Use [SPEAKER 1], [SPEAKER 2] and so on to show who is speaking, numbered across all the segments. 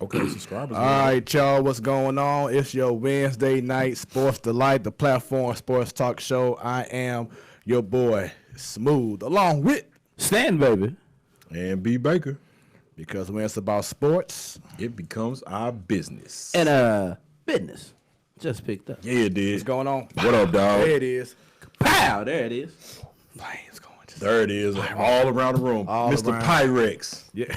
[SPEAKER 1] Okay, subscribers.
[SPEAKER 2] All right, y'all, what's going on? It's your Wednesday night Sports Delight, the platform sports talk show. I am your boy, Smooth, along with
[SPEAKER 3] Stan, baby.
[SPEAKER 1] And B. Baker.
[SPEAKER 2] Because when it's about sports,
[SPEAKER 1] it becomes our business.
[SPEAKER 3] And business just picked up.
[SPEAKER 1] Yeah, it did.
[SPEAKER 2] What's going on?
[SPEAKER 1] What up, dog?
[SPEAKER 2] There it is.
[SPEAKER 3] Pow, there it is.
[SPEAKER 2] Flames going.
[SPEAKER 1] There it is, all around the room.
[SPEAKER 2] All
[SPEAKER 1] Mr.
[SPEAKER 2] around.
[SPEAKER 1] Pyrex.
[SPEAKER 2] Yeah.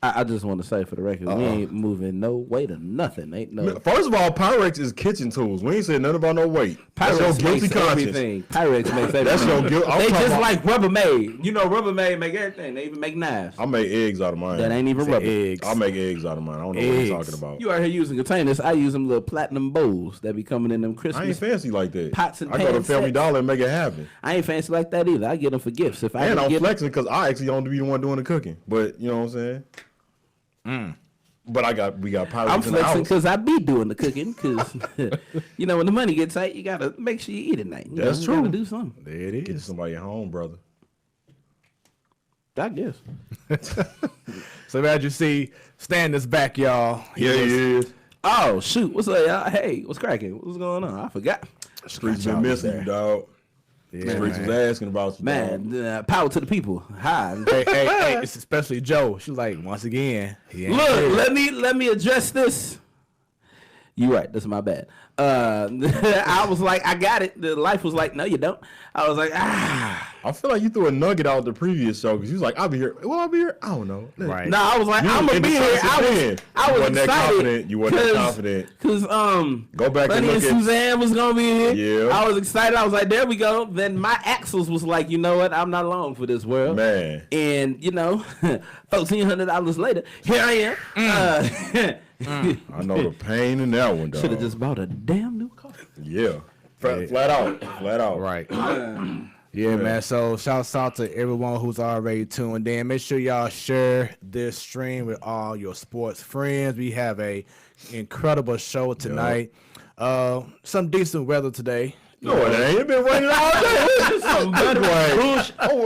[SPEAKER 3] I just want to say for the record, we ain't moving no weight or nothing. Ain't no.
[SPEAKER 1] First of all, Pyrex is kitchen tools. We ain't said nothing about no weight.
[SPEAKER 3] Pyrex
[SPEAKER 1] That's your guilty
[SPEAKER 3] makes
[SPEAKER 1] conscience.
[SPEAKER 3] everything. Pyrex makes everything.
[SPEAKER 1] That's your guilt.
[SPEAKER 3] They just like Rubbermaid. You know, Rubbermaid make everything. They even make knives.
[SPEAKER 1] I make eggs out of mine.
[SPEAKER 3] That ain't even rubber.
[SPEAKER 2] Eggs.
[SPEAKER 1] I make eggs out of mine. I don't know what you're talking about.
[SPEAKER 3] You out here using containers. I use them little platinum bowls that be coming in them Christmas.
[SPEAKER 1] I ain't fancy like that.
[SPEAKER 3] Pots and
[SPEAKER 1] I go to
[SPEAKER 3] pans
[SPEAKER 1] Family
[SPEAKER 3] sets.
[SPEAKER 1] Dollar and make it happen.
[SPEAKER 3] I ain't fancy like that either. I get them for gifts. If I
[SPEAKER 1] And
[SPEAKER 3] can
[SPEAKER 1] I'm
[SPEAKER 3] get
[SPEAKER 1] flexing because I actually don't be the one doing the cooking. But you know what I'm saying? But we got Pyrex.
[SPEAKER 3] I'm flexing because I be doing the cooking. Because you know when the money gets tight, you gotta make sure you eat at night.
[SPEAKER 1] That's
[SPEAKER 3] true.
[SPEAKER 1] true.
[SPEAKER 3] Gotta do something.
[SPEAKER 2] There it
[SPEAKER 1] Get
[SPEAKER 2] is.
[SPEAKER 1] somebody at home, brother.
[SPEAKER 3] I guess.
[SPEAKER 2] So as you see, Stan is back, y'all.
[SPEAKER 1] He is.
[SPEAKER 3] Oh shoot! What's up, y'all? Hey, what's cracking? What's going on? I forgot.
[SPEAKER 1] Streets been missing you, dog.
[SPEAKER 2] Yeah,
[SPEAKER 1] Streets
[SPEAKER 2] man.
[SPEAKER 1] was asking about you,
[SPEAKER 3] Man,
[SPEAKER 1] dog.
[SPEAKER 3] power to the people. Hi.
[SPEAKER 2] Hey, it's especially Joe. She was like, once again, he ain't
[SPEAKER 3] Look,
[SPEAKER 2] here.
[SPEAKER 3] let me address this. You right. That's my bad. I was like, I got it. The life was like, no, you don't. I was like,
[SPEAKER 1] I feel like you threw a nugget out the previous show because you was like, I'll be here. Will I be here? I don't know.
[SPEAKER 2] Right.
[SPEAKER 3] No, I was like,
[SPEAKER 1] You
[SPEAKER 3] I'm gonna be here.
[SPEAKER 1] indecisive
[SPEAKER 3] I was
[SPEAKER 1] wasn't that
[SPEAKER 3] excited.
[SPEAKER 1] confident. You wasn't that confident.
[SPEAKER 3] Cause
[SPEAKER 1] Go back and
[SPEAKER 3] Bunny
[SPEAKER 1] look
[SPEAKER 3] and
[SPEAKER 1] at.
[SPEAKER 3] Suzanne was gonna be here.
[SPEAKER 1] Yeah.
[SPEAKER 3] I was excited. I was like, there we go. Then my axles was like, you know what? I'm not long for this world.
[SPEAKER 1] Man.
[SPEAKER 3] And you know, $1,400 later, here I am.
[SPEAKER 1] I know the pain in that one, dog.
[SPEAKER 3] Should have just bought a damn new car.
[SPEAKER 1] Yeah. Flat out.
[SPEAKER 2] Right. Yeah, man. So shouts out to everyone who's already tuned in. Make sure y'all share this stream with all your sports friends. We have a incredible show tonight. Some decent weather today.
[SPEAKER 1] No, it ain't. It been raining all day.
[SPEAKER 3] Some better bullshit.
[SPEAKER 2] But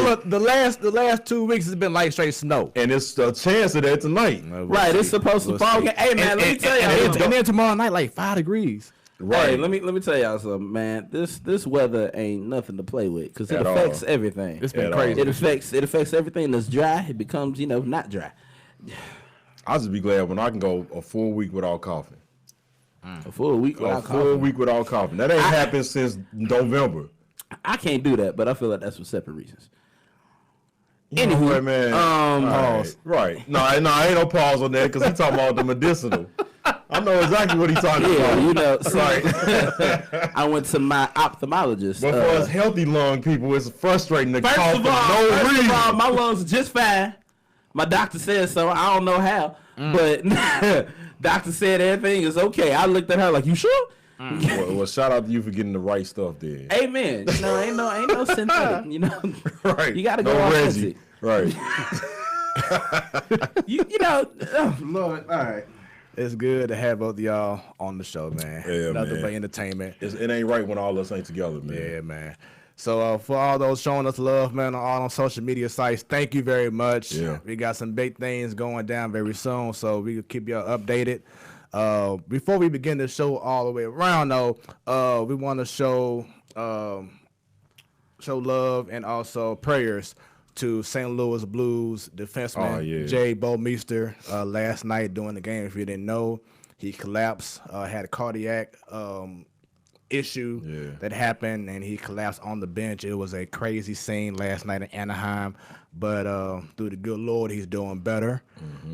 [SPEAKER 2] look, the last 2 weeks has been like straight snow.
[SPEAKER 1] And it's a chance of that tonight.
[SPEAKER 3] Right, it's supposed to fall. Hey man, let me tell y'all.
[SPEAKER 2] And then tomorrow night, like 5 degrees.
[SPEAKER 1] Right.
[SPEAKER 3] Hey, let me tell y'all something, man. This weather ain't nothing to play with because it
[SPEAKER 1] At
[SPEAKER 3] affects
[SPEAKER 1] all.
[SPEAKER 3] everything.
[SPEAKER 2] It's been
[SPEAKER 1] At
[SPEAKER 2] crazy.
[SPEAKER 3] It affects everything that's dry. It becomes not dry.
[SPEAKER 1] I'll just be glad when I can go a full week without coughing.
[SPEAKER 3] A full week
[SPEAKER 1] A
[SPEAKER 3] without
[SPEAKER 1] full
[SPEAKER 3] coughing.
[SPEAKER 1] week without coughing. That ain't happened since November.
[SPEAKER 3] I can't do that, but I feel like that's for separate reasons.
[SPEAKER 1] You know what, man.
[SPEAKER 2] Pause.
[SPEAKER 1] Right. No, ain't no pause on that because he's talking about the medicinal. I know exactly what he's talking about.
[SPEAKER 3] So I went to my ophthalmologist.
[SPEAKER 1] But for us healthy lung people, it's frustrating to
[SPEAKER 3] First
[SPEAKER 1] cough
[SPEAKER 3] of
[SPEAKER 1] for
[SPEAKER 3] all,
[SPEAKER 1] no reason.
[SPEAKER 3] my lungs are just fine. My doctor said so. I don't know how, but doctor said everything is okay. I looked at her like, you sure?
[SPEAKER 1] Well, shout out to you for getting the right stuff there.
[SPEAKER 3] Amen. Ain't no synthetic.
[SPEAKER 1] Right.
[SPEAKER 3] You got to
[SPEAKER 1] no
[SPEAKER 3] go
[SPEAKER 1] Reggie.
[SPEAKER 3] authentic.
[SPEAKER 1] Right.
[SPEAKER 3] Oh, Lord. All right.
[SPEAKER 2] It's good to have both of y'all on the show, man.
[SPEAKER 1] Yeah,
[SPEAKER 2] Nothing
[SPEAKER 1] man.
[SPEAKER 2] but entertainment.
[SPEAKER 1] It ain't right when all of us ain't together, man.
[SPEAKER 2] Yeah, man. So for all those showing us love, man, on social media sites, thank you very much.
[SPEAKER 1] Yeah.
[SPEAKER 2] We got some big things going down very soon, so we will keep y'all updated. Before we begin the show all the way around, though, we want to show love and also prayers to St. Louis Blues defenseman Jay Bouwmeester last night during the game. If you didn't know, he collapsed, had a cardiac issue that happened, and he collapsed on the bench. It was a crazy scene last night in Anaheim, but through the good Lord, he's doing better.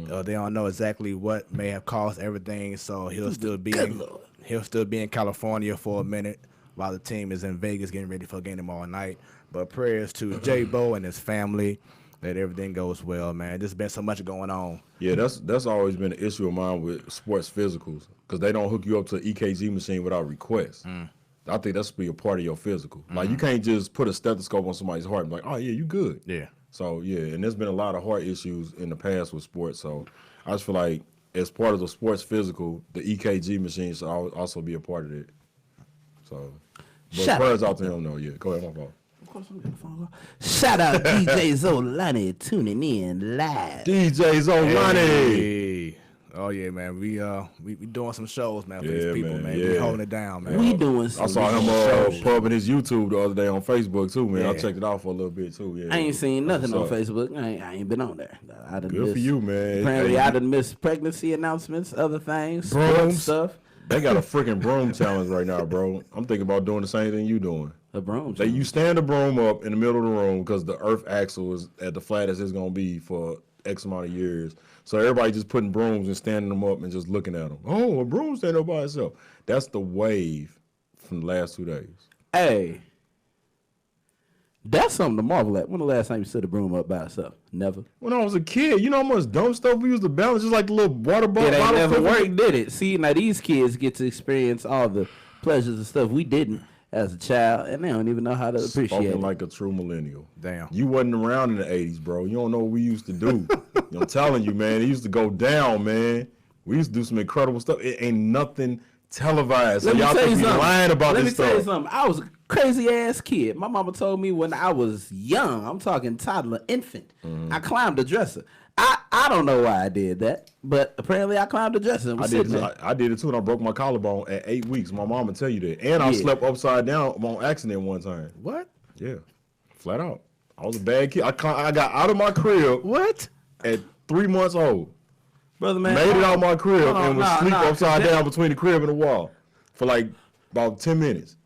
[SPEAKER 2] They don't know exactly what may have caused everything, so he'll still be in California for a minute while the team is in Vegas getting ready for a game tomorrow night. But prayers to J Bo and his family that everything goes well, man. There's been so much going on.
[SPEAKER 1] Yeah, that's always been an issue of mine with sports physicals because they don't hook you up to an EKG machine without request. I think that should be a part of your physical. Like, you can't just put a stethoscope on somebody's heart and be like, oh, yeah, you good.
[SPEAKER 2] Yeah.
[SPEAKER 1] So, yeah, and there's been a lot of heart issues in the past with sports. So I just feel like as part of the sports physical, the EKG machine should also be a part of it. So, but prayers out to him, though. Yeah, go ahead, my fault.
[SPEAKER 3] Of course, I'm getting a phone call. Shout out DJ Zolani tuning in live.
[SPEAKER 1] DJ Zolani.
[SPEAKER 2] Hey. Oh yeah, man. We doing some shows, man, for these people, man. We holding it down, man.
[SPEAKER 3] We doing some
[SPEAKER 1] I saw him pubbing his YouTube the other day on Facebook too, man. I checked it out for a little bit too. Yeah,
[SPEAKER 3] I ain't seen nothing on Facebook. I ain't been on there. I done
[SPEAKER 1] Good for you, man.
[SPEAKER 3] Apparently, I done missed pregnancy announcements, other things,
[SPEAKER 2] Brooms.
[SPEAKER 3] sports stuff.
[SPEAKER 1] They got a freaking broom challenge right now, bro. I'm thinking about doing the same thing you doing.
[SPEAKER 3] A broom.
[SPEAKER 1] You stand the broom up in the middle of the room because the earth axle is at the flattest it's gonna be for X amount of years. So everybody just putting brooms and standing them up and just looking at them. Oh, a broom standing up by itself. That's the wave from the last 2 days.
[SPEAKER 3] Hey, that's something to marvel at. When the last time you stood a broom up by itself? Never.
[SPEAKER 1] When I was a kid, you know how much dumb stuff we used to balance, just like the little water bottle.
[SPEAKER 3] It ain't never worked, did it? See, now these kids get to experience all the pleasures and stuff we didn't as a child, and they don't even know how to appreciate
[SPEAKER 1] Spoken
[SPEAKER 3] it.
[SPEAKER 1] like a true millennial.
[SPEAKER 2] Damn.
[SPEAKER 1] You wasn't around in the 80s, bro. You don't know what we used to do. I'm telling you, man. It used to go down, man. We used to do some incredible stuff. It ain't nothing televised. So y'all think we lying about this stuff.
[SPEAKER 3] Let me tell you something. I was a crazy-ass kid. My mama told me when I was young, I'm talking toddler, infant, I climbed the dresser. I don't know why I did that, but apparently I climbed the dresser.
[SPEAKER 1] I did it too, and I broke my collarbone at 8 weeks. My mom would tell you that. And I slept upside down on accident one time.
[SPEAKER 2] What?
[SPEAKER 1] Yeah, flat out. I was a bad kid. I got out of my crib.
[SPEAKER 2] What?
[SPEAKER 1] At 3 months old.
[SPEAKER 3] Brother, man.
[SPEAKER 1] Made it out of my crib and was sleep upside down between the crib and the wall for like about 10 minutes.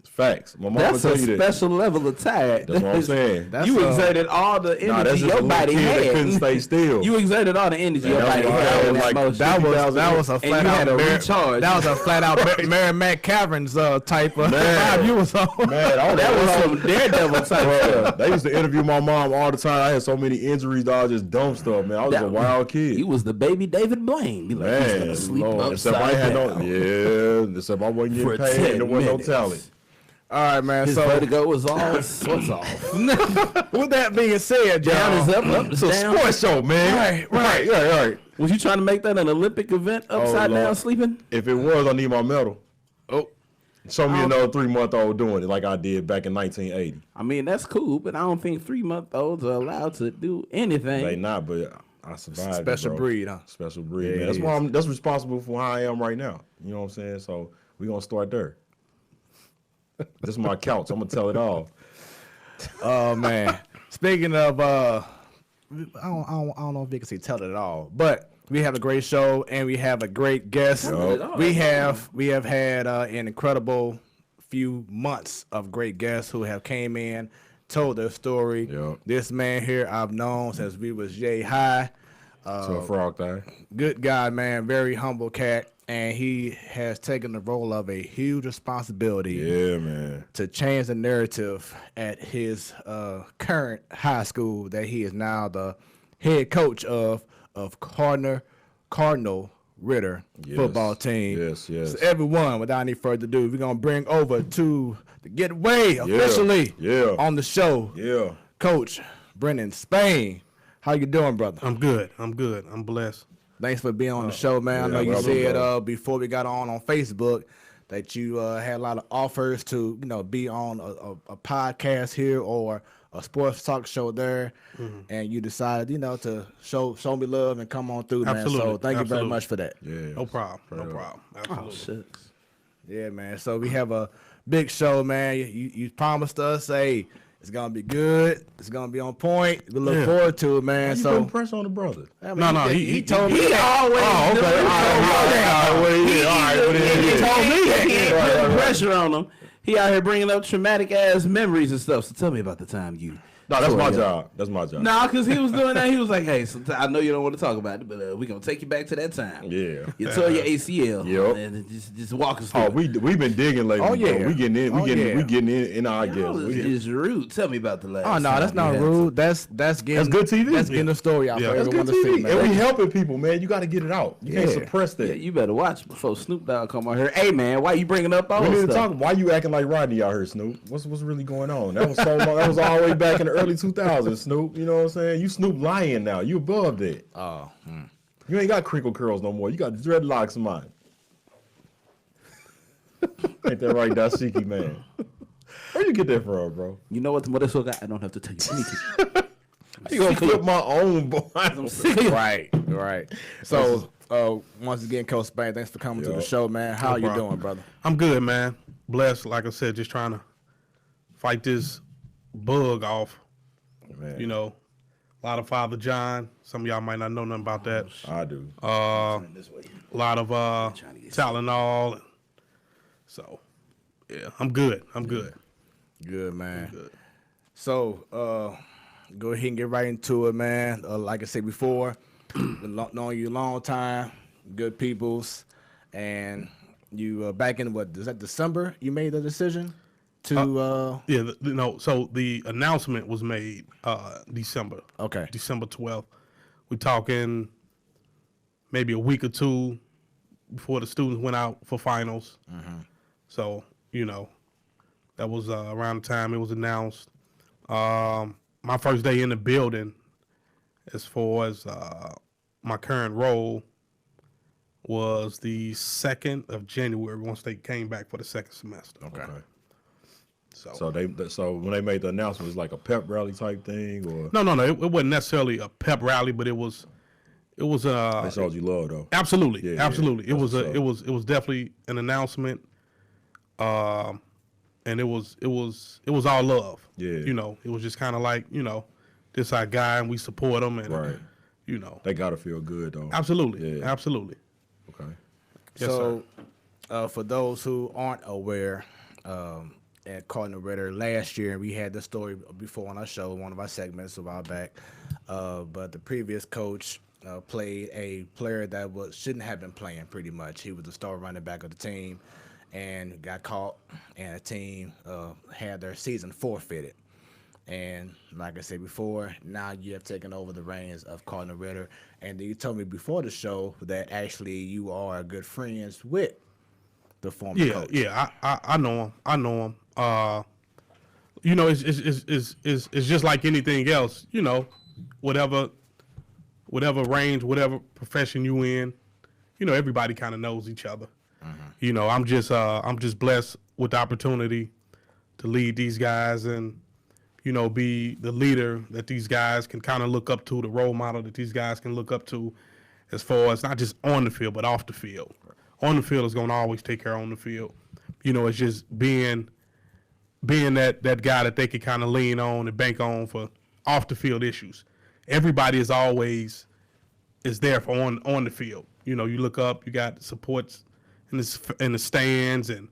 [SPEAKER 1] Facts. My mom would tell you that.
[SPEAKER 3] That's a special level of tired.
[SPEAKER 1] That's what I'm saying.
[SPEAKER 3] You exerted all the energy your body had.
[SPEAKER 1] That couldn't stay still.
[SPEAKER 3] You exerted all the energy your body had.
[SPEAKER 2] That was a flat out That was a flat out Mary Mac Caverns type of vibe you was on.
[SPEAKER 1] Man,
[SPEAKER 3] that was some daredevil type stuff.
[SPEAKER 1] They used to interview my mom all the time. I had so many injuries, dog, just dumb stuff, man. I was a wild kid.
[SPEAKER 3] He was the baby David Blaine. Be like,
[SPEAKER 1] man,
[SPEAKER 3] he's gonna sleep
[SPEAKER 1] except I had except I wasn't getting paid and there was no talent.
[SPEAKER 2] All right, man.
[SPEAKER 3] His vertigo was all sorts off.
[SPEAKER 2] With that being said,
[SPEAKER 3] down is up, up is
[SPEAKER 1] it's
[SPEAKER 3] down.
[SPEAKER 1] A sports show, man. Right.
[SPEAKER 3] Was you trying to make that an Olympic event, upside down sleeping?
[SPEAKER 1] If it was, I need my medal.
[SPEAKER 2] Oh.
[SPEAKER 1] Show me another 3-month-old doing it like I did back in 1980.
[SPEAKER 3] I mean, that's cool, but I don't think 3-month-olds are allowed to do anything.
[SPEAKER 1] They not, but I survived.
[SPEAKER 2] Special breed, huh?
[SPEAKER 1] Special breed, man. That's why that's responsible for how I am right now. You know what I'm saying? So we're going to start there. This is my couch. I'm gonna tell it all.
[SPEAKER 2] Oh man! Speaking of, I don't know if you can say tell it all, but we have a great show and we have a great guest. We have had an incredible few months of great guests who have came in, told their story. This man here I've known since we was yay high.
[SPEAKER 1] So a frog thing.
[SPEAKER 2] Good guy, man. Very humble cat. And he has taken the role of a huge responsibility to change the narrative at his current high school that he is now the head coach of Cardinal Ritter football team.
[SPEAKER 1] Yes.
[SPEAKER 2] So everyone, without any further ado, we're going to bring over to the getaway officially on the show. Coach Brennan Spain. How you doing, brother?
[SPEAKER 4] I'm good. I'm blessed.
[SPEAKER 2] Thanks for being on the show, man. I know you said before we got on Facebook that you had a lot of offers to, be on a podcast here or a sports talk show there, and you decided, to show me love and come on through, man. So thank you very much for that.
[SPEAKER 4] Yeah, no problem. Absolutely.
[SPEAKER 3] Oh, shit.
[SPEAKER 2] Yeah, man. So we have a big show, man. You promised us, hey, it's gonna be good. It's gonna be on point. We look forward to it, man.
[SPEAKER 1] You put pressure on the brother.
[SPEAKER 2] I mean, he told me.
[SPEAKER 3] He always.
[SPEAKER 2] Oh, okay.
[SPEAKER 3] He told me that. He ain't putting pressure on him. He out here bringing up traumatic ass memories and stuff. So tell me about the time you.
[SPEAKER 1] No, that's my job. That's my job.
[SPEAKER 3] Nah, because he was doing that. He was like, hey, I know you don't want to talk about it, but we're going to take you back to that time.
[SPEAKER 1] Yeah.
[SPEAKER 3] You tore your ACL.
[SPEAKER 1] Yep.
[SPEAKER 3] And just walk us through.
[SPEAKER 1] Oh, we've been digging lately.
[SPEAKER 2] Oh, yeah.
[SPEAKER 1] Bro. We getting in our guests.
[SPEAKER 3] It's rude. Tell me about the last
[SPEAKER 2] Oh, no, that's not rude. That's getting
[SPEAKER 1] good TV.
[SPEAKER 2] That's getting the story out for everyone to see, man.
[SPEAKER 1] And we helping people, man. You got to get it out. You can't suppress that.
[SPEAKER 3] Yeah, you better watch before Snoop Dogg come out here. Hey, man, why you bringing up all
[SPEAKER 1] this
[SPEAKER 3] this
[SPEAKER 1] stuff?
[SPEAKER 3] stuff?
[SPEAKER 1] Why you acting like Rodney out here, Snoop? What's really going on? That was so long. That was all the way back in the early 2000s, Snoop. You know what I'm saying? You Snoop lying now. You above that.
[SPEAKER 2] Oh.
[SPEAKER 1] You ain't got crinkle curls no more. You got dreadlocks, mine. Ain't that right, Dashiki, man? Where you get that from, bro?
[SPEAKER 3] You know what this got? I don't have to tell you anything.
[SPEAKER 1] You gonna flip my own boy?
[SPEAKER 3] I'm sick of you.
[SPEAKER 2] Right. So, once again, Coach Spain, thanks for coming to the show, man. How you doing, brother?
[SPEAKER 4] I'm good, man. Blessed, like I said, just trying to fight this bug off.
[SPEAKER 1] Man.
[SPEAKER 4] You know, a lot of Father John. Some of y'all might not know nothing about that.
[SPEAKER 1] I do.
[SPEAKER 4] A lot of Tylenol. So, yeah, I'm good.
[SPEAKER 2] Good, man.
[SPEAKER 4] Good.
[SPEAKER 2] So, go ahead and get right into it, man. Like I said before, been knowing you a long time, good peoples, and you back in what is that December? You made the decision to
[SPEAKER 4] So the announcement was made December.
[SPEAKER 2] Okay.
[SPEAKER 4] December 12th. We're talking maybe a week or two before the students went out for finals.
[SPEAKER 2] Mm-hmm.
[SPEAKER 4] So that was around the time it was announced. My first day in the building, as far as my current role, was the 2nd of January once they came back for the second semester.
[SPEAKER 2] Okay.
[SPEAKER 1] So when they made the announcement, it was like a pep rally type thing, or
[SPEAKER 4] No. It wasn't necessarily a pep rally, but it was.
[SPEAKER 1] they showed you love though.
[SPEAKER 4] Absolutely,
[SPEAKER 1] Yeah,
[SPEAKER 4] absolutely.
[SPEAKER 1] yeah.
[SPEAKER 4] It was definitely an announcement, and it was all love.
[SPEAKER 1] Yeah.
[SPEAKER 4] It was just kind of like this our guy and we support him, and
[SPEAKER 1] Right. They gotta feel good though.
[SPEAKER 4] Absolutely,
[SPEAKER 1] Yeah.
[SPEAKER 4] absolutely.
[SPEAKER 1] Okay.
[SPEAKER 4] Yes,
[SPEAKER 2] So, for those who aren't aware, at Cardinal Ritter last year, we had this story before on our show, one of our segments a while back. But the previous coach played a player that shouldn't have been playing. Pretty much, he was the star running back of the team, and got caught, and the team had their season forfeited. And like I said before, now you have taken over the reins of Cardinal Ritter. And you told me before the show that actually you are good friends with the former coach.
[SPEAKER 4] Yeah, I know him. It's just like anything else. Whatever range, whatever profession you in, everybody kind of knows each other. Mm-hmm. I'm just blessed with the opportunity to lead these guys and be the leader that these guys can kind of look up to, the role model that these guys can look up to, as far as not just on the field but off the field. On the field is going to always take care of on the field. It's just being that guy that they can kind of lean on and bank on for off the field issues. Everybody is there for on the field. You look up, you got supports in the stands, and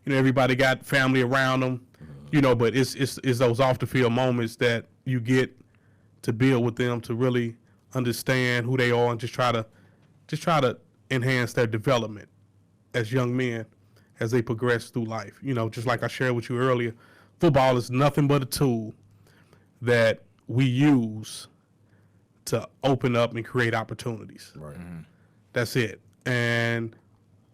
[SPEAKER 4] everybody got family around them. But it's those off the field moments that you get to build with them to really understand who they are and just try to enhance their development as young men as they progress through life. Just like I shared with you earlier, football is nothing but a tool that we use to open up and create opportunities.
[SPEAKER 1] Right. Mm-hmm.
[SPEAKER 4] That's it. And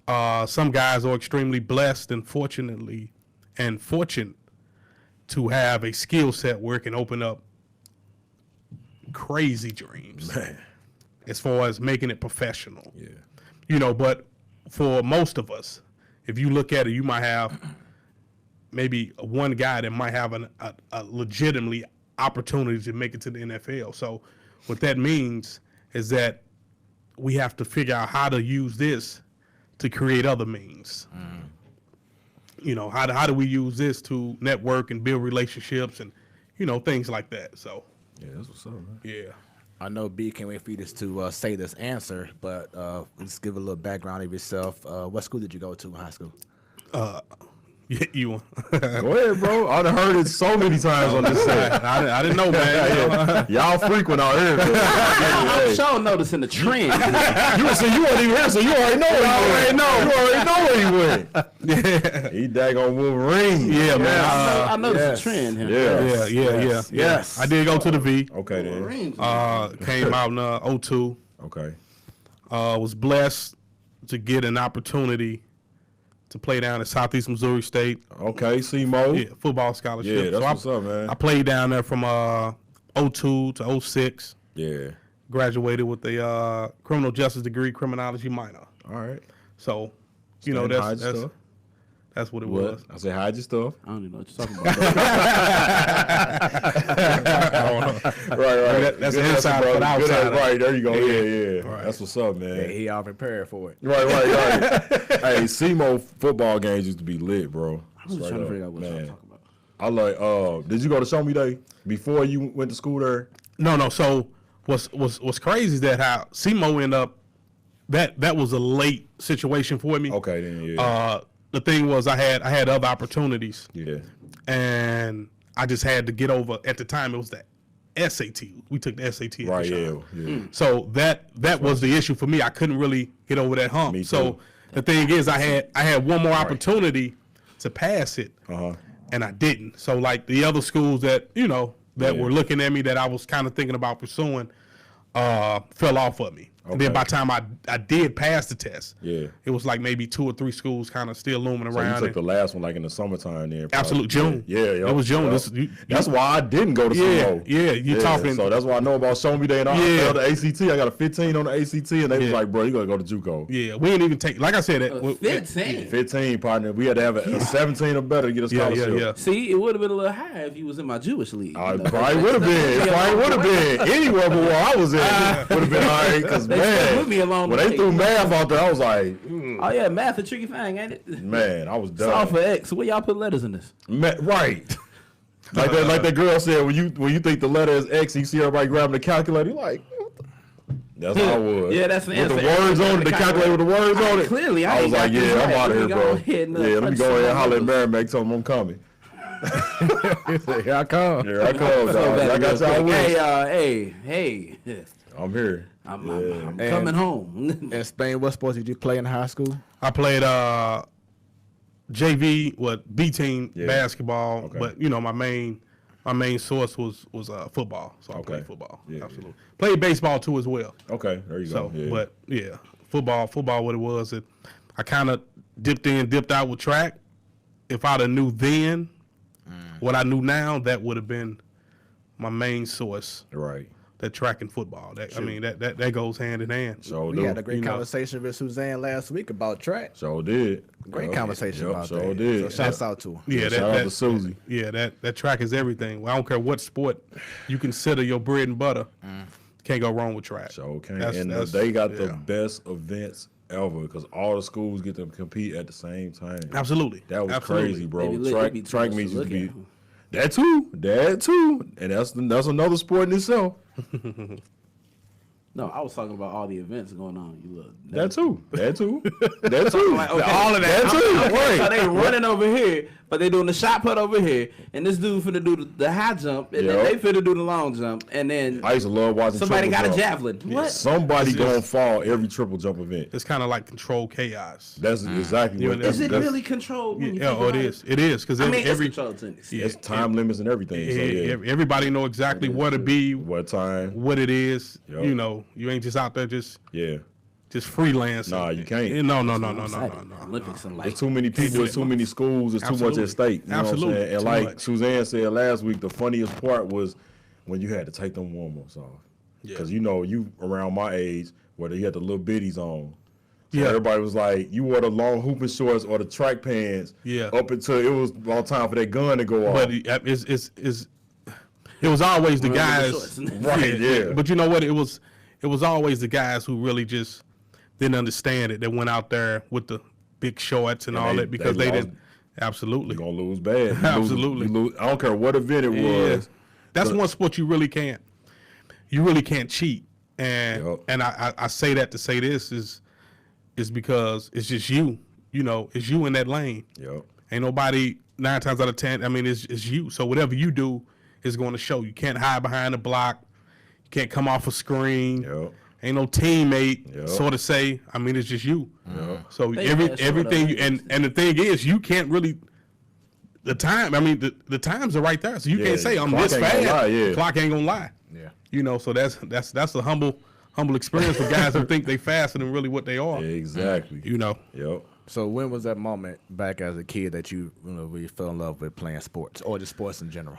[SPEAKER 4] some guys are extremely blessed and fortunate to have a skill set where it can open up crazy dreams.
[SPEAKER 1] Man.
[SPEAKER 4] As far as making it professional.
[SPEAKER 1] Yeah.
[SPEAKER 4] But for most of us, if you look at it, you might have maybe one guy that might have a legitimately opportunity to make it to the NFL. So what that means is that we have to figure out how to use this to create other means. Mm. How do we use this to network and build relationships and, things like that. So,
[SPEAKER 1] yeah, that's what's up, man.
[SPEAKER 4] Yeah.
[SPEAKER 2] I know B can't wait for you to say this answer, but let's give a little background of yourself. What school did you go to in high school?
[SPEAKER 4] Yeah, you.
[SPEAKER 1] Go ahead, bro. I done heard it so many times on this set.
[SPEAKER 4] I didn't know, man.
[SPEAKER 1] Y'all frequent out here.
[SPEAKER 3] I'm sure noticing the trend.
[SPEAKER 1] You weren't even here, so you already know where he went. You already know where he went. Yeah. He daggone Wolverine.
[SPEAKER 4] Yeah, man.
[SPEAKER 3] I noticed the trend here.
[SPEAKER 4] Yes. I did go to the V.
[SPEAKER 1] Okay, then.
[SPEAKER 4] Came out in 02.
[SPEAKER 1] Okay.
[SPEAKER 4] Was blessed to get an opportunity to play down at Southeast Missouri State.
[SPEAKER 1] Okay, C-Mo.
[SPEAKER 4] Yeah, football scholarship.
[SPEAKER 1] Yeah, that's what's up, man.
[SPEAKER 4] I played down there from 02 to 06.
[SPEAKER 1] Yeah.
[SPEAKER 4] Graduated with a criminal justice degree, criminology minor.
[SPEAKER 1] All right.
[SPEAKER 4] So,
[SPEAKER 1] That's
[SPEAKER 4] That's what it was.
[SPEAKER 1] I said, hide your stuff.
[SPEAKER 3] I don't even know what you're talking about.
[SPEAKER 1] Right.
[SPEAKER 4] That's the inside for the outside.
[SPEAKER 1] Right, there you go. Yeah.
[SPEAKER 4] Right.
[SPEAKER 1] That's what's up, man.
[SPEAKER 2] Yeah, he all prepared for it.
[SPEAKER 1] Right. Hey, SEMO football games used to be lit, bro.
[SPEAKER 3] I was trying to figure out what y'all talking about.
[SPEAKER 1] I like. Did you go to Show Me Day before you went to school there?
[SPEAKER 4] No. So what's crazy is that how SEMO ended up. That was a late situation for me.
[SPEAKER 1] Okay, then yeah.
[SPEAKER 4] The thing was I had other opportunities.
[SPEAKER 1] Yeah.
[SPEAKER 4] And I just had to get over. At the time, it was the SAT. We took the SAT.
[SPEAKER 1] Right. Yeah.
[SPEAKER 4] So that was the issue for me. I couldn't really get over that hump.
[SPEAKER 1] Me
[SPEAKER 4] So
[SPEAKER 1] too.
[SPEAKER 4] the thing is, I had one more opportunity to pass it, and I didn't. So like the other schools that were looking at me that I was kind of thinking about pursuing, fell off of me. And then by the time I did pass the test, it was like maybe 2 or 3 schools kind of still looming
[SPEAKER 1] So
[SPEAKER 4] around.
[SPEAKER 1] you took the last one like in the summertime then.
[SPEAKER 4] Absolute June.
[SPEAKER 1] Yeah.
[SPEAKER 4] It was June.
[SPEAKER 1] That's why I didn't go to SEMO.
[SPEAKER 4] Yeah, you're talking.
[SPEAKER 1] So that's why I know about Show Me Day and all. I failed the ACT. I got a 15 on the ACT, and they was like, bro, you got to go to JUCO.
[SPEAKER 4] Yeah, we didn't even take, like I said,
[SPEAKER 3] 15.
[SPEAKER 1] 15, partner. We had to have a 17 or better to get a scholarship.
[SPEAKER 4] Yeah.
[SPEAKER 3] See, it would have been a little higher if you was in my Jewish league.
[SPEAKER 1] It probably would have been. It probably would have been. Anywhere but where I was at would have been all right. Because,
[SPEAKER 3] put me along
[SPEAKER 1] when
[SPEAKER 3] the
[SPEAKER 1] they
[SPEAKER 3] way.
[SPEAKER 1] threw math out there, I was like,
[SPEAKER 3] Oh yeah, math a tricky thing, ain't it?
[SPEAKER 1] man, I was done.
[SPEAKER 3] Solve for X. Where y'all put letters in this?
[SPEAKER 1] Right. Like that girl said, when you think the letter is X, you see everybody grabbing the calculator, you're like, that's how I was.
[SPEAKER 3] Yeah, that's the
[SPEAKER 1] with
[SPEAKER 3] answer.
[SPEAKER 1] the words on it, the calculator with the words on it.
[SPEAKER 3] Clearly,
[SPEAKER 1] I was like, yeah, I'm out of here, bro. Yeah, let me go ahead and holler at Merrimack, tell them I'm coming.
[SPEAKER 2] Here I come.
[SPEAKER 1] Here I come, dog. I got y'all with.
[SPEAKER 3] Hey.
[SPEAKER 1] I'm here.
[SPEAKER 3] I'm coming home.
[SPEAKER 2] In Spain, what sports did you play in high school?
[SPEAKER 4] I played JV, B team basketball,
[SPEAKER 1] Okay.
[SPEAKER 4] but my main source was football, so I played football.
[SPEAKER 1] Yeah,
[SPEAKER 4] Absolutely. Played baseball too as well.
[SPEAKER 1] Okay, there you
[SPEAKER 4] So,
[SPEAKER 1] go. Yeah.
[SPEAKER 4] but yeah, football, what it was, I kind of dipped in, dipped out with track. If I'd have knew then what I knew now, that would have been my main source.
[SPEAKER 1] Right.
[SPEAKER 4] That track and football. That goes hand in hand.
[SPEAKER 1] So
[SPEAKER 2] We had a great conversation with Suzanne last week about track.
[SPEAKER 1] So did.
[SPEAKER 2] Great conversation about
[SPEAKER 1] so
[SPEAKER 2] that.
[SPEAKER 1] did.
[SPEAKER 2] So shouts out to her.
[SPEAKER 4] Yeah,
[SPEAKER 1] Shout out to Susie.
[SPEAKER 4] Yeah, that track is everything. Well, I don't care what sport you consider your bread and butter. Can't go wrong with track.
[SPEAKER 1] So they got the best events ever because all the schools get to compete at the same time.
[SPEAKER 4] Absolutely.
[SPEAKER 1] That was
[SPEAKER 4] Absolutely.
[SPEAKER 1] crazy, bro.
[SPEAKER 3] They be
[SPEAKER 1] Track
[SPEAKER 3] too
[SPEAKER 1] meets
[SPEAKER 3] much
[SPEAKER 1] used
[SPEAKER 3] to
[SPEAKER 1] to
[SPEAKER 3] look
[SPEAKER 1] be
[SPEAKER 3] at.
[SPEAKER 1] that too, and that's another sport in itself.
[SPEAKER 3] No, I was talking about all the events going on. You look.
[SPEAKER 1] That too.
[SPEAKER 3] Like, okay.
[SPEAKER 1] All of that too.
[SPEAKER 3] Okay, so
[SPEAKER 1] Right.
[SPEAKER 3] they running over here, but they doing the shot put over here, and this dude finna do the high jump, and then they finna do the long jump, and then
[SPEAKER 1] I used to love watching.
[SPEAKER 3] somebody got
[SPEAKER 1] triple
[SPEAKER 3] a
[SPEAKER 1] jump.
[SPEAKER 3] javelin. What?
[SPEAKER 1] Somebody gonna fall every triple jump event.
[SPEAKER 4] It's kind of like controlled chaos.
[SPEAKER 1] That's exactly what.
[SPEAKER 3] Is it
[SPEAKER 1] that's,
[SPEAKER 3] really controlled? When you
[SPEAKER 4] Yeah,
[SPEAKER 3] think
[SPEAKER 4] it
[SPEAKER 3] about
[SPEAKER 4] is. It is because
[SPEAKER 3] I mean,
[SPEAKER 4] every
[SPEAKER 3] it's controlled tennis.
[SPEAKER 1] It's time limits and everything. So yeah,
[SPEAKER 4] everybody know exactly where to be,
[SPEAKER 1] what time?
[SPEAKER 4] what it is.
[SPEAKER 1] Yep.
[SPEAKER 4] You ain't just out there just freelancing.
[SPEAKER 1] Nah, you can't.
[SPEAKER 4] No.
[SPEAKER 3] Olympics and like
[SPEAKER 1] There's too many people. There's too many schools. There's too much
[SPEAKER 4] Absolutely.
[SPEAKER 1] at stake. You know what I'm
[SPEAKER 4] Absolutely.
[SPEAKER 1] saying? And
[SPEAKER 4] Too
[SPEAKER 1] like
[SPEAKER 4] much.
[SPEAKER 1] Suzanne said last week, the funniest part was when you had to take them warm-ups off. Because you around my age, where you had the little bitties on. So everybody was like, you wore the long hooping shorts or the track pants.
[SPEAKER 4] Yeah.
[SPEAKER 1] Up until it was all time for that gun to go off.
[SPEAKER 4] But it was always the guys.
[SPEAKER 1] Right, yeah.
[SPEAKER 4] But you know what? It was always the guys who really just didn't understand it. That went out there with the big shorts and all that because they didn't. Absolutely.
[SPEAKER 1] You're gonna lose bad.
[SPEAKER 4] Absolutely.
[SPEAKER 1] You lose, I don't care what event it was.
[SPEAKER 4] That's one sport you really can't cheat. And I say that to say this is because it's just you. It's you in that lane.
[SPEAKER 1] Yep.
[SPEAKER 4] Ain't nobody 9 times out of 10. I mean, it's you. So whatever you do is going to show. You can't hide behind the block. You can't come off a screen.
[SPEAKER 1] Yep.
[SPEAKER 4] Ain't no teammate sort of say. I mean, it's just you.
[SPEAKER 1] Yep.
[SPEAKER 4] So everything you and the thing is, you can't really. The time. I mean, the times are right there. So you can't say I'm
[SPEAKER 1] clock
[SPEAKER 4] this
[SPEAKER 1] ain't gonna
[SPEAKER 4] fast.
[SPEAKER 1] lie, yeah.
[SPEAKER 4] Clock ain't gonna lie.
[SPEAKER 2] Yeah.
[SPEAKER 4] So that's a humble experience for guys who think they faster than really what they are.
[SPEAKER 1] Exactly.
[SPEAKER 4] Yep.
[SPEAKER 2] So when was that moment back as a kid that you really fell in love with playing sports or just sports in general?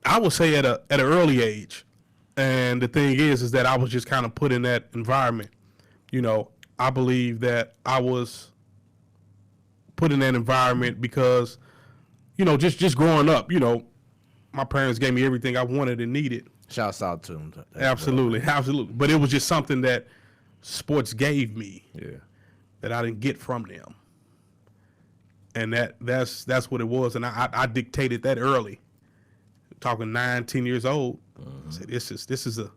[SPEAKER 4] I would say at an early age, and the thing is that I was just kind of put in that environment. I believe that I was put in that environment because, just growing up, my parents gave me everything I wanted and needed.
[SPEAKER 2] Shouts out to them.
[SPEAKER 4] Absolutely. But it was just something that sports gave me that I didn't get from them. And that's what it was. And I dictated that early. Talking 9, 10 years old. I said, this is a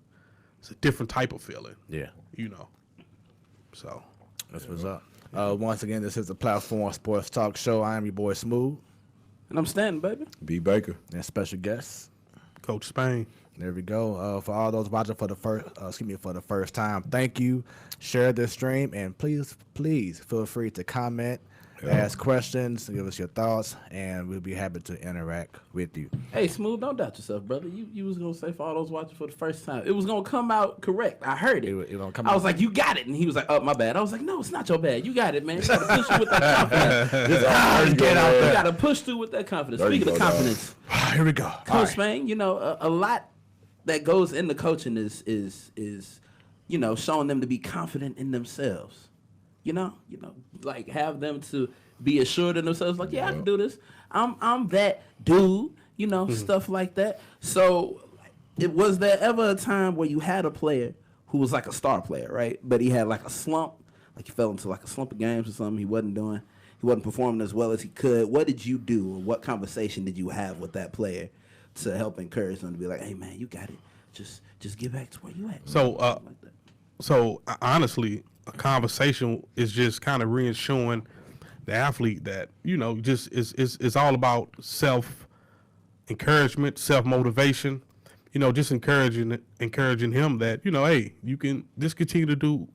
[SPEAKER 4] different type of feeling.
[SPEAKER 2] Yeah.
[SPEAKER 4] So
[SPEAKER 2] that's what's up. Once again, this is the Platform Sports Talk Show. I am your boy Smooth.
[SPEAKER 3] And I'm standing, baby.
[SPEAKER 1] B. Baker.
[SPEAKER 2] And special guest,
[SPEAKER 4] Coach Spain.
[SPEAKER 2] There we go. For all those watching for the first time, thank you. Share this stream and please feel free to comment, ask questions, give us your thoughts, and we'll be happy to interact with you.
[SPEAKER 3] Hey, Smooth, don't doubt yourself, brother. You was gonna say for all those watching for the first time, it was gonna come out correct. I heard it.
[SPEAKER 2] It gonna come
[SPEAKER 3] I
[SPEAKER 2] out.
[SPEAKER 3] was like, you got it, and he was like, oh, my bad. I was like, no, it's not your bad. You got it, man. You gotta push through with that confidence.
[SPEAKER 2] Get out there.
[SPEAKER 3] You gotta push through with that confidence.
[SPEAKER 1] There you
[SPEAKER 3] Speaking of
[SPEAKER 1] go,
[SPEAKER 3] confidence,
[SPEAKER 2] Here we go.
[SPEAKER 3] Coach Spain, a lot that goes into coaching is showing them to be confident in themselves. Like have them to be assured in themselves. Like, yeah, I can do this. I'm that dude. Stuff like that. So, was there ever a time where you had a player who was like a star player, right? But he had like a slump, like he fell into like a slump of games or something. He wasn't performing as well as he could. What did you do, or what conversation did you have with that player to help encourage them to be like, hey man, you got it. Just get back to where you at.
[SPEAKER 4] So honestly, a conversation is just kind of reassuring the athlete that just it's all about self encouragement, self motivation. Just encouraging him that hey, you can just continue to do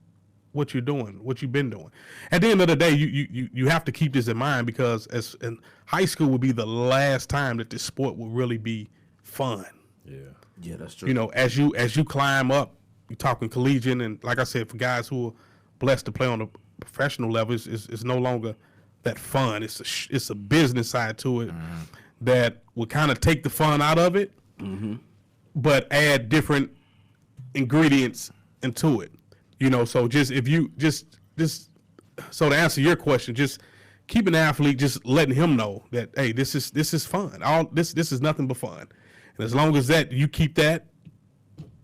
[SPEAKER 4] what you're doing, what you've been doing. At the end of the day, you have to keep this in mind because in high school would be the last time that this sport will really be fun.
[SPEAKER 3] Yeah, that's true.
[SPEAKER 4] As you climb up, you're talking collegiate, and like I said, for guys who are blessed to play on a professional level, it's no longer that fun. It's a business side to it that will kind of take the fun out of it, but add different ingredients into it. So just if you just so to answer your question, just keep an athlete, just letting him know that hey, this is fun. This is nothing but fun. And as long as that you keep that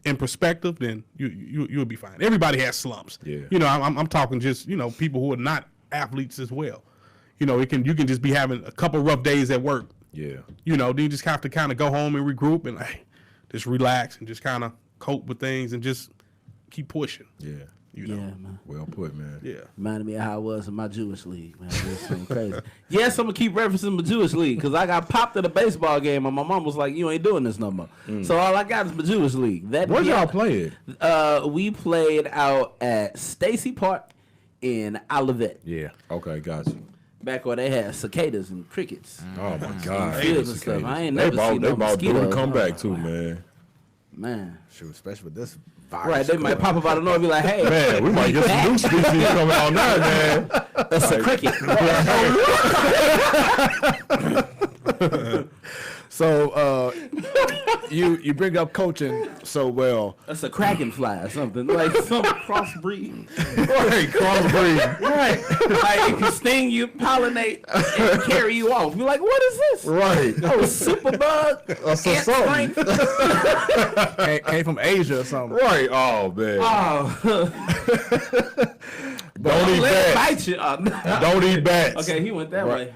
[SPEAKER 4] in perspective, then you'll be fine. Everybody has slumps.
[SPEAKER 1] Yeah.
[SPEAKER 4] I'm talking just people who are not athletes as well. You can just be having a couple rough days at work.
[SPEAKER 1] Yeah.
[SPEAKER 4] Then you just have to kind of go home and regroup and just relax and just kind of cope with things and just keep pushing.
[SPEAKER 1] Yeah.
[SPEAKER 3] Yeah, man.
[SPEAKER 1] Well put, man.
[SPEAKER 4] Yeah.
[SPEAKER 3] Reminded me of how I was in my Jewish league, man. It was something crazy. Yes, I'm gonna keep referencing my Jewish league because I got popped at a baseball game and my mom was like, "You ain't doing this no more." So all I got is my Jewish league.
[SPEAKER 1] Where'd y'all play it?
[SPEAKER 3] We played out at Stacy Park in Olivet.
[SPEAKER 2] Yeah.
[SPEAKER 1] Okay, got you.
[SPEAKER 3] Back where they had cicadas and crickets.
[SPEAKER 1] Oh my God.
[SPEAKER 3] Fields and stuff. I ain't
[SPEAKER 1] They
[SPEAKER 3] never seen no
[SPEAKER 1] about due to
[SPEAKER 3] mosquitoes.
[SPEAKER 1] come back too, man.
[SPEAKER 3] Man.
[SPEAKER 2] Shoot, especially with this virus.
[SPEAKER 3] Right, they might pop up out of nowhere and be like, hey.
[SPEAKER 1] Man, we might get some new species coming out now, man.
[SPEAKER 3] That's a cricket.
[SPEAKER 2] So you bring up coaching so well.
[SPEAKER 3] That's a krakenfly or something. Like some crossbreed.
[SPEAKER 1] Right, crossbreed.
[SPEAKER 3] Right. Like it can sting you, pollinate, and carry you off. You're like, what is this?
[SPEAKER 1] Right.
[SPEAKER 3] Oh, superbug.
[SPEAKER 1] That's
[SPEAKER 3] Ant
[SPEAKER 1] something.
[SPEAKER 3] strength.
[SPEAKER 2] Came from Asia or something.
[SPEAKER 1] Right. Oh man.
[SPEAKER 3] Oh.
[SPEAKER 1] Don't eat
[SPEAKER 3] Let it
[SPEAKER 1] bats.
[SPEAKER 3] bite you. Oh, no.
[SPEAKER 1] Don't eat bats.
[SPEAKER 3] Okay, he went that way.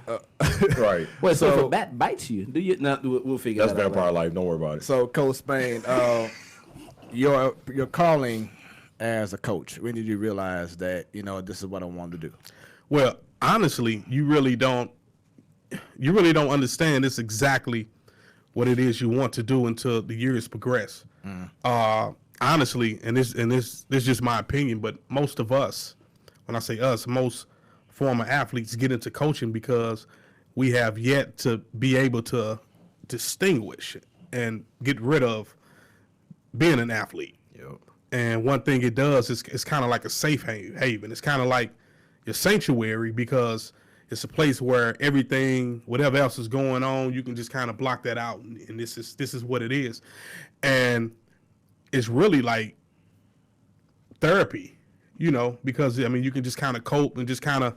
[SPEAKER 1] Right.
[SPEAKER 3] Wait, so if
[SPEAKER 2] So-
[SPEAKER 3] a bat bites you, do you? No, we'll figure
[SPEAKER 1] That's
[SPEAKER 3] that out.
[SPEAKER 1] vampire life. Don't worry about it.
[SPEAKER 2] So, Coach Spain, your calling as a coach. When did you realize that this is what I wanted to do?
[SPEAKER 4] Well, honestly, you really don't understand this exactly what it is you want to do until the years progress. Honestly, and this is just my opinion, but most of us, when I say us, most former athletes get into coaching because we have yet to be able to distinguish and get rid of being an athlete.
[SPEAKER 1] Yep.
[SPEAKER 4] And one thing it does is it's kind of like a safe haven. It's kind of like your sanctuary because it's a place where everything, whatever else is going on, you can just kind of block that out. And this is what it is. And it's really like therapy, because I mean, you can just kind of cope and just kind of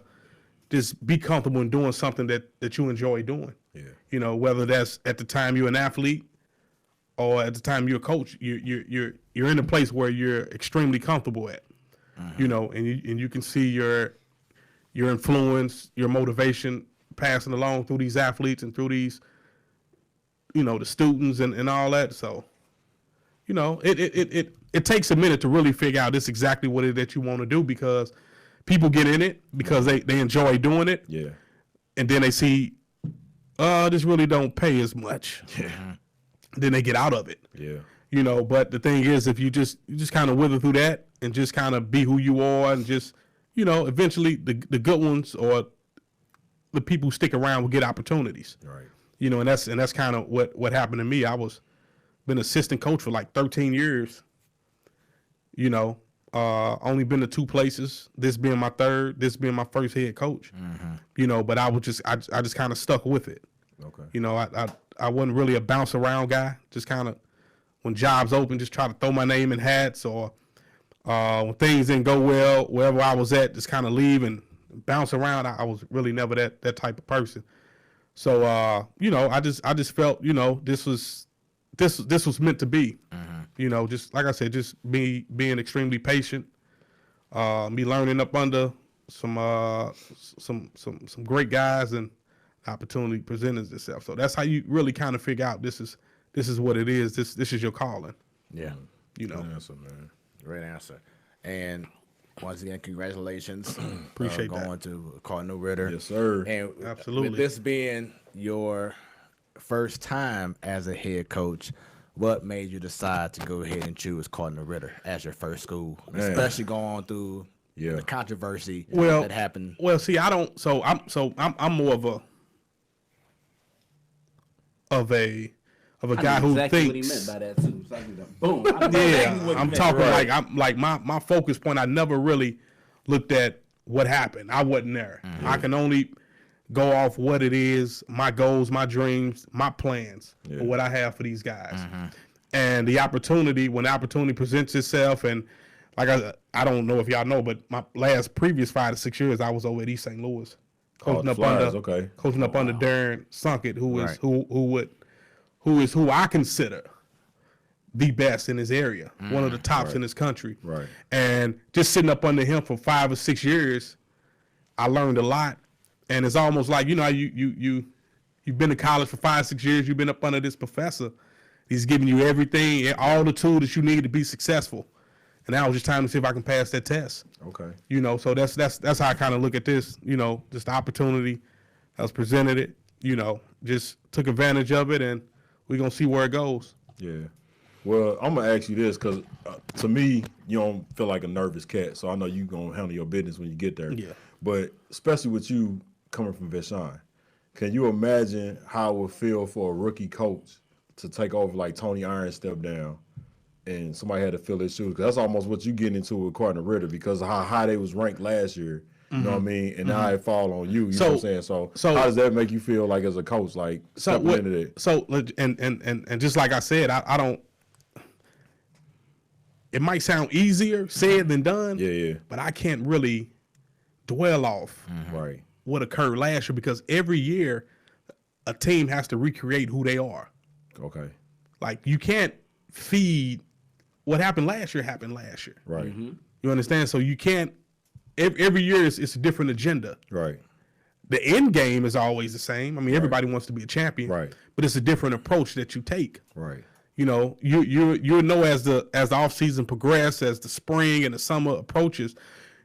[SPEAKER 4] just be comfortable in doing something that you enjoy doing.
[SPEAKER 1] Yeah.
[SPEAKER 4] You know, whether that's at the time you're an athlete or at the time you're a coach, you're in a place where you're extremely comfortable at. You know, and you can see your influence, your motivation passing along through these athletes and through these, you know, the students and all that. So, you know, it takes a minute to really figure out this exactly what it is that you want to do, because people get in it because they enjoy doing it.
[SPEAKER 1] Yeah.
[SPEAKER 4] And then they see, this really don't pay as much.
[SPEAKER 1] Yeah.
[SPEAKER 4] Then they get out of it.
[SPEAKER 1] Yeah.
[SPEAKER 4] You know, but the thing is, if you just kind of wither through that and just kind of be who you are, and just, you know, eventually the good ones or the people who stick around will get opportunities.
[SPEAKER 1] Right.
[SPEAKER 4] You know, and that's kind of what happened to me. I been assistant coach for like 13 years. You know, only been to 2 places. This being my third. This being my first head coach. You know, but I just kind of stuck with it.
[SPEAKER 1] Okay.
[SPEAKER 4] You know, I wasn't really a bounce around guy. Just kind of, when jobs open, just try to throw my name in hats, or when things didn't go well, wherever I was at, just kind of leave and bounce around. I was really never that type of person. So, you know, I just felt, you know, this was meant to be. You know, just like I said, just being extremely patient, me learning up under some great guys, and opportunity presented itself. So that's how you really kind of figure out this is what it is. This is your calling.
[SPEAKER 2] Yeah.
[SPEAKER 4] You know.
[SPEAKER 1] Good answer, man.
[SPEAKER 2] Great answer. And once again, congratulations.
[SPEAKER 4] Appreciate
[SPEAKER 2] going to Cardinal Ritter.
[SPEAKER 1] Yes, sir.
[SPEAKER 2] And
[SPEAKER 4] Absolutely.
[SPEAKER 2] with this being your first time as a head coach, what made you decide to go ahead and choose Cardinal Ritter as your first school, especially going through the controversy that happened?
[SPEAKER 4] Well, see, I don't. So I'm more of a guy who
[SPEAKER 3] exactly
[SPEAKER 4] thinks.
[SPEAKER 3] what he meant by that too. It's like, boom.
[SPEAKER 4] I'm talking like my focus point. I never really looked at what happened. I wasn't there. I can only go off what it is, my goals, my dreams, my plans, for what I have for these guys. And the opportunity, when the opportunity presents itself, and like I don't know if y'all know, but my previous 5 to 6 years, I was over at East St. Louis, coaching up under Darren Sunkett, who is who I consider the best in his area, one of the tops in this country.
[SPEAKER 1] Right.
[SPEAKER 4] And just sitting up under him for 5 or 6 years, I learned a lot. And it's almost like, you know, you've been to college for 5, 6 years, you've been up under this professor. He's giving you everything, all the tools that you need to be successful. And now it's just time to see if I can pass that test.
[SPEAKER 1] Okay.
[SPEAKER 4] You know, so that's how I kind of look at this, you know, just the opportunity that was presented it, you know, just took advantage of it, and we're going to see where it goes.
[SPEAKER 1] Yeah. Well, I'm going to ask you this because to me, you don't feel like a nervous cat, so I know you're going to handle your business when you get there.
[SPEAKER 4] Yeah.
[SPEAKER 1] But especially with you coming from Vashon, can you imagine how it would feel for a rookie coach to take over like Tony Irons stepped down and somebody had to fill his shoes? Because that's almost what you get into with Cardinal Ritter because of how high they was ranked last year. You know what I mean? And now it fall on you. You know what I'm saying? So how does that make you feel like as a coach, like stepping into that?
[SPEAKER 4] So and just like I said, I don't. It might sound easier said than done.
[SPEAKER 1] Yeah.
[SPEAKER 4] But I can't really dwell off
[SPEAKER 1] Right.
[SPEAKER 4] what occurred last year, because every year a team has to recreate who they are.
[SPEAKER 1] Okay.
[SPEAKER 4] Like, you can't feed what happened last year.
[SPEAKER 1] Right.
[SPEAKER 4] You understand? So you can't. Every year it's a different agenda.
[SPEAKER 1] Right.
[SPEAKER 4] The end game is always the same. I mean, everybody wants to be a champion,
[SPEAKER 1] Right.
[SPEAKER 4] but it's a different approach that you take.
[SPEAKER 1] Right.
[SPEAKER 4] You know, you know as the off season progresses, as the spring and the summer approaches,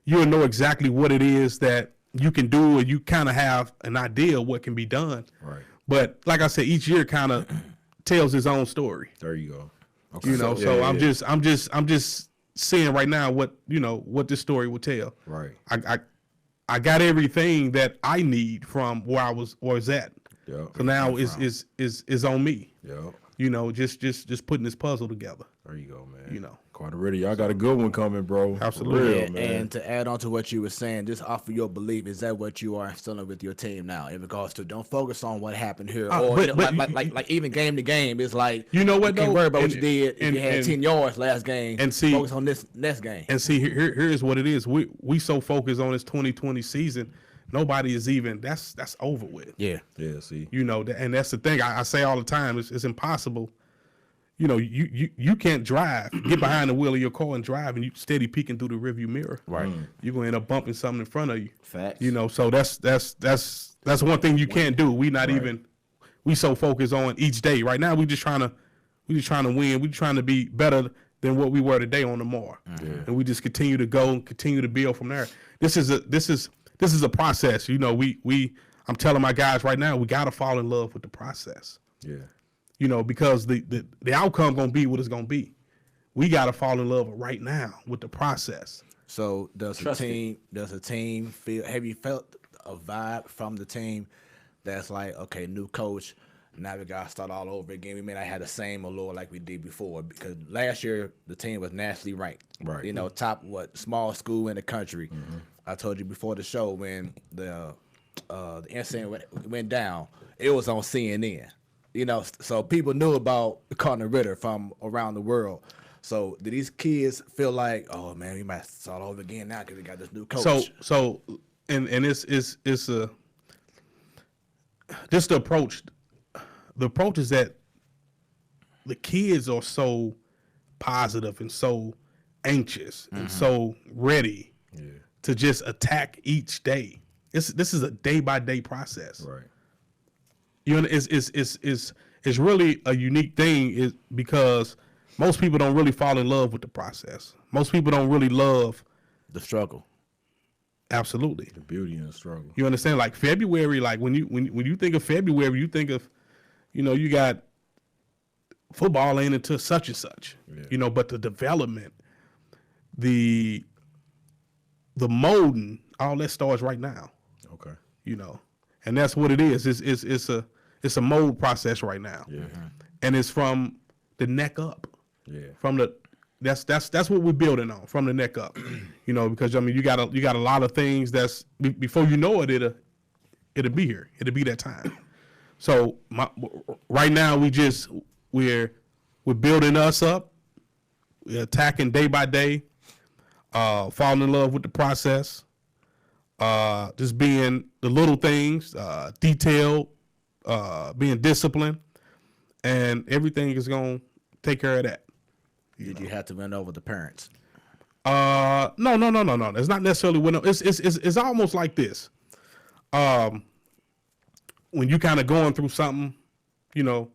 [SPEAKER 4] you'll know exactly what it is that you can do, and you kind of have an idea of what can be done.
[SPEAKER 1] Right.
[SPEAKER 4] But like I said, each year kind of tells its own story.
[SPEAKER 1] There you go. Okay.
[SPEAKER 4] You know, so I'm just seeing right now what this story will tell.
[SPEAKER 1] Right.
[SPEAKER 4] I got everything that I need from where I was at.
[SPEAKER 1] Yeah.
[SPEAKER 4] So now is on me.
[SPEAKER 1] Yeah.
[SPEAKER 4] You know, just putting this puzzle together.
[SPEAKER 1] There you go, man.
[SPEAKER 4] You know.
[SPEAKER 1] Cardinal Ritter, y'all got a good one coming, bro.
[SPEAKER 4] Absolutely.
[SPEAKER 1] For real, man.
[SPEAKER 2] And to add on to what you were saying, just off of your belief, is that what you are instilling with your team now in regards to don't focus on what happened here, or like even game to game, it's like,
[SPEAKER 4] you know what,
[SPEAKER 2] you can't
[SPEAKER 4] though?
[SPEAKER 2] worry about what
[SPEAKER 4] And-
[SPEAKER 2] you did. If
[SPEAKER 4] and-
[SPEAKER 2] you had
[SPEAKER 4] and-
[SPEAKER 2] 10 yards last game,
[SPEAKER 4] and see-
[SPEAKER 2] focus on this next game.
[SPEAKER 4] And see, here's what it is. We so focused on this 2020 season nobody is even. That's over with.
[SPEAKER 2] Yeah.
[SPEAKER 1] Yeah, see.
[SPEAKER 4] You know, and that's the thing I say all the time. It's impossible. You know, you can't drive, get behind the wheel of your car and drive, and you steady peeking through the rearview mirror.
[SPEAKER 2] Right.
[SPEAKER 4] You're gonna end up bumping something in front of you.
[SPEAKER 3] Facts.
[SPEAKER 4] You know, so that's one thing you can't do. We not even. We so focused on each day. Right now, we just trying to win. We trying to be better than what we were today on tomorrow, and we just continue to go and continue to build from there. This is a process. You know, I'm telling my guys right now, we gotta fall in love with the process.
[SPEAKER 1] Yeah.
[SPEAKER 4] You know, because the outcome gonna be what it's gonna be. We gotta fall in love right now with the process.
[SPEAKER 2] So does a team feel? Have you felt a vibe from the team that's like, okay, new coach, now we gotta start all over again? We may not have the same allure like we did before, because last year the team was nationally ranked.
[SPEAKER 1] Right.
[SPEAKER 2] You know, top small school in the country. I told you before the show when the incident went down, it was on CNN. You know, so people knew about Connor Ritter from around the world. So do these kids feel like, oh man, we might start over again now because we got this new coach?
[SPEAKER 4] So and it's a just the approach. The approach is that the kids are so positive and so anxious and so ready to just attack each day. This is a day by day process.
[SPEAKER 1] Right.
[SPEAKER 4] You know, it's really a unique thing is because most people don't really fall in love with the process. Most people don't really love
[SPEAKER 2] The struggle.
[SPEAKER 4] Absolutely.
[SPEAKER 1] The beauty in the struggle.
[SPEAKER 4] You understand? Like February, like when you think of February, you think of, you know, you got football ain't into such and such.
[SPEAKER 1] Yeah.
[SPEAKER 4] You know, but the development, the molding, all that starts right now.
[SPEAKER 1] Okay.
[SPEAKER 4] You know, and that's what it is. It's a mold process right now.
[SPEAKER 1] Yeah.
[SPEAKER 4] And it's from the neck up.
[SPEAKER 1] Yeah.
[SPEAKER 4] From the that's what we're building on, from the neck up. You know, because I mean you got a lot of things that's before you know it, it'll be here. It'll be that time. So right now we're building us up. We're attacking day by day, falling in love with the process, just being the little things, detailed, being disciplined, and everything is going to take care of that.
[SPEAKER 2] Did you have to win over the parents?
[SPEAKER 4] No. It's not necessarily win. It's almost like this. When you kind of going through something, you know,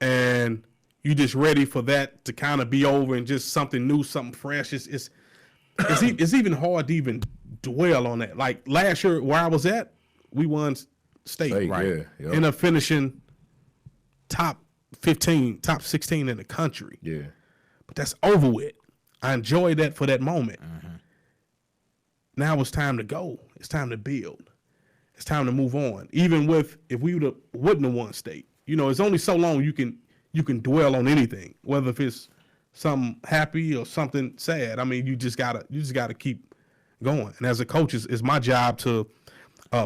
[SPEAKER 4] and you just ready for that to kind of be over and just something new, something fresh. It's even hard to even dwell on that. Like last year where I was at, we won state, right?
[SPEAKER 1] Yeah, yep.
[SPEAKER 4] Ended up finishing top 15, top 16 in the country.
[SPEAKER 1] Yeah.
[SPEAKER 4] But that's over with. I enjoyed that for that moment. Now it's time to go. It's time to build. It's time to move on. Even if we wouldn't have won state, you know, it's only so long you can dwell on anything, whether if it's something happy or something sad. I mean, you just gotta keep going. And as a coach, it's my job to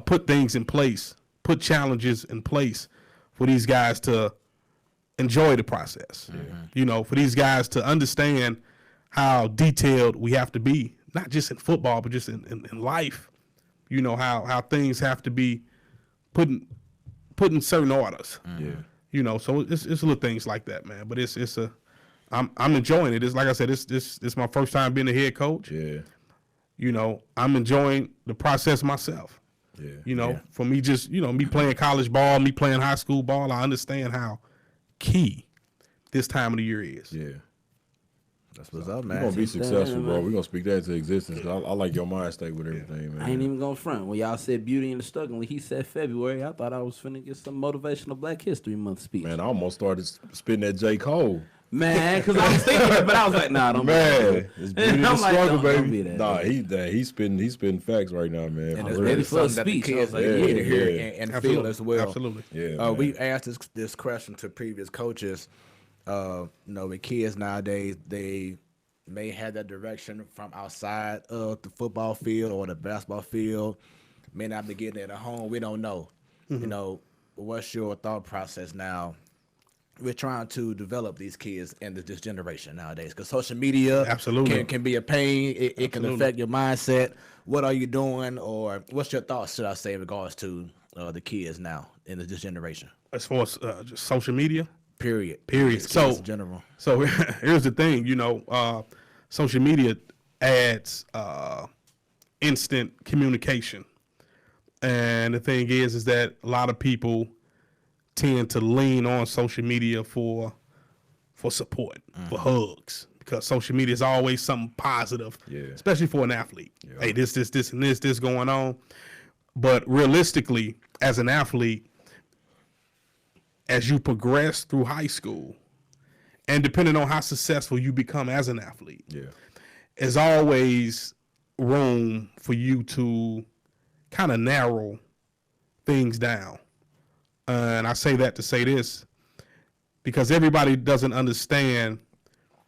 [SPEAKER 4] put things in place, put challenges in place for these guys to enjoy the process. You know, for these guys to understand how detailed we have to be, not just in football, but just in life. You know, how things have to be put in certain orders.
[SPEAKER 1] Yeah.
[SPEAKER 4] You know, so it's little things like that, man. But I'm enjoying it. It's like I said, it's my first time being a head coach.
[SPEAKER 1] Yeah.
[SPEAKER 4] You know, I'm enjoying the process myself.
[SPEAKER 1] Yeah.
[SPEAKER 4] You know, for me just, you know, me playing college ball, me playing high school ball, I understand how key this time of the year is.
[SPEAKER 1] Yeah.
[SPEAKER 2] That's what's up,
[SPEAKER 1] We're
[SPEAKER 2] man.
[SPEAKER 1] going to be successful, bro.
[SPEAKER 3] man.
[SPEAKER 1] We're going to speak that into existence. I like your mind state with everything, man.
[SPEAKER 3] I ain't even gonna front. When y'all said beauty in the struggle, when he said February, I thought I was finna get some motivational Black History Month speech.
[SPEAKER 1] Man, I almost started spitting that J. Cole.
[SPEAKER 3] Man, because I was thinking it, but I was like, nah, don't
[SPEAKER 1] Man,
[SPEAKER 3] be
[SPEAKER 1] it's beauty in the
[SPEAKER 3] I'm like,
[SPEAKER 1] struggle,
[SPEAKER 3] don't be
[SPEAKER 1] baby.
[SPEAKER 3] that,
[SPEAKER 1] Nah, he's spitting facts right now, man.
[SPEAKER 2] And
[SPEAKER 1] For
[SPEAKER 2] it's
[SPEAKER 1] real.
[SPEAKER 2] really
[SPEAKER 3] for a
[SPEAKER 2] something that the
[SPEAKER 3] speech. I
[SPEAKER 2] kids
[SPEAKER 3] was like,
[SPEAKER 2] need to
[SPEAKER 1] yeah,
[SPEAKER 2] hear
[SPEAKER 1] yeah.
[SPEAKER 2] and feel
[SPEAKER 4] Absolutely.
[SPEAKER 2] as well.
[SPEAKER 4] Absolutely.
[SPEAKER 1] Yeah,
[SPEAKER 2] We
[SPEAKER 1] man.
[SPEAKER 2] asked this question to previous coaches. You know, with kids nowadays, they may have that direction from outside of the football field or the basketball field. May not be getting it at home. We don't know. You know, what's your thought process now we're trying to develop these kids in this generation nowadays, because social media
[SPEAKER 4] Absolutely.
[SPEAKER 2] can be a pain. It can affect your mindset. What are you doing, or what's your thoughts, should I say, in regards to the kids now in this generation?
[SPEAKER 4] As far as just social media,
[SPEAKER 2] Period.
[SPEAKER 4] Period.
[SPEAKER 2] So in general.
[SPEAKER 4] So here's the thing, social media adds instant communication, and the thing is that a lot of people tend to lean on social media for support, for hugs, because social media is always something positive, especially for an athlete. Yeah. Hey, this, and this going on. But realistically, as an athlete, as you progress through high school, and depending on how successful you become as an athlete, there's always room for you to kind of narrow things down. And I say that to say this, because everybody doesn't understand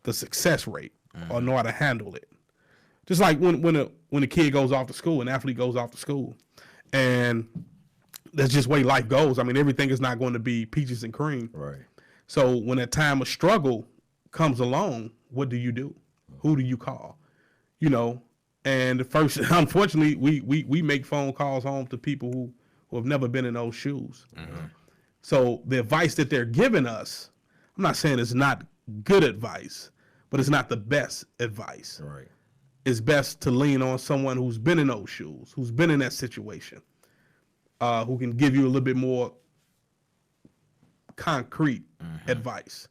[SPEAKER 4] the success rate or know how to handle it. Just like when a kid goes off to school, an athlete goes off to school, and that's just the way life goes. I mean, everything is not going to be peaches and cream.
[SPEAKER 1] Right.
[SPEAKER 4] So when a time of struggle comes along, what do you do? Who do you call? And the first, unfortunately, we make phone calls home to people who have never been in those shoes. So the advice that they're giving us, I'm not saying it's not good advice, but it's not the best advice.
[SPEAKER 1] Right.
[SPEAKER 4] It's best to lean on someone who's been in those shoes, who's been in that situation, who can give you a little bit more concrete advice.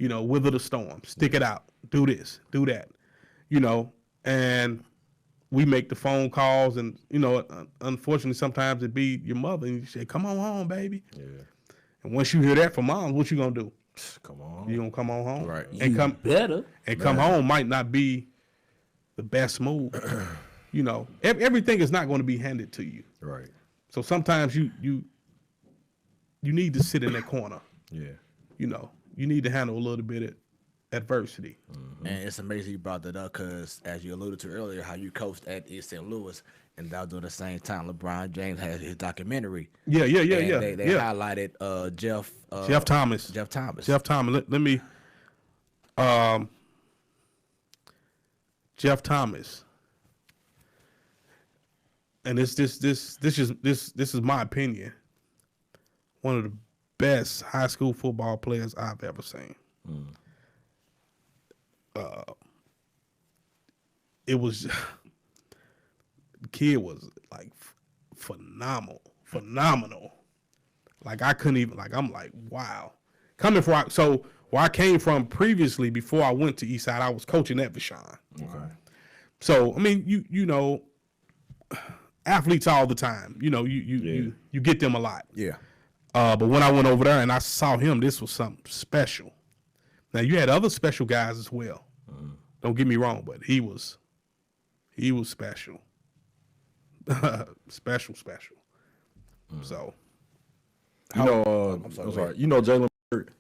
[SPEAKER 4] Wither the storm, stick it out, do this, do that, and we make the phone calls, and unfortunately sometimes it be your mother, and you say, come on home, baby. Yeah. And once you hear that from mom, what you gonna do?
[SPEAKER 1] Come on.
[SPEAKER 4] You gonna come on home?
[SPEAKER 2] Right.
[SPEAKER 4] And come
[SPEAKER 3] better.
[SPEAKER 4] And come home might not be the best move. Everything is not going to be handed to you.
[SPEAKER 1] Right.
[SPEAKER 4] So sometimes you need to sit in that corner.
[SPEAKER 1] Yeah.
[SPEAKER 4] You need to handle a little bit of adversity.
[SPEAKER 2] And it's amazing you brought that up, because as you alluded to earlier, how you coached at East St. Louis, and that was during the same time LeBron James had his documentary.
[SPEAKER 4] Yeah.
[SPEAKER 2] They highlighted Jeff
[SPEAKER 4] Thomas.
[SPEAKER 2] Jeff Thomas.
[SPEAKER 4] Let me Jeff Thomas. And this is my opinion. One of the best high school football players I've ever seen. It was the kid was like phenomenal. Like I couldn't even, like, I'm like, wow. Where I came from previously, before I went to Eastside, I was coaching at Vashon.
[SPEAKER 1] Okay.
[SPEAKER 4] So I mean, you athletes all the time. You get them a lot.
[SPEAKER 2] Yeah.
[SPEAKER 4] But when I went over there and I saw him, this was something special. Now you had other special guys as well. Don't get me wrong, but he was special. special. So
[SPEAKER 1] I'm sorry. Jalen Berg.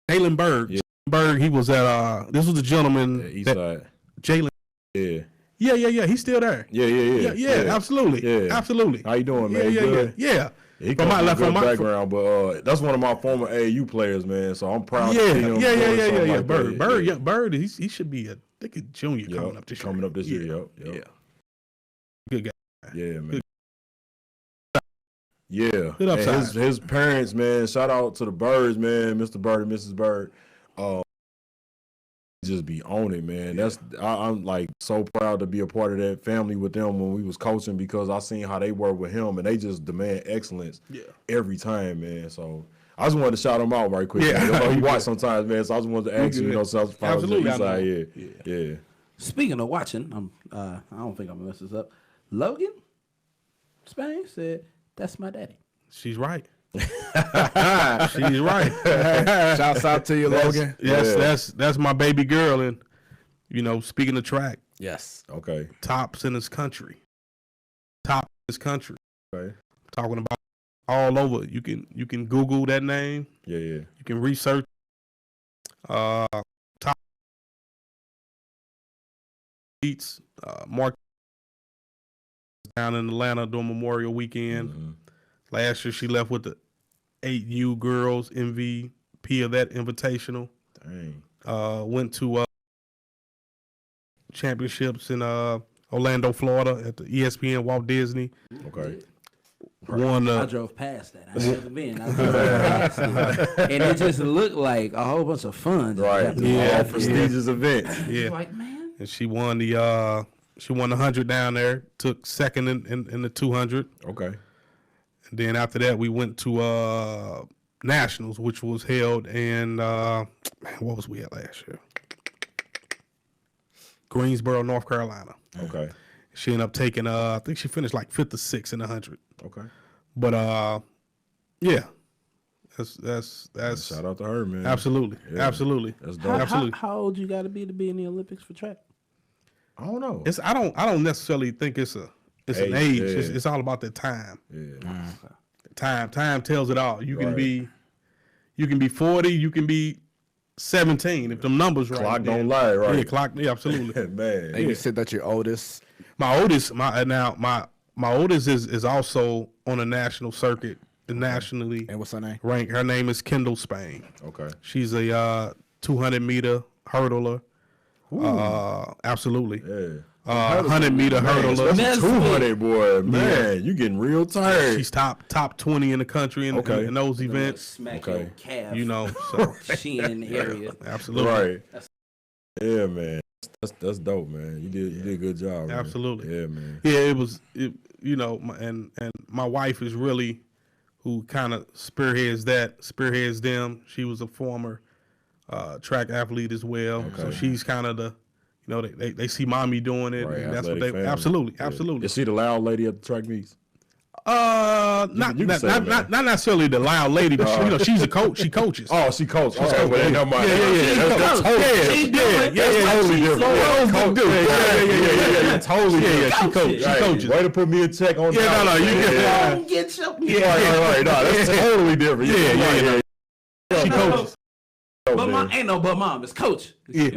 [SPEAKER 4] Jalen Berg.
[SPEAKER 1] Yeah.
[SPEAKER 4] Berg, he was at this was the gentleman
[SPEAKER 1] Eastside.
[SPEAKER 4] Jalen.
[SPEAKER 1] Yeah.
[SPEAKER 4] Yeah. He's still there.
[SPEAKER 1] Yeah.
[SPEAKER 4] Absolutely.
[SPEAKER 1] Yeah.
[SPEAKER 4] Absolutely.
[SPEAKER 1] How you doing, man?
[SPEAKER 4] Yeah.
[SPEAKER 1] He comes from a good background, but that's one of my former AAU players, man. So I'm proud.
[SPEAKER 4] Yeah.
[SPEAKER 1] Like
[SPEAKER 4] Bird. He should be a junior coming up this year.
[SPEAKER 1] Yep.
[SPEAKER 4] Yeah. Good guy.
[SPEAKER 1] Yeah, man. Yeah.
[SPEAKER 4] Good upside.
[SPEAKER 1] His parents, man. Shout out to the Birds, man. Mr. Bird and Mrs. Bird. Just be on it, man. I'm like so proud to be a part of that family with them when we was coaching, because I seen how they work with him, and they just demand excellence every time, man. So I just wanted to shout him out right quick. Yeah, he watch sometimes, man. So I just wanted to ask you,
[SPEAKER 4] absolutely.
[SPEAKER 1] Yeah.
[SPEAKER 3] Speaking of watching, I don't think I'm gonna mess this up. Logan Spain said, "That's my daddy."
[SPEAKER 4] She's right. She's right.
[SPEAKER 2] Shouts out to you, Logan.
[SPEAKER 4] Yes, that's my baby girl, and speaking of track,
[SPEAKER 2] yes,
[SPEAKER 1] okay,
[SPEAKER 4] tops in this country.
[SPEAKER 1] Okay,
[SPEAKER 4] talking about all over. You can Google that name.
[SPEAKER 1] Yeah.
[SPEAKER 4] You can research. Top beats. Mark down in Atlanta during Memorial Weekend. Last year, she left with the 8U girls MVP MVP of that invitational.
[SPEAKER 1] Dang.
[SPEAKER 4] Went to championships in Orlando, Florida at the ESPN Walt Disney.
[SPEAKER 1] Okay.
[SPEAKER 4] Won.
[SPEAKER 3] I drove past that. I've never been. I drove past it. And it just looked like a whole bunch of fun.
[SPEAKER 1] Right.
[SPEAKER 4] Yeah.
[SPEAKER 1] All prestigious events.
[SPEAKER 4] Yeah.
[SPEAKER 3] Like, man.
[SPEAKER 4] And she won the 100 down there. Took second in the 200.
[SPEAKER 1] Okay.
[SPEAKER 4] And then after that, we went to Nationals, which was held in what was we at last year? Greensboro, North Carolina.
[SPEAKER 1] Okay.
[SPEAKER 4] She ended up taking I think she finished like 5th or 6th in the 100.
[SPEAKER 1] Okay.
[SPEAKER 4] But yeah, that's
[SPEAKER 1] Shout out to her, man.
[SPEAKER 4] absolutely,
[SPEAKER 1] Yeah.
[SPEAKER 4] absolutely,
[SPEAKER 1] That's dope.
[SPEAKER 4] absolutely.
[SPEAKER 3] How old you got to be in the Olympics for track?
[SPEAKER 1] I don't know.
[SPEAKER 4] I don't necessarily think it's an
[SPEAKER 1] Age,
[SPEAKER 4] age.
[SPEAKER 1] yeah.
[SPEAKER 4] It's all about the time.
[SPEAKER 1] Yeah.
[SPEAKER 4] Time tells it all. You can
[SPEAKER 1] Right.
[SPEAKER 4] be 40, you can be 17 if them numbers right.
[SPEAKER 1] Clock
[SPEAKER 4] then-
[SPEAKER 1] don't lie, right?
[SPEAKER 4] Yeah, clock. Yeah, absolutely.
[SPEAKER 1] Man.
[SPEAKER 2] And you said that your oldest.
[SPEAKER 4] My oldest is also on a national circuit, nationally
[SPEAKER 2] And what's her name?
[SPEAKER 4] ranked. Her name is Kendall Spain.
[SPEAKER 1] Okay.
[SPEAKER 4] She's a 200-meter hurdler. Absolutely.
[SPEAKER 1] Yeah.
[SPEAKER 4] 100-meter hurdler.
[SPEAKER 3] That's
[SPEAKER 1] 200, boy. Man, you getting real tired.
[SPEAKER 4] She's top 20 in the country in those events.
[SPEAKER 3] Smack
[SPEAKER 1] Okay.
[SPEAKER 3] your calf.
[SPEAKER 4] You know, so
[SPEAKER 3] Shin area.
[SPEAKER 4] absolutely.
[SPEAKER 1] Right. Yeah, man. That's dope, man. You did a good job. Man.
[SPEAKER 4] Absolutely.
[SPEAKER 1] Yeah, man.
[SPEAKER 4] Yeah, it was. And my wife is really who kind of spearheads them. She was a former track athlete as well, so
[SPEAKER 1] Okay.
[SPEAKER 4] she's kind of the, they see mommy doing it,
[SPEAKER 1] Right,
[SPEAKER 4] and that's what
[SPEAKER 1] athletic
[SPEAKER 4] they
[SPEAKER 1] family.
[SPEAKER 4] absolutely.
[SPEAKER 1] Is she the loud lady at the track meets?
[SPEAKER 4] Not
[SPEAKER 1] you can say that.
[SPEAKER 4] not necessarily the loud lady, but she's a coach. She coaches.
[SPEAKER 1] Oh, she coached. Okay, well, never mind.
[SPEAKER 4] That's totally different.
[SPEAKER 1] Totally different.
[SPEAKER 4] She coaches.
[SPEAKER 1] Way to put me in check on that.
[SPEAKER 4] No, you get
[SPEAKER 3] Don't get your
[SPEAKER 1] Right. No, that's totally different.
[SPEAKER 4] Yeah. She coaches.
[SPEAKER 3] But ain't no but mom. It's coach.
[SPEAKER 4] Yeah.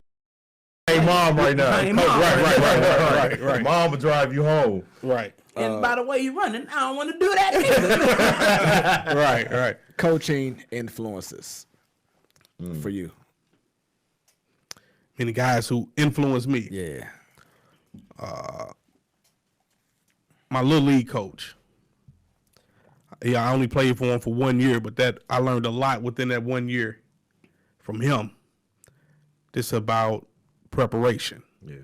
[SPEAKER 1] Hey, mom, right now.
[SPEAKER 3] Hey,
[SPEAKER 1] Coach,
[SPEAKER 3] mom.
[SPEAKER 1] Right. Mom will drive you home.
[SPEAKER 4] Right.
[SPEAKER 3] And by the way you running, I don't want to do that either.
[SPEAKER 4] Right.
[SPEAKER 2] Coaching influences for you.
[SPEAKER 4] Many guys who influenced me.
[SPEAKER 2] Yeah.
[SPEAKER 4] My little league coach. Yeah, I only played for him for 1 year, but that I learned a lot within that 1 year from him. This about preparation.
[SPEAKER 1] Yeah.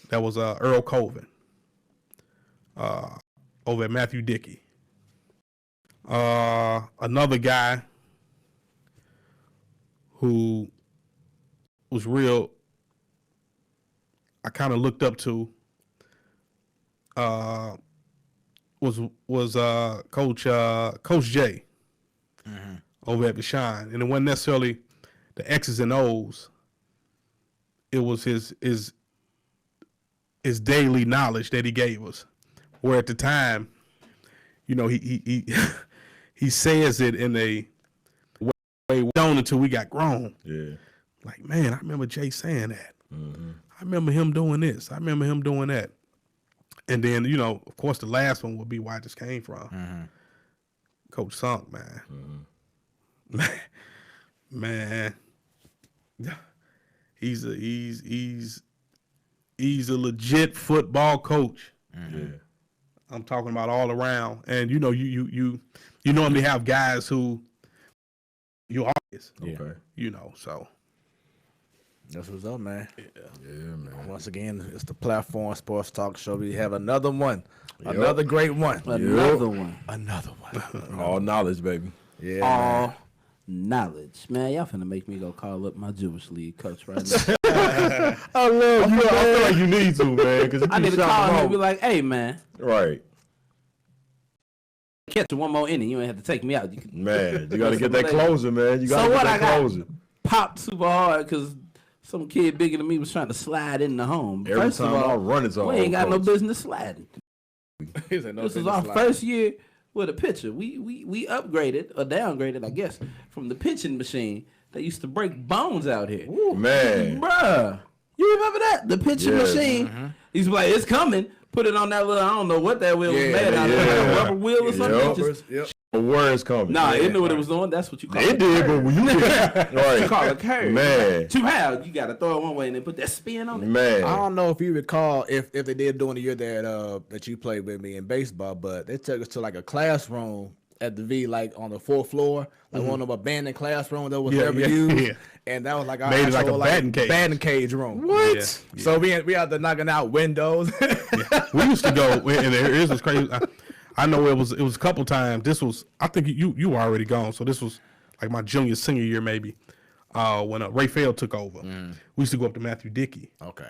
[SPEAKER 4] That was Earl Colvin over at Matthew Dickey. Another guy who was real, I kind of looked up to, was Coach J over at Vashon. And it wasn't necessarily the X's and O's. It was his daily knowledge that he gave us. Where at the time, he he says it in a way we don't until we got grown.
[SPEAKER 1] Yeah.
[SPEAKER 4] Like, man, I remember Jay saying that. I remember him doing this. I remember him doing that. And then, of course, the last one would be where I just came from. Coach Sunk, man. Man. He's a legit football coach.
[SPEAKER 1] Yeah.
[SPEAKER 4] I'm talking about all around. And you normally have guys who you always,
[SPEAKER 1] Okay.
[SPEAKER 4] so.
[SPEAKER 2] That's what's up, man.
[SPEAKER 1] Yeah, man.
[SPEAKER 2] Once again, it's the Platform Sports Talk Show. We have another one. Another great one.
[SPEAKER 3] Another one.
[SPEAKER 2] Another one.
[SPEAKER 1] All knowledge, baby.
[SPEAKER 2] Yeah,
[SPEAKER 3] All
[SPEAKER 2] man.
[SPEAKER 3] knowledge. Man, y'all finna make me go call up my Jewish league coach right now.
[SPEAKER 1] I love you. I feel like you need to, man. Because
[SPEAKER 3] I need to call him and be like, hey, man,
[SPEAKER 1] right.
[SPEAKER 3] catch one more inning. You ain't have to take me out. You can
[SPEAKER 1] Man, you got to get that closer, man. You got to get that closer.
[SPEAKER 3] popped super hard because some kid bigger than me was trying to slide in the home.
[SPEAKER 1] Every
[SPEAKER 3] First
[SPEAKER 1] time
[SPEAKER 3] of all,
[SPEAKER 1] I run, it's all
[SPEAKER 3] we ain't got no
[SPEAKER 1] coach.
[SPEAKER 3] business sliding. This is our first year with a pitcher. We upgraded or downgraded, I guess, from the pitching machine that used to break bones out here.
[SPEAKER 1] Man.
[SPEAKER 3] Bruh, you remember that? The pitching machine. He's like, it's coming. Put it on that little, I don't know what that wheel was made out of, like a rubber wheel or something.
[SPEAKER 1] Yep.
[SPEAKER 3] Just
[SPEAKER 2] Yep.
[SPEAKER 1] Words coming.
[SPEAKER 3] Nah, it knew what it was doing. That's what you call it.
[SPEAKER 1] It did, but when you right,
[SPEAKER 3] You call it curve.
[SPEAKER 1] man,
[SPEAKER 3] Too high. You got to throw it one way and then put that spin on it.
[SPEAKER 1] man.
[SPEAKER 2] I don't know if you recall if they did during the year that you played with me in baseball, but they took us to like a classroom at the V, like on the 4th floor, like one of them abandoned classrooms that was never used, and that was like our
[SPEAKER 4] Made it
[SPEAKER 2] actual,
[SPEAKER 4] like a batting cage.
[SPEAKER 2] Room.
[SPEAKER 1] What?
[SPEAKER 4] Yeah.
[SPEAKER 2] So we had to knocking out windows.
[SPEAKER 4] We used to go, and here's what's crazy. I know it was a couple times. This was, I think you were already gone, so this was like my senior year maybe, when Ray Feld took over. We used to go up to Matthew Dickey.
[SPEAKER 2] Okay.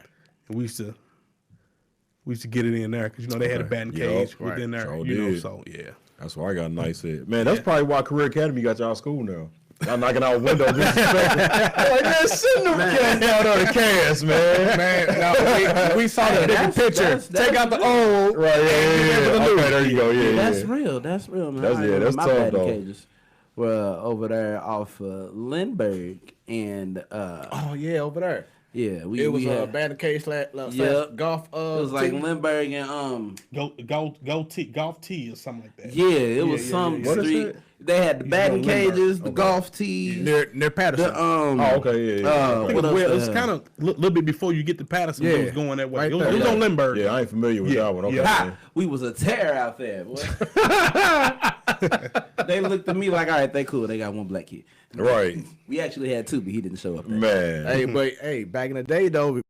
[SPEAKER 4] And we used to get it in there because they had a batting cage within there.
[SPEAKER 1] Sure
[SPEAKER 4] So yeah.
[SPEAKER 1] That's why I got a nice head. Man, that's probably why Career Academy got y'all school now. Y'all knocking out windows. Like, man, send them cats out on the cast, man.
[SPEAKER 2] No, we saw the big picture. Take out the old.
[SPEAKER 1] Right, yeah. Okay, there you go. Yeah,
[SPEAKER 3] That's
[SPEAKER 1] yeah.
[SPEAKER 3] real. That's real, man.
[SPEAKER 1] That's
[SPEAKER 3] my
[SPEAKER 1] tough,
[SPEAKER 3] batting
[SPEAKER 1] though.
[SPEAKER 3] cages were over there off Lindbergh and
[SPEAKER 2] Oh yeah, over there.
[SPEAKER 3] yeah, we
[SPEAKER 2] It was
[SPEAKER 3] had,
[SPEAKER 2] a batting cage slash
[SPEAKER 3] Yep.
[SPEAKER 2] golf.
[SPEAKER 3] it was like
[SPEAKER 2] team.
[SPEAKER 3] Lindbergh and
[SPEAKER 4] Golf tee or something like that.
[SPEAKER 3] yeah, it was some
[SPEAKER 1] What is
[SPEAKER 3] street.
[SPEAKER 1] it?
[SPEAKER 3] They had the batting
[SPEAKER 4] Lindbergh.
[SPEAKER 3] cages, the golf tees,
[SPEAKER 2] near Patterson.
[SPEAKER 3] the
[SPEAKER 1] Oh, okay, yeah.
[SPEAKER 4] I think
[SPEAKER 3] what else
[SPEAKER 4] it
[SPEAKER 3] they
[SPEAKER 4] was
[SPEAKER 3] had?
[SPEAKER 4] kind of a little bit before you get to Patterson.
[SPEAKER 2] Yeah.
[SPEAKER 4] It was going that way.
[SPEAKER 2] Right
[SPEAKER 4] It was,
[SPEAKER 2] there.
[SPEAKER 4] it was on Lindbergh.
[SPEAKER 1] Yeah, I ain't familiar with that one. Okay.
[SPEAKER 3] Ha! We was a tear out there, boy. They looked at me like, all right, they cool. They got one black kid.
[SPEAKER 1] Right.
[SPEAKER 3] We actually had 2, but he didn't show up there.
[SPEAKER 1] Man.
[SPEAKER 2] Hey, but back in the day though,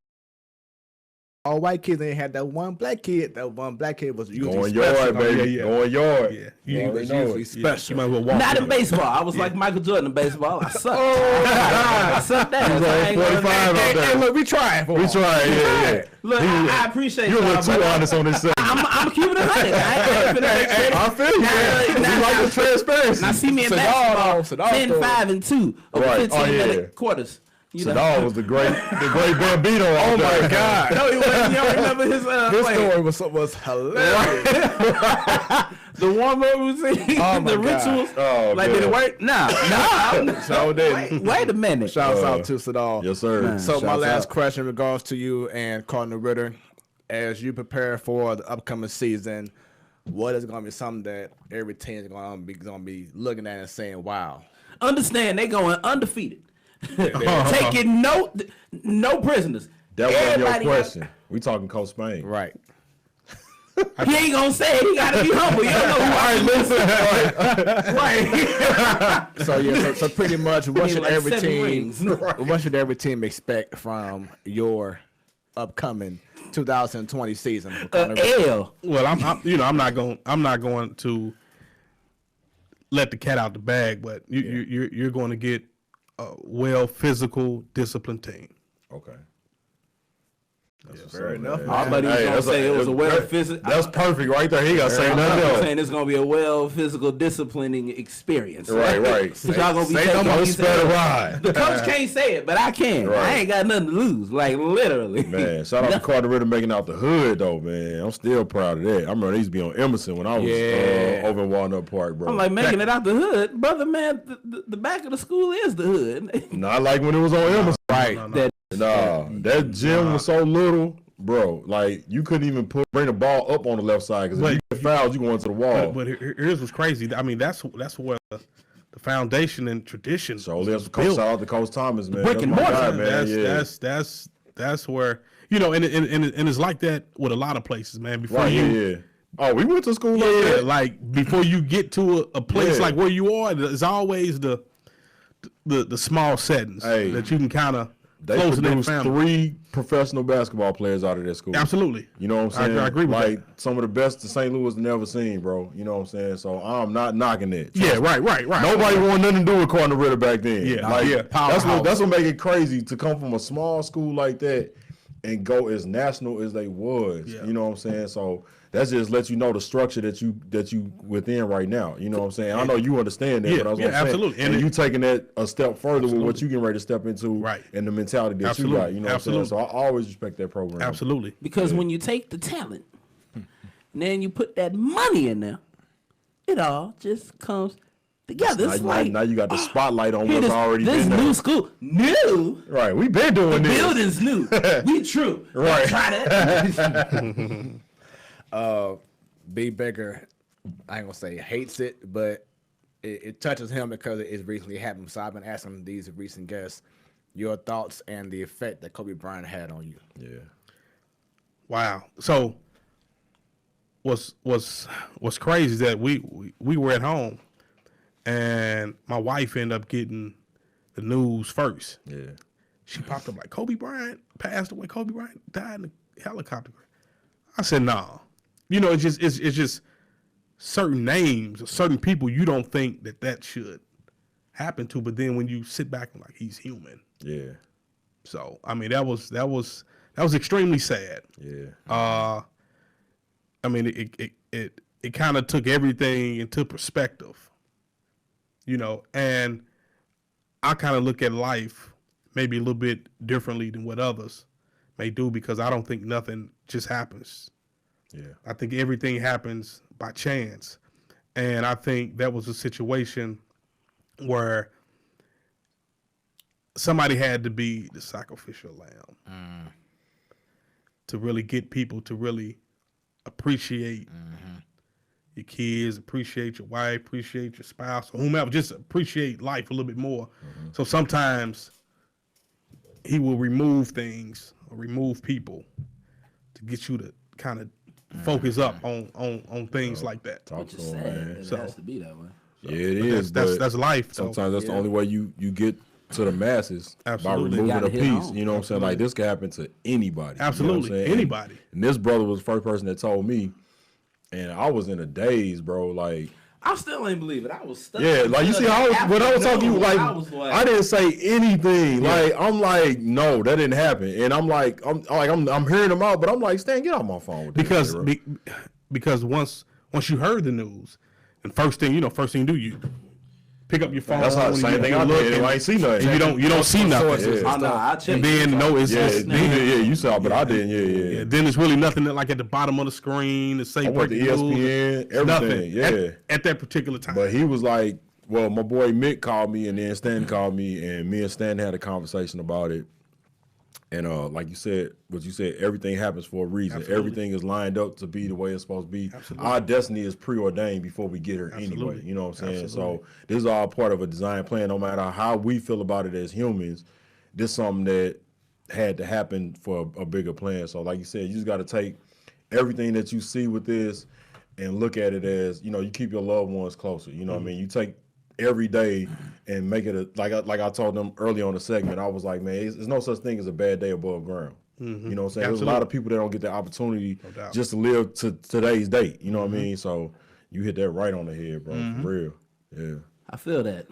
[SPEAKER 2] all white kids ain't had that one black kid. That one black kid was usually
[SPEAKER 1] Going
[SPEAKER 2] special.
[SPEAKER 1] yard, baby.
[SPEAKER 4] yeah.
[SPEAKER 1] Going yard.
[SPEAKER 4] Yeah.
[SPEAKER 1] You
[SPEAKER 4] You
[SPEAKER 1] already
[SPEAKER 2] was
[SPEAKER 1] know
[SPEAKER 2] usually
[SPEAKER 1] it.
[SPEAKER 2] special.
[SPEAKER 4] You might as well walk.
[SPEAKER 3] Not in
[SPEAKER 4] in.
[SPEAKER 3] baseball. I was like Michael Jordan in baseball. I sucked. I sucked that.
[SPEAKER 1] He's
[SPEAKER 3] I
[SPEAKER 1] on
[SPEAKER 3] ain't gonna-
[SPEAKER 1] 45 out
[SPEAKER 2] Hey,
[SPEAKER 1] there.
[SPEAKER 2] look, we trying for
[SPEAKER 1] We
[SPEAKER 2] him.
[SPEAKER 1] tried, yeah.
[SPEAKER 3] Look, I appreciate
[SPEAKER 1] You a
[SPEAKER 3] y'all,
[SPEAKER 1] little too
[SPEAKER 3] but
[SPEAKER 1] honest on this segment.
[SPEAKER 3] I'm keeping it 100. I ain't finna
[SPEAKER 1] I feel you, man.
[SPEAKER 3] Now-
[SPEAKER 1] You like the transparency.
[SPEAKER 3] Now see me in
[SPEAKER 2] Sadal,
[SPEAKER 3] basketball,
[SPEAKER 2] Sadal
[SPEAKER 3] 10,
[SPEAKER 2] story.
[SPEAKER 3] 5, and 2 over
[SPEAKER 1] Right.
[SPEAKER 3] 15
[SPEAKER 1] Oh, yeah.
[SPEAKER 3] minute quarters. You know?
[SPEAKER 1] Sadal was the great Bambino.
[SPEAKER 2] Oh my God.
[SPEAKER 3] No, he wasn't. You don't remember his
[SPEAKER 2] This
[SPEAKER 3] play.
[SPEAKER 2] story was hilarious.
[SPEAKER 3] The warm-up routine,
[SPEAKER 2] Oh, my
[SPEAKER 3] the
[SPEAKER 2] God.
[SPEAKER 3] rituals.
[SPEAKER 1] Oh,
[SPEAKER 3] like, did it
[SPEAKER 1] man.
[SPEAKER 3] work? No.
[SPEAKER 2] So didn't.
[SPEAKER 3] Wait a minute.
[SPEAKER 2] Shouts out to Sadal.
[SPEAKER 1] Yes, sir.
[SPEAKER 3] Man.
[SPEAKER 2] So my
[SPEAKER 3] Shouts
[SPEAKER 2] last
[SPEAKER 3] out.
[SPEAKER 2] question in regards to you and Cardinal Ritter, as you prepare for the upcoming season, what is going to be something that every team is going to be looking at and saying, "Wow"?
[SPEAKER 3] Understand, they going undefeated. Taking no prisoners.
[SPEAKER 1] That wasn't your
[SPEAKER 3] Everybody
[SPEAKER 1] question. We talking Coach Spain.
[SPEAKER 2] Right.
[SPEAKER 3] He ain't gonna say it. He gotta be humble. You don't know who I listen. Right.
[SPEAKER 2] So yeah. So pretty much, what
[SPEAKER 3] Need
[SPEAKER 2] should
[SPEAKER 3] like
[SPEAKER 2] every
[SPEAKER 3] 7
[SPEAKER 2] team?
[SPEAKER 3] rings.
[SPEAKER 2] What should every team expect from your upcoming 2020 season? for Cardinal Ritter?
[SPEAKER 3] L.
[SPEAKER 4] Well, I'm not going to let the cat out the bag, but you're going to get a well physical, disciplined team.
[SPEAKER 1] Okay. That's
[SPEAKER 2] fair enough,
[SPEAKER 3] My buddy was gonna say it was a well physical.
[SPEAKER 1] That's perfect right there. He got to say nothing
[SPEAKER 3] I'm
[SPEAKER 1] else.
[SPEAKER 3] saying it's gonna be a well physical disciplining experience.
[SPEAKER 1] Right.
[SPEAKER 3] 'Cause y'all gonna be
[SPEAKER 1] Say
[SPEAKER 3] taking
[SPEAKER 1] no more
[SPEAKER 3] these
[SPEAKER 1] spell the
[SPEAKER 3] L's.
[SPEAKER 1] ride.
[SPEAKER 3] The coach can't say it, but I can.
[SPEAKER 1] Right.
[SPEAKER 3] I ain't got nothing to lose. Like literally.
[SPEAKER 1] Man, shout out to Carter Ritter making out the hood though, man. I'm still proud of that. I remember they used to be on Emerson when I was
[SPEAKER 2] Yeah.
[SPEAKER 1] over in Walnut Park, bro.
[SPEAKER 3] I'm like making it out the hood, brother. Man, the back of the school is the hood.
[SPEAKER 1] Not like when it was on Emerson.
[SPEAKER 2] Right.
[SPEAKER 3] That
[SPEAKER 1] That gym was so little, bro. Like you couldn't even bring the ball up on the left side because if
[SPEAKER 4] But-
[SPEAKER 1] you get fouled, you go into the wall.
[SPEAKER 4] But here's what's crazy. I mean, that's where the foundation and tradition.
[SPEAKER 1] So that's
[SPEAKER 4] was
[SPEAKER 1] Coach
[SPEAKER 4] built.
[SPEAKER 1] shout out to Coach Thomas, man.
[SPEAKER 3] Brick
[SPEAKER 1] That's
[SPEAKER 3] and
[SPEAKER 1] my
[SPEAKER 3] mortar.
[SPEAKER 1] guy, man.
[SPEAKER 4] That's where and it's like that with a lot of places, man. Before
[SPEAKER 1] Right,
[SPEAKER 4] you,
[SPEAKER 1] yeah. Oh, we went to school like
[SPEAKER 4] yeah,
[SPEAKER 1] that.
[SPEAKER 4] like before you get to a place
[SPEAKER 1] Yeah.
[SPEAKER 4] like where you are, there's always the small settings
[SPEAKER 1] Hey.
[SPEAKER 4] that you can kind of
[SPEAKER 1] They
[SPEAKER 4] close in
[SPEAKER 1] produced
[SPEAKER 4] family.
[SPEAKER 1] 3 professional basketball players out of that school.
[SPEAKER 4] Absolutely.
[SPEAKER 1] You know what I'm
[SPEAKER 4] I
[SPEAKER 1] saying?
[SPEAKER 4] agree with
[SPEAKER 1] like
[SPEAKER 4] that.
[SPEAKER 1] some of the best the St. Louis never seen, bro. You know what I'm saying? So I'm not knocking it.
[SPEAKER 4] Yeah, right.
[SPEAKER 1] Nobody wanted nothing to do with Cardinal Ritter back then.
[SPEAKER 4] Yeah,
[SPEAKER 1] like,
[SPEAKER 4] yeah,
[SPEAKER 1] that's what make it crazy to come from a small school like that and go as national as they was.
[SPEAKER 4] Yeah.
[SPEAKER 1] You know what I'm saying? So that just lets you know the structure that you within right now. You know what I'm saying? I know you understand that,
[SPEAKER 4] Yeah,
[SPEAKER 1] but that's what
[SPEAKER 4] yeah,
[SPEAKER 1] I'm saying.
[SPEAKER 4] absolutely.
[SPEAKER 1] And
[SPEAKER 4] And
[SPEAKER 1] you taking that a step further with what you getting ready to step into,
[SPEAKER 4] Right.
[SPEAKER 1] and the mentality that
[SPEAKER 4] Absolutely.
[SPEAKER 1] you got. You know what I'm saying? So I always respect that program.
[SPEAKER 4] Absolutely.
[SPEAKER 3] because when you take the talent, and then you put that money in there, it all just comes together. It's like
[SPEAKER 1] now you got the spotlight on
[SPEAKER 3] here
[SPEAKER 1] what's
[SPEAKER 3] this,
[SPEAKER 1] already
[SPEAKER 3] this
[SPEAKER 1] been there.
[SPEAKER 3] new school, new.
[SPEAKER 1] Right, we been doing
[SPEAKER 3] The
[SPEAKER 1] this.
[SPEAKER 3] building's new. We true.
[SPEAKER 1] Right.
[SPEAKER 3] Try that.
[SPEAKER 2] B. Baker, I ain't gonna say hates it, but it touches him because it recently happened. So I've been asking these recent guests your thoughts and the effect that Kobe Bryant had on you.
[SPEAKER 1] Yeah.
[SPEAKER 4] Wow. So what's crazy is that we were at home and my wife ended up getting the news first.
[SPEAKER 1] Yeah.
[SPEAKER 4] She popped up like, Kobe Bryant passed away. Kobe Bryant died in a helicopter. I said, nah. You know, it's just certain names or certain people you don't think that should happen to, but then when you sit back and like, he's human.
[SPEAKER 1] Yeah.
[SPEAKER 4] So I mean, that was extremely sad.
[SPEAKER 1] Yeah.
[SPEAKER 4] I mean, it kind of took everything into perspective, you know, and I kind of look at life maybe a little bit differently than what others may do because I don't think nothing just happens.
[SPEAKER 1] Yeah.
[SPEAKER 4] I think everything happens by chance. And I think that was a situation where somebody had to be the sacrificial lamb to really get people to really appreciate your kids, appreciate your wife, appreciate your spouse, or whomever, just appreciate life a little bit more. So sometimes he will remove things or remove people to get you to kind of focus up on things like that.
[SPEAKER 1] Talk
[SPEAKER 3] Which
[SPEAKER 1] to
[SPEAKER 3] is
[SPEAKER 1] him,
[SPEAKER 3] sad.
[SPEAKER 1] man.
[SPEAKER 3] It
[SPEAKER 4] So-
[SPEAKER 3] has to be that way.
[SPEAKER 1] Yeah, it is.
[SPEAKER 4] That's life. So,
[SPEAKER 1] Sometimes that's the only way you get to the masses
[SPEAKER 4] Absolutely.
[SPEAKER 1] by removing
[SPEAKER 3] Gotta
[SPEAKER 1] a
[SPEAKER 3] hit
[SPEAKER 1] piece.
[SPEAKER 3] home.
[SPEAKER 1] You know what I'm saying? Like this could happen to anybody.
[SPEAKER 4] Absolutely.
[SPEAKER 1] You know what I'm saying?
[SPEAKER 4] Anybody.
[SPEAKER 1] And this brother was the first person that told me, and I was in a daze, bro. Like,
[SPEAKER 3] I still ain't believe it. I was stuck.
[SPEAKER 1] yeah, like you see how when I was talking to you, like I didn't say anything. Like I'm like, no, that didn't happen. And I'm hearing him out, but I'm like, Stan, get off my phone with this, bro.
[SPEAKER 4] because once you heard the news, and first thing you do, you pick up your phone.
[SPEAKER 1] That's how the same thing I did. And I ain't see nothing.
[SPEAKER 4] And you don't see nothing.
[SPEAKER 1] Yeah.
[SPEAKER 3] Oh, no, I checked.
[SPEAKER 4] And then
[SPEAKER 1] You saw, but I didn't. Yeah.
[SPEAKER 4] then there's really nothing that, like at the bottom of the screen to say
[SPEAKER 1] I went to
[SPEAKER 4] breaking news.
[SPEAKER 1] ESPN, everything.
[SPEAKER 4] Nothing.
[SPEAKER 1] Yeah.
[SPEAKER 4] At that particular time.
[SPEAKER 1] But he was like, well, my boy Mick called me, and then Stan called me, and me and Stan had a conversation about it. And like you said, what you said, everything happens for a reason.
[SPEAKER 4] Absolutely.
[SPEAKER 1] Everything is lined up to be the way it's supposed to be.
[SPEAKER 4] Absolutely.
[SPEAKER 1] Our destiny is preordained before we get here anyway.
[SPEAKER 4] Absolutely.
[SPEAKER 1] You know what I'm saying?
[SPEAKER 4] Absolutely.
[SPEAKER 1] So this is all part of a design plan. No matter how we feel about it as humans, this is something that had to happen for a bigger plan. So like you said, you just got to take everything that you see with this and look at it as, you know, you keep your loved ones closer. You know what I mean? You take every day and make it like I told them early on the segment. I was like, man, there's no such thing as a bad day above ground. You know what I'm saying?
[SPEAKER 4] Absolutely.
[SPEAKER 1] There's a lot of people that don't get the opportunity
[SPEAKER 4] doubt.
[SPEAKER 1] just to live to today's date. You know what I mean? So you hit that right on the head, bro. For real. Yeah.
[SPEAKER 3] I feel that.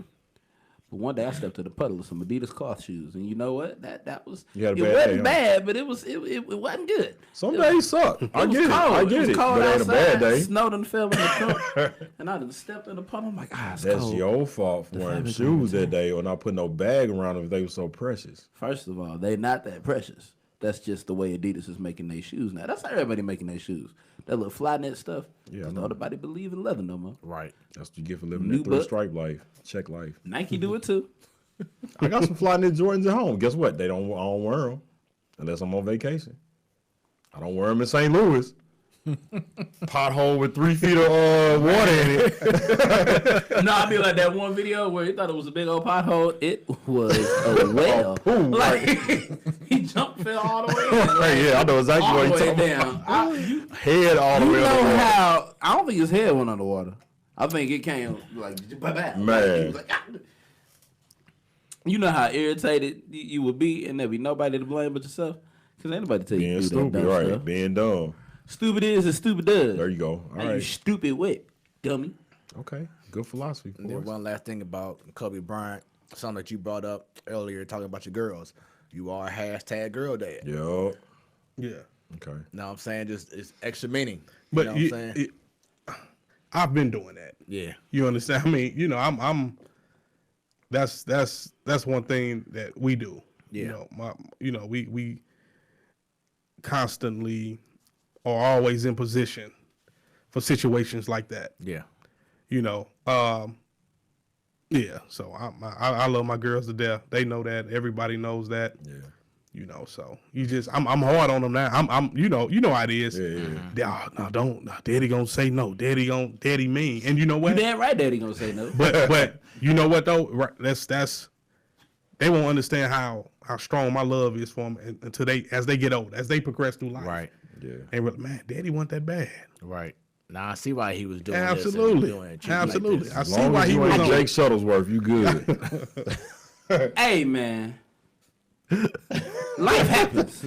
[SPEAKER 3] But one day I stepped to the puddle of some Adidas cloth shoes, and you know what? That was
[SPEAKER 1] You had a
[SPEAKER 3] it
[SPEAKER 1] bad
[SPEAKER 3] wasn't
[SPEAKER 1] day, huh?
[SPEAKER 3] bad, but it wasn't good.
[SPEAKER 1] Some days suck. I
[SPEAKER 3] was
[SPEAKER 1] get it.
[SPEAKER 3] cold.
[SPEAKER 1] I
[SPEAKER 3] It
[SPEAKER 1] get
[SPEAKER 3] was
[SPEAKER 1] it.
[SPEAKER 3] cold
[SPEAKER 1] But it ain't a bad
[SPEAKER 3] outside.
[SPEAKER 1] day.
[SPEAKER 3] Snow done fell in the trunk, and I done stepped in the puddle. I'm like, it's
[SPEAKER 1] That's
[SPEAKER 3] cold.
[SPEAKER 1] your fault for wearing
[SPEAKER 3] fabric
[SPEAKER 1] shoes
[SPEAKER 3] on
[SPEAKER 1] that day or not putting no bag around them if they were so precious.
[SPEAKER 3] First of all, they not that precious. That's just the way Adidas is making their shoes now. That's how everybody making their shoes. That little fly net stuff.
[SPEAKER 1] Yeah, I
[SPEAKER 3] Don't
[SPEAKER 1] know.
[SPEAKER 3] nobody believe in leather no more.
[SPEAKER 2] Right.
[SPEAKER 1] That's what you get for living
[SPEAKER 3] New
[SPEAKER 1] that
[SPEAKER 3] book.
[SPEAKER 1] three-stripe life. Check life.
[SPEAKER 3] Nike do it too.
[SPEAKER 1] I got some fly knit Jordans at home. Guess what? I don't wear them unless I'm on vacation. I don't wear them in St. Louis. Pothole with 3 feet of water in it.
[SPEAKER 3] No, I be like that one video where he thought it was a big old pothole. It was a well.
[SPEAKER 1] pool,
[SPEAKER 3] Like he jumped, fell all the way in.
[SPEAKER 1] Right, yeah, I know exactly
[SPEAKER 3] All
[SPEAKER 1] what
[SPEAKER 3] the
[SPEAKER 1] you're
[SPEAKER 3] way
[SPEAKER 1] talking
[SPEAKER 3] down.
[SPEAKER 1] about. Head all the
[SPEAKER 3] You
[SPEAKER 1] way
[SPEAKER 3] know
[SPEAKER 1] underwater.
[SPEAKER 3] how? I don't think his head went underwater. I think it came like
[SPEAKER 1] Man.
[SPEAKER 3] Like, he was like, ah. You know how irritated you would be, and there'd be nobody to blame but yourself. Because anybody tell you
[SPEAKER 1] Being
[SPEAKER 3] to do
[SPEAKER 1] stupid,
[SPEAKER 3] that dumb
[SPEAKER 1] right?
[SPEAKER 3] stuff.
[SPEAKER 1] Being dumb.
[SPEAKER 3] Stupid is and stupid does.
[SPEAKER 1] There you go. All
[SPEAKER 3] And you
[SPEAKER 1] right.
[SPEAKER 3] stupid what, dummy.
[SPEAKER 1] Okay. Good philosophy.
[SPEAKER 2] And then
[SPEAKER 1] Forrest.
[SPEAKER 2] one last thing about Kobe Bryant, something that you brought up earlier, talking about your girls. You are a #girl dad.
[SPEAKER 1] Yo.
[SPEAKER 4] yeah.
[SPEAKER 1] Okay.
[SPEAKER 2] Know what I'm saying? Just it's extra meaning.
[SPEAKER 4] But
[SPEAKER 2] you know what I'm saying?
[SPEAKER 4] I've been doing that.
[SPEAKER 2] Yeah.
[SPEAKER 4] You understand? I mean, you know, I'm. That's one thing that we do.
[SPEAKER 2] Yeah.
[SPEAKER 4] You know, we constantly are always in position for situations like that.
[SPEAKER 2] Yeah.
[SPEAKER 4] You know, yeah. So I love my girls to death. They know that. Everybody knows that.
[SPEAKER 1] Yeah.
[SPEAKER 4] You know, so I'm hard on him now. I'm you know how it is. Yeah. No, don't. No, Daddy gonna say no. Daddy mean. And you know what?
[SPEAKER 3] You damn right, Daddy gonna say no.
[SPEAKER 4] But you know what though? Right, that's they won't understand how strong my love is for them until as they get older, as they progress through life.
[SPEAKER 2] Right.
[SPEAKER 1] Yeah.
[SPEAKER 4] And man, Daddy wasn't that bad.
[SPEAKER 2] Right. Now I see why he was doing
[SPEAKER 4] Absolutely.
[SPEAKER 2] this. And doing
[SPEAKER 4] Absolutely.
[SPEAKER 2] Like
[SPEAKER 4] I
[SPEAKER 1] As
[SPEAKER 4] see
[SPEAKER 1] long
[SPEAKER 4] why
[SPEAKER 1] as
[SPEAKER 4] he
[SPEAKER 1] you
[SPEAKER 4] was
[SPEAKER 1] ain't
[SPEAKER 4] on.
[SPEAKER 1] Jake Shuttlesworth, you good.
[SPEAKER 3] Hey, man. Life happens.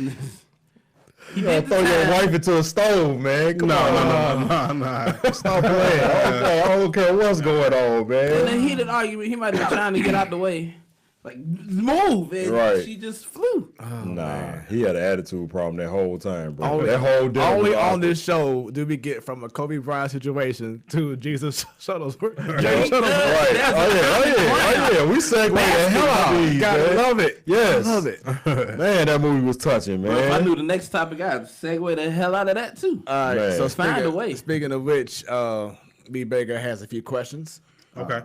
[SPEAKER 1] You gotta throw your wife into a stove, man. Come on.
[SPEAKER 4] No.
[SPEAKER 1] Stop playing. I don't care what's going on,
[SPEAKER 3] In
[SPEAKER 1] man.
[SPEAKER 3] a heated argument, he might have been trying to get out the way. Like, move. And
[SPEAKER 1] Right.
[SPEAKER 3] she just flew.
[SPEAKER 1] Nah, he had an attitude problem that whole time, bro.
[SPEAKER 2] Only-
[SPEAKER 1] that whole dinner
[SPEAKER 2] Only
[SPEAKER 1] was
[SPEAKER 2] on
[SPEAKER 1] awkward.
[SPEAKER 2] this show do we get from a Kobe Bryant situation to Jesus Shuttlesworth.
[SPEAKER 1] Right. Oh yeah. We segue the hell out of these,
[SPEAKER 2] Gotta
[SPEAKER 1] man.
[SPEAKER 2] love it.
[SPEAKER 1] Yes.
[SPEAKER 2] Love it.
[SPEAKER 1] Man, that movie was touching,
[SPEAKER 3] Bro, if I
[SPEAKER 1] man.
[SPEAKER 3] knew the next topic, I'd segue the hell out of that, too.
[SPEAKER 2] All right.
[SPEAKER 1] Man.
[SPEAKER 2] So
[SPEAKER 3] Find a way.
[SPEAKER 2] Speaking of which, B. Baker has a few questions.
[SPEAKER 4] Okay.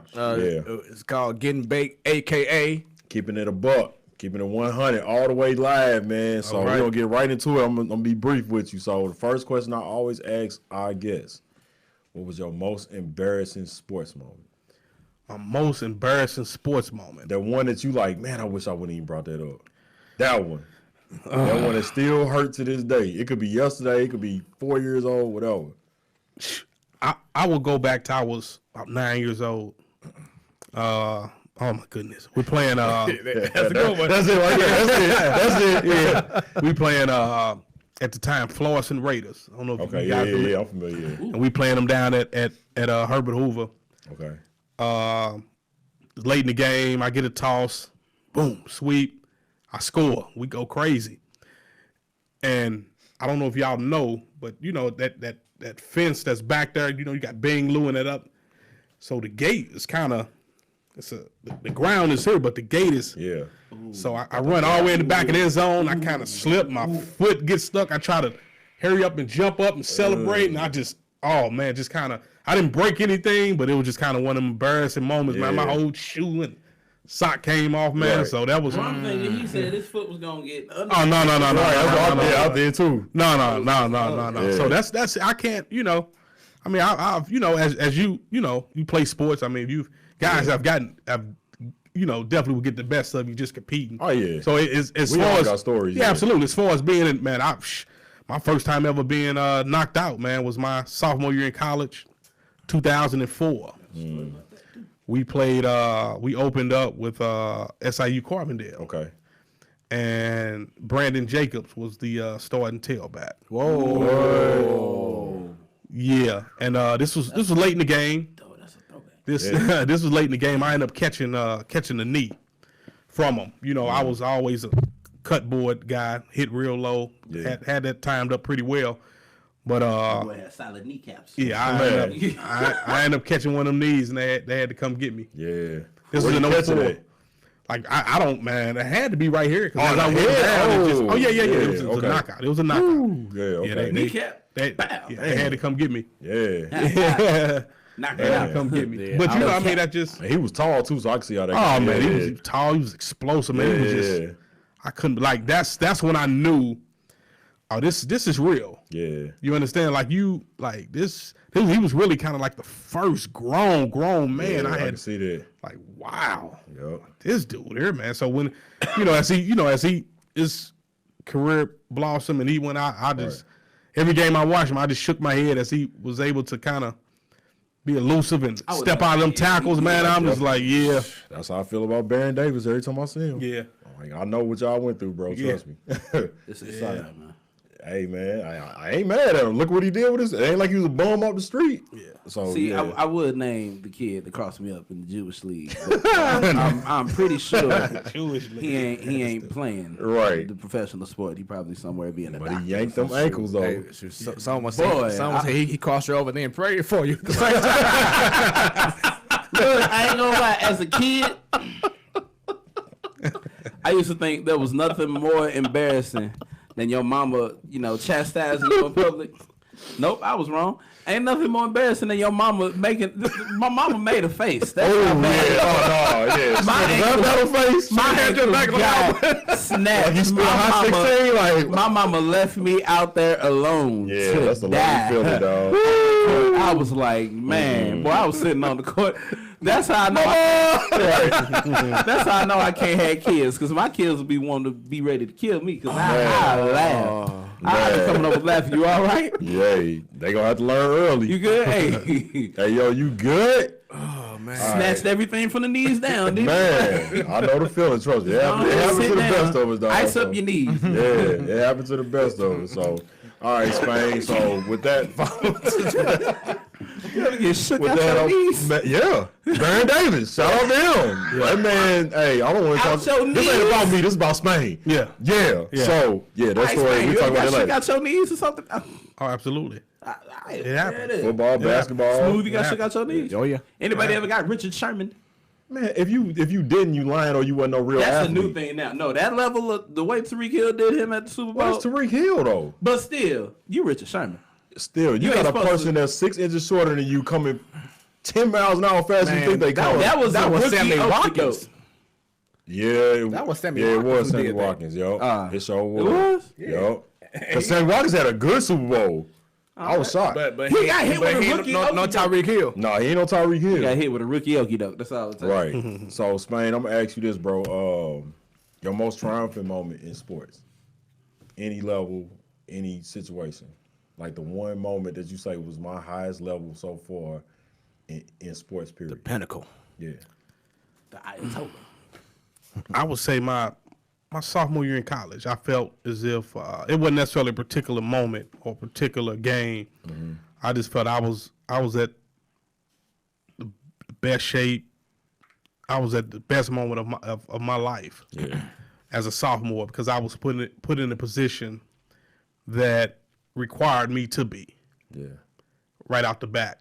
[SPEAKER 2] It's called Getting Baked, a.k.a.
[SPEAKER 1] Keeping it a buck. Keeping it 100 all the way live, man. So
[SPEAKER 4] All right.
[SPEAKER 1] we're going to get right into it. I'm going to be brief with you. So the first question I always ask our guests, what was your most embarrassing sports moment?
[SPEAKER 4] My most embarrassing sports moment.
[SPEAKER 1] That one that you like, man, I wish I wouldn't even brought that up. That one. That one that still hurts to this day. It could be yesterday. It could be 4 years old, whatever.
[SPEAKER 4] I will go back to I was about 9 years old. Oh my goodness, we're playing.
[SPEAKER 2] That's a good one.
[SPEAKER 1] That's it right there. That's it.
[SPEAKER 4] Yeah, we playing. At the time, Florissant Raiders. I don't know if
[SPEAKER 1] Okay,
[SPEAKER 4] you guys remember.
[SPEAKER 1] yeah, I'm familiar. Yeah.
[SPEAKER 4] And we playing them down at Herbert Hoover.
[SPEAKER 1] Okay.
[SPEAKER 4] Late in the game, I get a toss, boom, sweep, I score. We go crazy. And I don't know if y'all know, but you know that fence that's back there. You know, you got Bing Lou and that up. So the gate is kind of. The ground is here, but the gate is.
[SPEAKER 1] Yeah.
[SPEAKER 4] So I run all the way in the back of the end zone. I kind of slip. My foot gets stuck. I try to hurry up and jump up and celebrate. And I just, just kind of, I didn't break anything, but it was just kind of one of them embarrassing moments, man. My whole shoe and sock came off, man.
[SPEAKER 1] Right.
[SPEAKER 4] So that was.
[SPEAKER 3] One thing that he said his foot was going to get.
[SPEAKER 4] Oh, no.
[SPEAKER 1] Out there too.
[SPEAKER 4] No.
[SPEAKER 1] Yeah.
[SPEAKER 4] So that's, I can't, I mean, I've, as you you play sports. I mean, guys have definitely will get the best of you just competing.
[SPEAKER 1] Oh, yeah.
[SPEAKER 4] So as
[SPEAKER 1] We
[SPEAKER 4] far
[SPEAKER 1] all
[SPEAKER 4] as
[SPEAKER 1] got stories,
[SPEAKER 4] yeah,
[SPEAKER 1] yeah.
[SPEAKER 4] absolutely. As far as being in, man, my first time ever being knocked out, man, was my sophomore year in college, 2004. We played. We opened up with SIU Carbondale.
[SPEAKER 1] Okay.
[SPEAKER 4] And Brandon Jacobs was the starting tailback.
[SPEAKER 1] Whoa.
[SPEAKER 4] Yeah, and this was late in the game.
[SPEAKER 3] That's a throwback.
[SPEAKER 4] This was late in the game. I ended up catching the knee from him. I was always a cut board guy, hit real low.
[SPEAKER 1] Yeah.
[SPEAKER 4] Had that timed up pretty well. But
[SPEAKER 3] Boy had solid kneecaps.
[SPEAKER 4] yeah, I ended up catching one of them knees, and they had to come get me.
[SPEAKER 1] Yeah.
[SPEAKER 4] This
[SPEAKER 1] Where
[SPEAKER 4] was
[SPEAKER 1] you
[SPEAKER 4] an
[SPEAKER 1] catching
[SPEAKER 4] 04.
[SPEAKER 1] it?
[SPEAKER 4] Like I don't, man. It had to be right here.
[SPEAKER 1] Oh,
[SPEAKER 4] I
[SPEAKER 1] the
[SPEAKER 4] went
[SPEAKER 1] head?
[SPEAKER 4] down and just,
[SPEAKER 1] Oh,
[SPEAKER 4] yeah. It was
[SPEAKER 1] okay.
[SPEAKER 4] a knockout. It was a knockout.
[SPEAKER 1] Ooh, yeah, okay.
[SPEAKER 4] they
[SPEAKER 3] Kneecap? Bow.
[SPEAKER 4] they had to come get me.
[SPEAKER 1] Yeah.
[SPEAKER 3] Knock it out.
[SPEAKER 4] Come get me.
[SPEAKER 2] Yeah,
[SPEAKER 4] But
[SPEAKER 2] I
[SPEAKER 4] I mean, that just.
[SPEAKER 1] He was tall too, so I can see how that.
[SPEAKER 4] Oh man, he was tall. He was explosive. Man, he was just. I couldn't like. That's when I knew. Oh, this is real.
[SPEAKER 1] Yeah.
[SPEAKER 4] You understand? Like this. He was really kind of like the first grown man
[SPEAKER 1] Yeah,
[SPEAKER 4] I
[SPEAKER 1] I
[SPEAKER 4] had.
[SPEAKER 1] can see that.
[SPEAKER 4] Like wow,
[SPEAKER 1] Yep.
[SPEAKER 4] this dude here, man. So when as his career blossomed and he went out, I just every game I watched him, I just shook my head as he was able to kind of be elusive and step out of them tackles, man. I'm just like, yeah.
[SPEAKER 1] That's how I feel about Baron Davis every time I see him.
[SPEAKER 4] Yeah.
[SPEAKER 1] Like, I know what y'all went through, bro. Trust me.
[SPEAKER 3] This is exciting, man.
[SPEAKER 1] Hey, man, I ain't mad at him. Look what he did with this. It ain't like he was a bum off the street. Yeah. So
[SPEAKER 3] See,
[SPEAKER 1] yeah.
[SPEAKER 3] I would name the kid that crossed me up in the Jewish league. But I'm pretty sure he ain't playing
[SPEAKER 1] Right.
[SPEAKER 3] the professional sport. He probably somewhere being a
[SPEAKER 1] But
[SPEAKER 3] doctor.
[SPEAKER 1] he yanked them ankles though.
[SPEAKER 2] Hey, someone
[SPEAKER 3] Boy,
[SPEAKER 2] said he crossed you over there and prayed for you.
[SPEAKER 3] Look, I ain't gonna lie. As a kid, I used to think there was nothing more embarrassing than your mama, chastising you in public. Nope, I was wrong. Ain't nothing more embarrassing than your mama making. My mama made a face. That's how bad.
[SPEAKER 1] Yeah,
[SPEAKER 3] My
[SPEAKER 1] battle face.
[SPEAKER 3] My hand just back got snapped.
[SPEAKER 1] Like you hot 16, like
[SPEAKER 3] my mama left me out there alone.
[SPEAKER 1] yeah,
[SPEAKER 3] to
[SPEAKER 1] that's the
[SPEAKER 3] die.
[SPEAKER 1] lonely feeling, dog.
[SPEAKER 3] I was like, man, boy, I was sitting on the court. That's how I know. That's how I know I can't have kids, because my kids will be wanting to be ready to kill me, because I laugh. I be coming up and laughing. You all right?
[SPEAKER 1] Yeah, they gonna have to learn early.
[SPEAKER 3] You good? Hey,
[SPEAKER 1] Hey, yo, you good?
[SPEAKER 2] Oh man.
[SPEAKER 3] snatched everything from the knees down, didn't
[SPEAKER 1] Man, I know the feeling. Trust me, it happens to the best of us, dog.
[SPEAKER 3] Ice up your knees.
[SPEAKER 1] Yeah, it happens to the best of us. So, all right, Spain. So with that,
[SPEAKER 3] You gotta get shook
[SPEAKER 1] with
[SPEAKER 3] out
[SPEAKER 1] that,
[SPEAKER 3] your knees.
[SPEAKER 1] yeah, Baron Davis. Shout out to him. That man. Hey, I don't want to
[SPEAKER 3] Out
[SPEAKER 1] talk.
[SPEAKER 3] your
[SPEAKER 1] This ain't
[SPEAKER 3] knees.
[SPEAKER 1] about me. This is about Spain.
[SPEAKER 4] Yeah.
[SPEAKER 1] Yeah. So yeah, that
[SPEAKER 3] Ice
[SPEAKER 1] story
[SPEAKER 3] man,
[SPEAKER 1] we
[SPEAKER 3] you
[SPEAKER 1] talk
[SPEAKER 3] ever
[SPEAKER 1] about
[SPEAKER 3] got
[SPEAKER 1] that
[SPEAKER 3] shook
[SPEAKER 1] later.
[SPEAKER 3] out your knees or something?
[SPEAKER 4] Oh, absolutely.
[SPEAKER 3] It
[SPEAKER 4] happened.
[SPEAKER 1] Football, basketball.
[SPEAKER 3] Smooth, you got shook out your knees.
[SPEAKER 2] Oh yeah.
[SPEAKER 3] Anybody ever got Richard Sherman?
[SPEAKER 1] Man, if you didn't, you lying or you wasn't no real
[SPEAKER 3] That's
[SPEAKER 1] athlete.
[SPEAKER 3] a new thing now. No, that level of the way Tariq Hill did him at the Super Bowl.
[SPEAKER 1] What's Tariq Hill though?
[SPEAKER 3] But still, you Richard Sherman.
[SPEAKER 1] Still, you
[SPEAKER 3] You
[SPEAKER 1] got
[SPEAKER 3] ain't
[SPEAKER 1] a
[SPEAKER 3] supposed
[SPEAKER 1] person
[SPEAKER 3] to-
[SPEAKER 1] that's 6 inches shorter than you coming 10 miles an hour faster than you think they coming.
[SPEAKER 3] That was
[SPEAKER 2] That was
[SPEAKER 3] rookie
[SPEAKER 2] Sammy
[SPEAKER 3] okie
[SPEAKER 2] Watkins.
[SPEAKER 3] doke.
[SPEAKER 1] Yeah,
[SPEAKER 2] That was Sammy
[SPEAKER 1] Yeah, it
[SPEAKER 2] Watkins
[SPEAKER 1] was
[SPEAKER 2] who
[SPEAKER 1] Sammy
[SPEAKER 2] did that.
[SPEAKER 1] Watkins, yo. It sure
[SPEAKER 3] It
[SPEAKER 1] was.
[SPEAKER 3] was?
[SPEAKER 1] Yo. Because Sammy Watkins had a good Super Bowl. I was shocked.
[SPEAKER 2] But
[SPEAKER 3] He got hit with a
[SPEAKER 2] he
[SPEAKER 3] rookie
[SPEAKER 2] no
[SPEAKER 3] okie doke.
[SPEAKER 2] Tyreek Hill.
[SPEAKER 1] Nah, he ain't no Tyreek Hill.
[SPEAKER 3] He got hit with a rookie okie doke. That's all I'm saying.
[SPEAKER 1] Right. So, Spain, I'm going to ask you this, bro. Your most triumphant moment in sports? Any level, any situation? Like the one moment that you say was my highest level so far in sports, period.
[SPEAKER 2] Pinnacle.
[SPEAKER 1] Yeah.
[SPEAKER 3] The Ayatollah.
[SPEAKER 4] I would say my sophomore year in college, I felt as if it wasn't necessarily a particular moment or particular game. I just felt I was at the best shape. I was at the best moment of my life as a sophomore, because I was put in a position that required me to be right out the bat,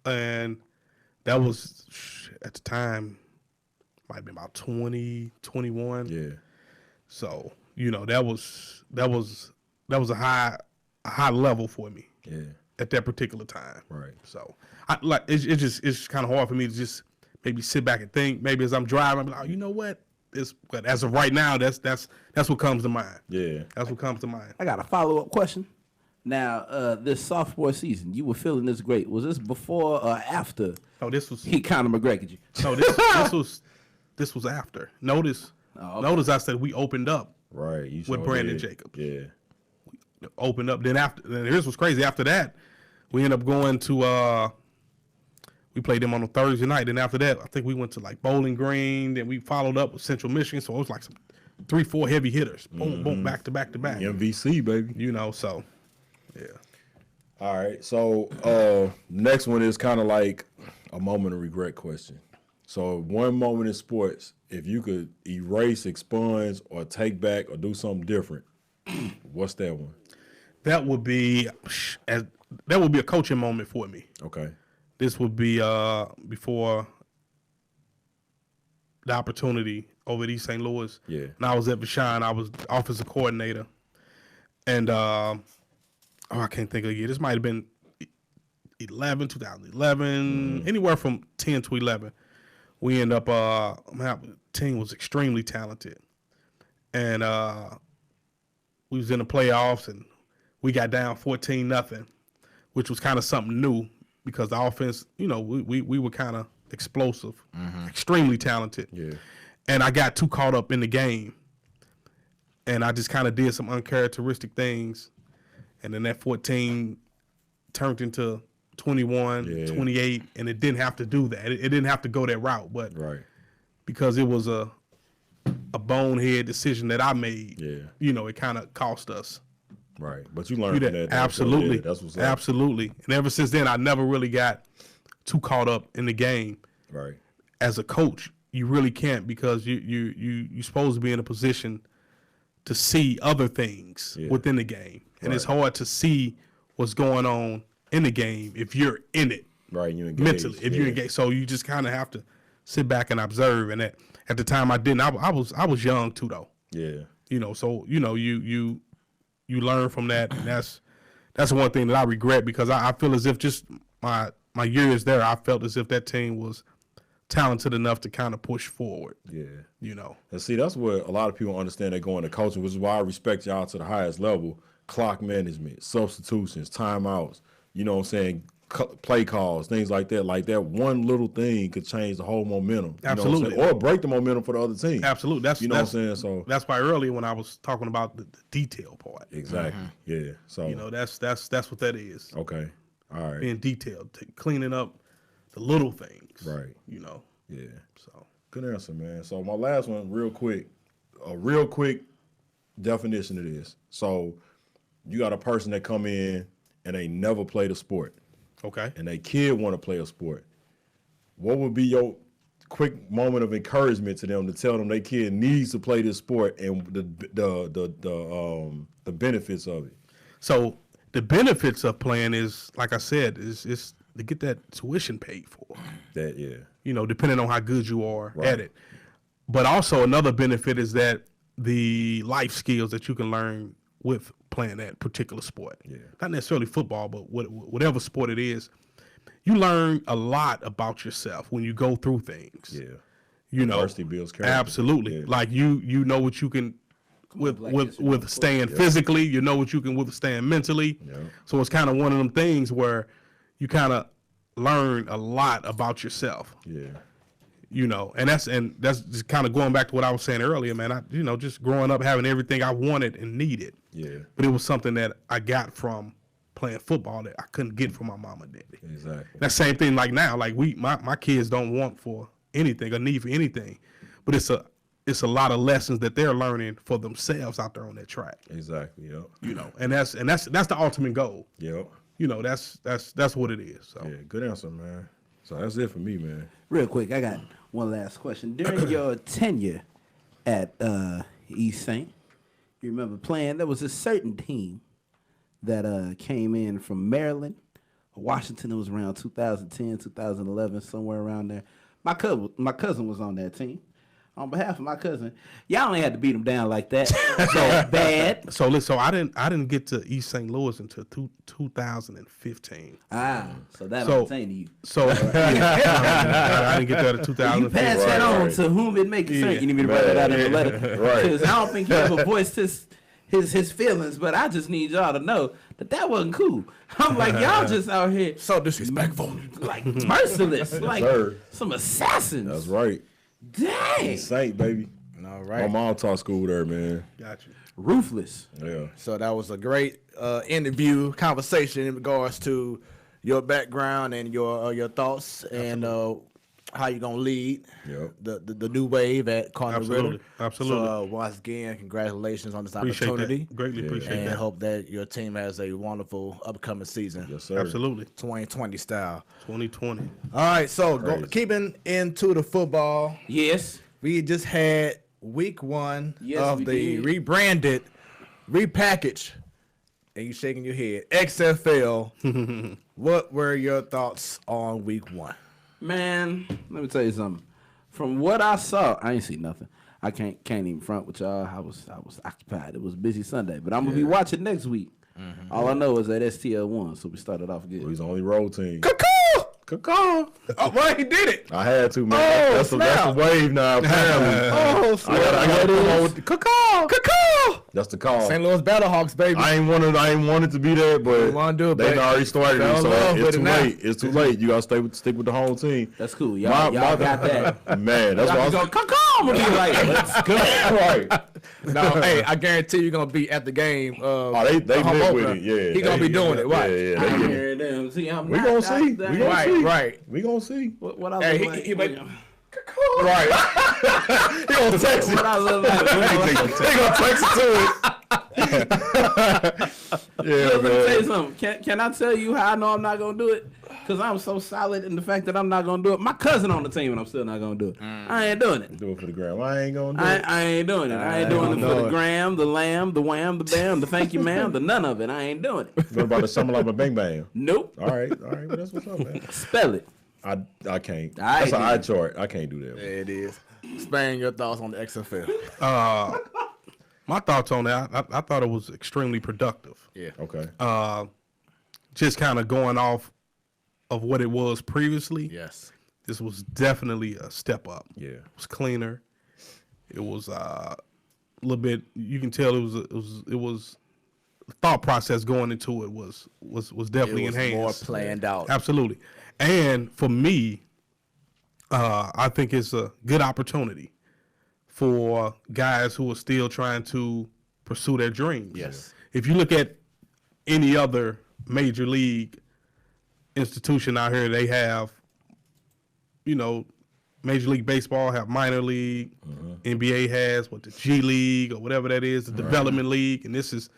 [SPEAKER 4] and that was at the time might have been about 20, 21.
[SPEAKER 1] Yeah.
[SPEAKER 4] So, that was a high level for me at that particular time.
[SPEAKER 1] Right.
[SPEAKER 4] So it's kind of hard for me to just maybe sit back and think. Maybe as I'm driving, I'm like, oh, you know what? But as of right now, that's what comes to mind.
[SPEAKER 1] Yeah.
[SPEAKER 4] That's what comes to mind.
[SPEAKER 3] I got a follow-up question. Now, this sophomore season, you were feeling this great. Was this before or after
[SPEAKER 4] No, this was
[SPEAKER 3] he Conor McGregor'd you?
[SPEAKER 4] no this was after. Notice I said we opened up.
[SPEAKER 1] Right. You
[SPEAKER 4] With
[SPEAKER 1] sure
[SPEAKER 4] Brandon
[SPEAKER 1] did.
[SPEAKER 4] Jacobs.
[SPEAKER 1] Yeah.
[SPEAKER 4] Opened up. Then here's what's crazy. After that, we ended up going to we played them on a Thursday night. Then after that, I think we went to like Bowling Green. Then we followed up with Central Michigan. So it was like some 3-4 heavy hitters. Boom, boom, back to back to back.
[SPEAKER 1] MVC, baby.
[SPEAKER 4] So yeah.
[SPEAKER 1] All right. So next one is kind of like a moment of regret question. So one moment in sports, if you could erase, expunge, or take back or do something different, what's that one?
[SPEAKER 4] That would be a coaching moment for me.
[SPEAKER 1] Okay.
[SPEAKER 4] This would be before the opportunity over at East St. Louis.
[SPEAKER 1] Yeah.
[SPEAKER 4] And I was at Vashon. I was offensive coordinator. And I can't think of the year. This might have been 2011, anywhere from 10 to 11. We end up, the team was extremely talented. And we was in the playoffs, and we got down 14-0, which was kind of something new because the offense, we were kind of explosive, extremely talented.
[SPEAKER 1] Yeah.
[SPEAKER 4] And I got too caught up in the game. And I just kind of did some uncharacteristic things. And then that 14 turned into 21, 28, and it didn't have to do that. It didn't have to go that route, but
[SPEAKER 1] Right.
[SPEAKER 4] because it was a bonehead decision that I made,
[SPEAKER 1] Yeah.
[SPEAKER 4] it kind of cost us.
[SPEAKER 1] Right. But you learned from that.
[SPEAKER 4] Absolutely.
[SPEAKER 1] Yeah, that's what's up.
[SPEAKER 4] Absolutely. And ever since then, I never really got too caught up in the game.
[SPEAKER 1] Right.
[SPEAKER 4] As a coach, you really can't, because you're supposed to be in a position to see other things within the game. And it's hard to see what's going on in the game if you're in it.
[SPEAKER 1] Right. You engaged.
[SPEAKER 4] Mentally, if you engage. So you just kind of have to sit back and observe. And at the time I didn't. I was young too, though.
[SPEAKER 1] Yeah.
[SPEAKER 4] So you learn from that, and that's one thing that I regret, because I feel as if just my years there, I felt as if that team was talented enough to kind of push forward.
[SPEAKER 1] Yeah.
[SPEAKER 4] You know.
[SPEAKER 1] And see, that's what a lot of people understand. They go into coaching, which is why I respect y'all to the highest level. Clock management, substitutions, timeouts, you know what I'm saying, play calls, things like that. Like that one little thing could change the whole momentum.
[SPEAKER 4] Absolutely.
[SPEAKER 1] You know or break the momentum for the other team.
[SPEAKER 4] Absolutely. That's,
[SPEAKER 1] you know what I'm saying? So
[SPEAKER 4] that's why earlier when I was talking about the detail part.
[SPEAKER 1] Exactly. Yeah. So
[SPEAKER 4] you know, that's what that is.
[SPEAKER 1] Okay. All right.
[SPEAKER 4] Being detailed, cleaning up the little things.
[SPEAKER 1] Right.
[SPEAKER 4] You know.
[SPEAKER 1] Yeah.
[SPEAKER 4] So
[SPEAKER 1] good answer, man. So my last one, real quick definition of this. So you got a person that come in and they never played a sport.
[SPEAKER 4] okay.
[SPEAKER 1] And they kid want to play a sport. What would be your quick moment of encouragement to them to tell them they kid needs to play this sport and the benefits of it?
[SPEAKER 4] So the benefits of playing is, like I said, is to get that tuition paid for.
[SPEAKER 1] That yeah.
[SPEAKER 4] You know, depending on how good you are at it. But also another benefit is that the life skills that you can learn with playing that particular sport.
[SPEAKER 1] Yeah.
[SPEAKER 4] Not necessarily football, but whatever sport it is, you learn a lot about yourself when you go through things.
[SPEAKER 1] Yeah.
[SPEAKER 4] You know,
[SPEAKER 1] Adversity builds character.
[SPEAKER 4] absolutely.
[SPEAKER 1] Yeah.
[SPEAKER 4] Like you know what you can withstand physically. You know what you can withstand mentally.
[SPEAKER 1] Yeah.
[SPEAKER 4] So it's kind of one of them things where you kind of learn a lot about yourself.
[SPEAKER 1] Yeah.
[SPEAKER 4] You know, and that's just kind of going back to what I was saying earlier, man. I just growing up having everything I wanted and needed.
[SPEAKER 1] Yeah.
[SPEAKER 4] But it was something that I got from playing football that I couldn't get from my mom and daddy.
[SPEAKER 1] Exactly.
[SPEAKER 4] That same thing like now, like my kids don't want for anything or need for anything, but it's a lot of lessons that they're learning for themselves out there on that track.
[SPEAKER 1] Exactly. Yep.
[SPEAKER 4] You know, and that's the ultimate goal.
[SPEAKER 1] Yep.
[SPEAKER 4] You know, that's what it is. So
[SPEAKER 1] Yeah. Good answer, man. So that's it for me, man.
[SPEAKER 3] Real quick, I got one last question. During your tenure at East St., you remember playing? There was a certain team that came in from Maryland, Washington. It was around 2010, 2011, somewhere around there. My cousin was on that team. On behalf of my cousin, y'all only had to beat him down like that. So bad.
[SPEAKER 4] So listen, I didn't get to East St. Louis until 2015.
[SPEAKER 3] So that
[SPEAKER 4] So-
[SPEAKER 3] I'm saying to you.
[SPEAKER 4] So I didn't get there to 2015.
[SPEAKER 3] You pass that on
[SPEAKER 1] right.
[SPEAKER 3] to whom it may concern. You need me to write that out in the letter.
[SPEAKER 1] Right.
[SPEAKER 3] Because I don't think he ever voiced his feelings, but I just need y'all to know that wasn't cool. I'm like, y'all just out here
[SPEAKER 2] So disrespectful.
[SPEAKER 3] like merciless, like
[SPEAKER 1] sir.
[SPEAKER 3] some assassins.
[SPEAKER 1] That's right.
[SPEAKER 3] Dang.
[SPEAKER 1] Saint, baby.
[SPEAKER 2] All
[SPEAKER 1] My
[SPEAKER 2] right.
[SPEAKER 1] mom taught school there, man.
[SPEAKER 4] Got you.
[SPEAKER 3] Ruthless.
[SPEAKER 1] Yeah.
[SPEAKER 2] So that was a great interview conversation in regards to your background and your thoughts and how you gonna lead
[SPEAKER 1] Yep.
[SPEAKER 2] the new wave at Cardinal
[SPEAKER 4] Absolutely.
[SPEAKER 2] Ritter.
[SPEAKER 4] Absolutely.
[SPEAKER 2] So once again, congratulations on this
[SPEAKER 4] Appreciate
[SPEAKER 2] opportunity.
[SPEAKER 4] that. Greatly appreciate
[SPEAKER 2] And
[SPEAKER 4] that.
[SPEAKER 2] hope that your team has a wonderful upcoming season.
[SPEAKER 1] Yes, sir.
[SPEAKER 4] Absolutely.
[SPEAKER 2] 2020 style.
[SPEAKER 4] 2020.
[SPEAKER 2] All right, so
[SPEAKER 1] Crazy.
[SPEAKER 2] keeping into the football,
[SPEAKER 3] Yes.
[SPEAKER 2] we just had week one
[SPEAKER 3] Yes,
[SPEAKER 2] of
[SPEAKER 3] we
[SPEAKER 2] the
[SPEAKER 3] did.
[SPEAKER 2] rebranded, repackaged, and you shaking your head, XFL. What were your thoughts on week one?
[SPEAKER 3] Man, let me tell you something. From what I saw, I ain't see nothing. I can't even front with y'all. I was occupied. It was a busy Sunday, but I'm gonna be watching next week. All I know is that STL won, so we started off good.
[SPEAKER 1] He's the only road team.
[SPEAKER 2] Caw! Oh, well, he did it.
[SPEAKER 1] I had to, man.
[SPEAKER 2] Oh,
[SPEAKER 1] that's the
[SPEAKER 2] snap.
[SPEAKER 1] wave now, apparently.
[SPEAKER 2] Oh,
[SPEAKER 1] I gotta come on with the
[SPEAKER 2] Caw!
[SPEAKER 1] That's the call.
[SPEAKER 2] St. Louis Battlehawks, baby.
[SPEAKER 1] I ain't wanted to be there, but
[SPEAKER 2] You wanna do it,
[SPEAKER 1] they
[SPEAKER 2] but
[SPEAKER 1] already started
[SPEAKER 2] fell
[SPEAKER 1] it,
[SPEAKER 2] in
[SPEAKER 1] so
[SPEAKER 2] love with
[SPEAKER 1] it's
[SPEAKER 2] it
[SPEAKER 1] too
[SPEAKER 2] now.
[SPEAKER 1] late. It's too late. You gotta stick with the home team.
[SPEAKER 3] That's cool. Y'all got that.
[SPEAKER 1] Man, that's
[SPEAKER 3] Y'all
[SPEAKER 1] what I
[SPEAKER 3] can
[SPEAKER 1] was
[SPEAKER 3] go, come on, be like, let's go.
[SPEAKER 1] right.
[SPEAKER 2] No, hey, I guarantee you're gonna be at the game.
[SPEAKER 1] Oh, they
[SPEAKER 2] home
[SPEAKER 1] live with
[SPEAKER 2] opener.
[SPEAKER 1] it. Yeah,
[SPEAKER 2] He gonna be doing it, right?
[SPEAKER 1] Yeah,
[SPEAKER 3] I
[SPEAKER 1] they get it.
[SPEAKER 3] hear them. See, I'm
[SPEAKER 1] We
[SPEAKER 3] not
[SPEAKER 1] gonna see.
[SPEAKER 3] that-
[SPEAKER 1] We gonna
[SPEAKER 2] Right,
[SPEAKER 1] see.
[SPEAKER 2] right.
[SPEAKER 1] We gonna see.
[SPEAKER 3] What I
[SPEAKER 2] Hey,
[SPEAKER 3] look like?
[SPEAKER 2] he might-
[SPEAKER 1] Right. He gonna text it.
[SPEAKER 3] What I look like?
[SPEAKER 1] He gonna text it to it. Yeah,
[SPEAKER 3] Let me tell you
[SPEAKER 1] man.
[SPEAKER 3] something. Can I tell you how I know I'm not gonna do it? Because I'm so solid in the fact that I'm not gonna do it. My cousin on the team, and I'm still not gonna do it. I ain't doing it.
[SPEAKER 1] Do it for the gram. I ain't gonna do it.
[SPEAKER 3] I ain't doing it. I ain't doing it for the gram, the lamb, the wham, the bam, the thank you, ma'am, the none of it. I ain't doing it.
[SPEAKER 1] What about the summer like a bang bang?
[SPEAKER 3] Nope.
[SPEAKER 1] All right. Well, that's what's up, man.
[SPEAKER 3] Spell it.
[SPEAKER 1] I can't.
[SPEAKER 3] I
[SPEAKER 1] That's an
[SPEAKER 3] ain't
[SPEAKER 1] eye chart. I can't do that. Man.
[SPEAKER 2] There it is. Spain, your thoughts on the XFL?
[SPEAKER 4] My thoughts on that, I thought it was extremely productive.
[SPEAKER 2] Yeah.
[SPEAKER 1] Okay.
[SPEAKER 4] Just kind of going off of what it was previously.
[SPEAKER 2] Yes.
[SPEAKER 4] this was definitely a step up.
[SPEAKER 1] Yeah.
[SPEAKER 4] It was cleaner. It was a little bit. You can tell it was. The thought process going into it was definitely
[SPEAKER 2] It was
[SPEAKER 4] enhanced.
[SPEAKER 2] more planned out.
[SPEAKER 4] Absolutely. And for me, I think it's a good opportunity for guys who are still trying to pursue their dreams.
[SPEAKER 2] Yes.
[SPEAKER 4] If you look at any other major league institution out here, they have, Major League Baseball have minor league, NBA has the G League or whatever that is, the development league, and this is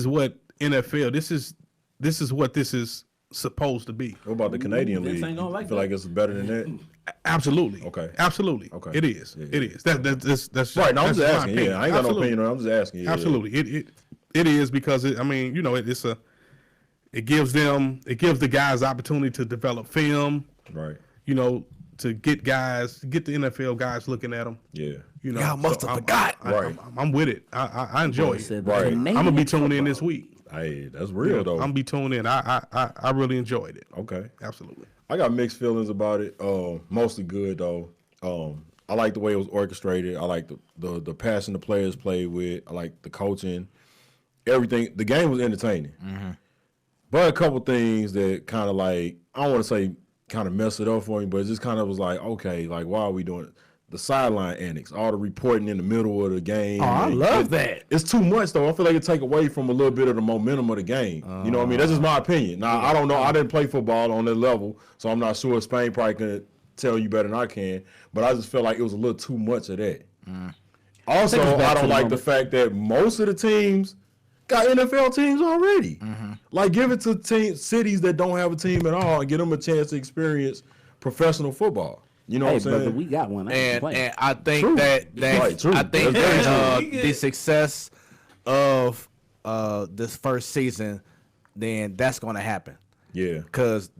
[SPEAKER 4] what NFL. This is what this is supposed to be.
[SPEAKER 1] What about the Canadian
[SPEAKER 3] Vince
[SPEAKER 1] league?
[SPEAKER 3] ain't gonna like
[SPEAKER 1] You feel
[SPEAKER 3] that.
[SPEAKER 1] like it's better than that?
[SPEAKER 4] Absolutely.
[SPEAKER 1] Okay.
[SPEAKER 4] Absolutely.
[SPEAKER 1] Okay.
[SPEAKER 4] It is.
[SPEAKER 1] Yeah,
[SPEAKER 4] It is. That's
[SPEAKER 1] Right. No, I'm
[SPEAKER 4] that's
[SPEAKER 1] just
[SPEAKER 4] my
[SPEAKER 1] asking.
[SPEAKER 4] opinion.
[SPEAKER 1] Yeah, I ain't got no
[SPEAKER 4] Absolutely.
[SPEAKER 1] opinion on it. I'm just asking. Yeah,
[SPEAKER 4] Absolutely. It is because it gives the guys opportunity to develop film.
[SPEAKER 1] Right.
[SPEAKER 4] To get the NFL guys looking at them.
[SPEAKER 1] Yeah.
[SPEAKER 2] Y'all must have forgot.
[SPEAKER 1] Right.
[SPEAKER 4] I'm with it. I enjoy it.
[SPEAKER 1] Right.
[SPEAKER 4] I'm gonna be tuned in this week.
[SPEAKER 1] Hey, that's real though.
[SPEAKER 4] I'm gonna be tuned in. I really enjoyed it.
[SPEAKER 1] Okay.
[SPEAKER 4] Absolutely.
[SPEAKER 1] I got mixed feelings about it. Mostly good though. I like the way it was orchestrated. I like the passion the players played with. I like the coaching. Everything. The game was entertaining. But a couple things that kind of I don't want to say kind of messed it up for me, but it just kind of was like, okay, why are we doing it? The sideline annex, all the reporting in the middle of the game.
[SPEAKER 2] Oh, I love that.
[SPEAKER 1] It's too much though. I feel like it take away from a little bit of the momentum of the game. You know what I mean? That's just my opinion. Now I don't know. I didn't play football on that level, so I'm not sure. Spain probably can tell you better than I can. But I just felt like it was a little too much of that. Also,
[SPEAKER 3] Take us back
[SPEAKER 1] I
[SPEAKER 3] to
[SPEAKER 1] don't
[SPEAKER 3] the
[SPEAKER 1] like the
[SPEAKER 3] moment.
[SPEAKER 1] fact that most of the teams got NFL teams already. Give it to cities that don't have a team at all and give them a chance to experience professional football. You know
[SPEAKER 3] Hey,
[SPEAKER 1] what I'm
[SPEAKER 3] brother,
[SPEAKER 1] saying?
[SPEAKER 3] we got one. I ain't
[SPEAKER 2] And
[SPEAKER 3] complaining.
[SPEAKER 2] I think
[SPEAKER 1] True.
[SPEAKER 2] that
[SPEAKER 1] Right, true.
[SPEAKER 2] I think
[SPEAKER 1] That's
[SPEAKER 2] that
[SPEAKER 1] very
[SPEAKER 2] the success of this first season, then that's going to happen.
[SPEAKER 1] Yeah.
[SPEAKER 2] Because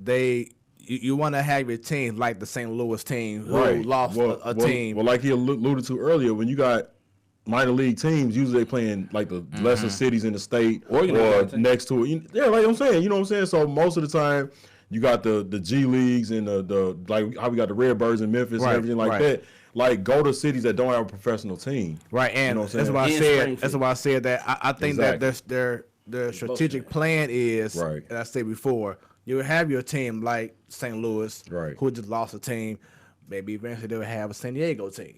[SPEAKER 2] you want to have your team like the St. Louis team who
[SPEAKER 1] Right.
[SPEAKER 2] lost a team.
[SPEAKER 1] Well, like he alluded to earlier, when you got minor league teams, usually they playing the lesser cities in the state or next to it. Yeah, like I'm saying, you know what I'm saying? So most of the time, you got the G leagues and the like how we got the Redbirds in Memphis
[SPEAKER 2] Right,
[SPEAKER 1] and everything like
[SPEAKER 2] right.
[SPEAKER 1] that. Go to cities that don't have a professional team.
[SPEAKER 2] Right, and
[SPEAKER 1] You know what I'm
[SPEAKER 2] that's
[SPEAKER 1] saying?
[SPEAKER 2] why I
[SPEAKER 3] And
[SPEAKER 2] said.
[SPEAKER 3] Springfield.
[SPEAKER 2] That's why I said that. I think
[SPEAKER 1] Exactly.
[SPEAKER 2] that their strategic plan is,
[SPEAKER 1] Right.
[SPEAKER 2] as I said before, you will have your team like St. Louis,
[SPEAKER 1] Right.
[SPEAKER 2] who just lost a team. Maybe eventually they will have a San Diego team.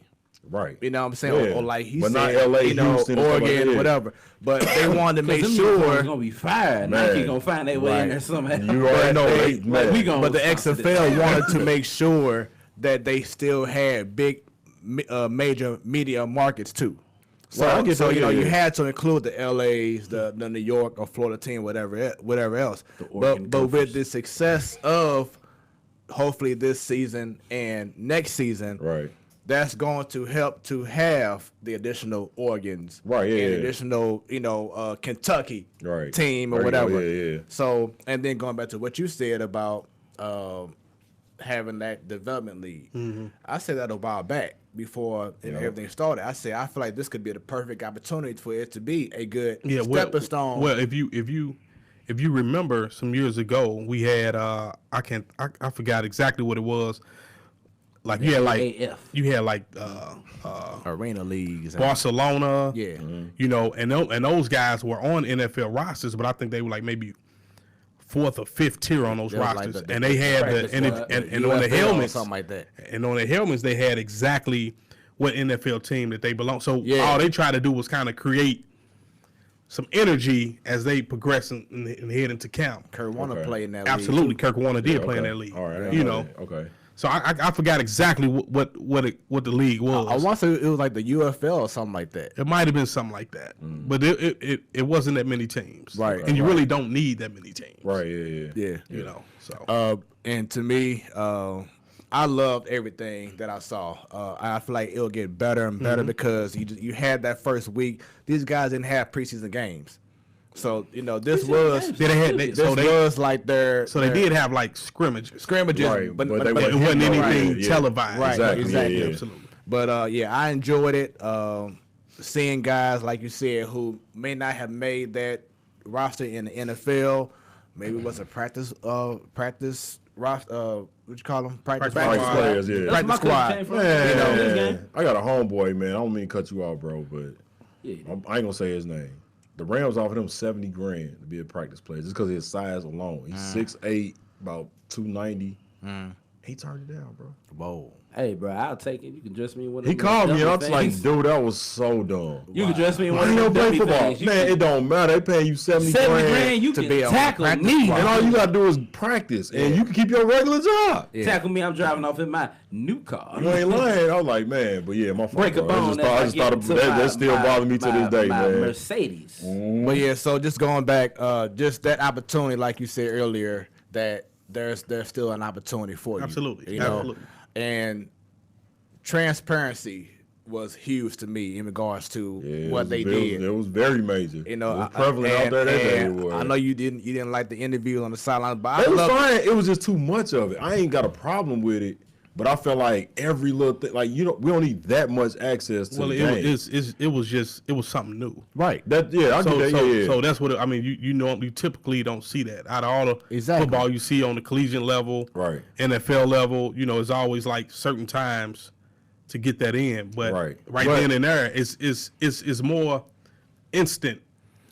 [SPEAKER 1] Right.
[SPEAKER 2] You know what I'm saying?
[SPEAKER 1] Yeah.
[SPEAKER 2] Or like he
[SPEAKER 1] But
[SPEAKER 2] said,
[SPEAKER 1] not LA,
[SPEAKER 2] you know,
[SPEAKER 1] Houston, and stuff like
[SPEAKER 2] Oregon,
[SPEAKER 1] that.
[SPEAKER 2] whatever. But they wanted to make
[SPEAKER 3] Them uniforms
[SPEAKER 2] sure.
[SPEAKER 3] gonna be fired.
[SPEAKER 1] Man.
[SPEAKER 3] Nike gonna find their way in
[SPEAKER 2] Right.
[SPEAKER 3] there somehow.
[SPEAKER 1] You already know.
[SPEAKER 2] They-
[SPEAKER 1] man.
[SPEAKER 3] we gonna
[SPEAKER 2] But the
[SPEAKER 3] sponsor this.
[SPEAKER 2] XFL wanted to make sure that they still had big, major media markets too. So,
[SPEAKER 1] Right, I get
[SPEAKER 2] so
[SPEAKER 1] that,
[SPEAKER 2] you know,
[SPEAKER 1] yeah,
[SPEAKER 2] you
[SPEAKER 1] yeah.
[SPEAKER 2] had to include the LAs, the New York or Florida team, whatever else.
[SPEAKER 3] Oregon
[SPEAKER 2] But with
[SPEAKER 3] Gophers.
[SPEAKER 2] the success of hopefully this season and next season,
[SPEAKER 1] Right.
[SPEAKER 2] that's going to help to have the additional Oregons,
[SPEAKER 1] Right, yeah,
[SPEAKER 2] and
[SPEAKER 1] yeah.
[SPEAKER 2] additional, Kentucky
[SPEAKER 1] Right.
[SPEAKER 2] team or
[SPEAKER 1] There you go,
[SPEAKER 2] whatever.
[SPEAKER 1] yeah.
[SPEAKER 2] So, and then going back to what you said about having that development league, I said that a while back before everything started. I said I feel like this could be the perfect opportunity for it to be a good stepping stone.
[SPEAKER 4] Well, if you remember some years ago, we had I forgot exactly what it was. Like you had like
[SPEAKER 2] arena leagues, and,
[SPEAKER 4] Barcelona,
[SPEAKER 2] yeah,
[SPEAKER 4] and those guys were on NFL rosters, but I think they were like maybe fourth or fifth tier on those
[SPEAKER 2] They was like
[SPEAKER 4] rosters,
[SPEAKER 2] the
[SPEAKER 4] and they had
[SPEAKER 3] practice
[SPEAKER 4] and
[SPEAKER 3] squad,
[SPEAKER 4] on the
[SPEAKER 2] UFL or
[SPEAKER 4] helmets,
[SPEAKER 2] something like that.
[SPEAKER 4] and on the helmets they had exactly what NFL team that they belong. So
[SPEAKER 2] Yeah.
[SPEAKER 4] all they tried to do was kind of create some energy as they progress and head into camp.
[SPEAKER 2] Kurt Warner
[SPEAKER 1] Okay.
[SPEAKER 2] played in that
[SPEAKER 4] Absolutely,
[SPEAKER 2] league.
[SPEAKER 4] Kirk Warner did play in
[SPEAKER 1] Okay.
[SPEAKER 4] that league.
[SPEAKER 1] All right.
[SPEAKER 4] You know,
[SPEAKER 1] Okay.
[SPEAKER 4] so I forgot exactly what the league was.
[SPEAKER 2] I want to say it was like the UFL or something like that.
[SPEAKER 4] It might have been something like that, but it wasn't that many teams,
[SPEAKER 2] Right.
[SPEAKER 4] And you really don't need that many teams,
[SPEAKER 1] Right. Yeah.
[SPEAKER 2] Yeah.
[SPEAKER 4] You know, so
[SPEAKER 2] And to me, I loved everything that I saw. I feel like it'll get better and better because you had that first week. These guys didn't have preseason games, so this was
[SPEAKER 3] games.
[SPEAKER 4] Yeah, they had
[SPEAKER 2] this
[SPEAKER 4] so they
[SPEAKER 2] was like their
[SPEAKER 4] so they did have like scrimmages,
[SPEAKER 2] scrimmages,
[SPEAKER 1] Right,
[SPEAKER 2] but
[SPEAKER 1] but
[SPEAKER 2] but
[SPEAKER 1] they
[SPEAKER 4] but it
[SPEAKER 1] wasn't
[SPEAKER 4] wasn't
[SPEAKER 1] hitting
[SPEAKER 4] anything
[SPEAKER 1] right, yeah.
[SPEAKER 4] televised.
[SPEAKER 2] Right, exactly.
[SPEAKER 1] Yeah.
[SPEAKER 4] Absolutely.
[SPEAKER 2] But yeah, I enjoyed it. Seeing guys like you said who may not have made that roster in the NFL, maybe was a practice what you call them? Practice
[SPEAKER 1] Practice
[SPEAKER 2] squad.
[SPEAKER 1] players, yeah.
[SPEAKER 2] Practice
[SPEAKER 3] That's my
[SPEAKER 2] squad.
[SPEAKER 3] came from.
[SPEAKER 1] Man, I got a homeboy, man. I don't mean to cut you off, bro, but
[SPEAKER 3] Yeah.
[SPEAKER 1] I ain't gonna say his name. The Rams offered him $70 grand to be a practice player just because of his size alone. He's 6'8", about 290. He turned it down, bro.
[SPEAKER 2] Whoa.
[SPEAKER 3] Hey, bro, I'll take it. You can dress me in one of
[SPEAKER 1] He
[SPEAKER 3] them
[SPEAKER 1] called me and I
[SPEAKER 3] dummy
[SPEAKER 1] was like,
[SPEAKER 3] things.
[SPEAKER 1] dude, that was so dumb.
[SPEAKER 3] You can dress me in
[SPEAKER 1] Why
[SPEAKER 3] one of
[SPEAKER 1] you
[SPEAKER 3] them
[SPEAKER 1] don't play
[SPEAKER 3] dummy
[SPEAKER 1] football?
[SPEAKER 3] things. You
[SPEAKER 1] Man,
[SPEAKER 3] can-
[SPEAKER 1] it don't matter. They paying you 70
[SPEAKER 3] 70
[SPEAKER 1] grand.
[SPEAKER 3] grand, you
[SPEAKER 2] to
[SPEAKER 3] can
[SPEAKER 2] be on
[SPEAKER 3] tackle
[SPEAKER 2] practice
[SPEAKER 3] me.
[SPEAKER 2] squad.
[SPEAKER 1] And all you gotta do is practice, and you can keep your regular job.
[SPEAKER 2] Yeah.
[SPEAKER 3] Tackle me, I'm driving off in my new car.
[SPEAKER 1] You ain't lying. I was like, man, but yeah, my fault.
[SPEAKER 3] Break a
[SPEAKER 1] bro.
[SPEAKER 3] bone.
[SPEAKER 1] I just thought that still bothers me to this day,
[SPEAKER 3] my
[SPEAKER 1] man.
[SPEAKER 3] Mercedes.
[SPEAKER 2] But yeah, so just going back, just that opportunity, like you said earlier, that there's still an opportunity for you.
[SPEAKER 4] Absolutely.
[SPEAKER 2] You know?
[SPEAKER 4] Absolutely.
[SPEAKER 2] And transparency was huge to me in regards to
[SPEAKER 1] Yeah,
[SPEAKER 2] what they
[SPEAKER 1] it
[SPEAKER 2] did.
[SPEAKER 1] was very major.
[SPEAKER 2] You know,
[SPEAKER 1] it was prevalent out there that day. It was.
[SPEAKER 2] I know you didn't like the interview on the sideline, but
[SPEAKER 1] It
[SPEAKER 2] I
[SPEAKER 1] was
[SPEAKER 2] love
[SPEAKER 1] fine. It was just too much of it. I ain't got a problem with it, but I felt like every little thing, like we don't need that much access to the game.
[SPEAKER 4] It was something new.
[SPEAKER 2] right.
[SPEAKER 1] I get that. Yeah.
[SPEAKER 4] So that's what I mean. You typically don't see that out of all the
[SPEAKER 2] Exactly.
[SPEAKER 4] football you see on the collegiate level,
[SPEAKER 1] Right.
[SPEAKER 4] NFL level. It's always like certain times to get that in, but
[SPEAKER 1] Right.
[SPEAKER 4] then and there is more instant.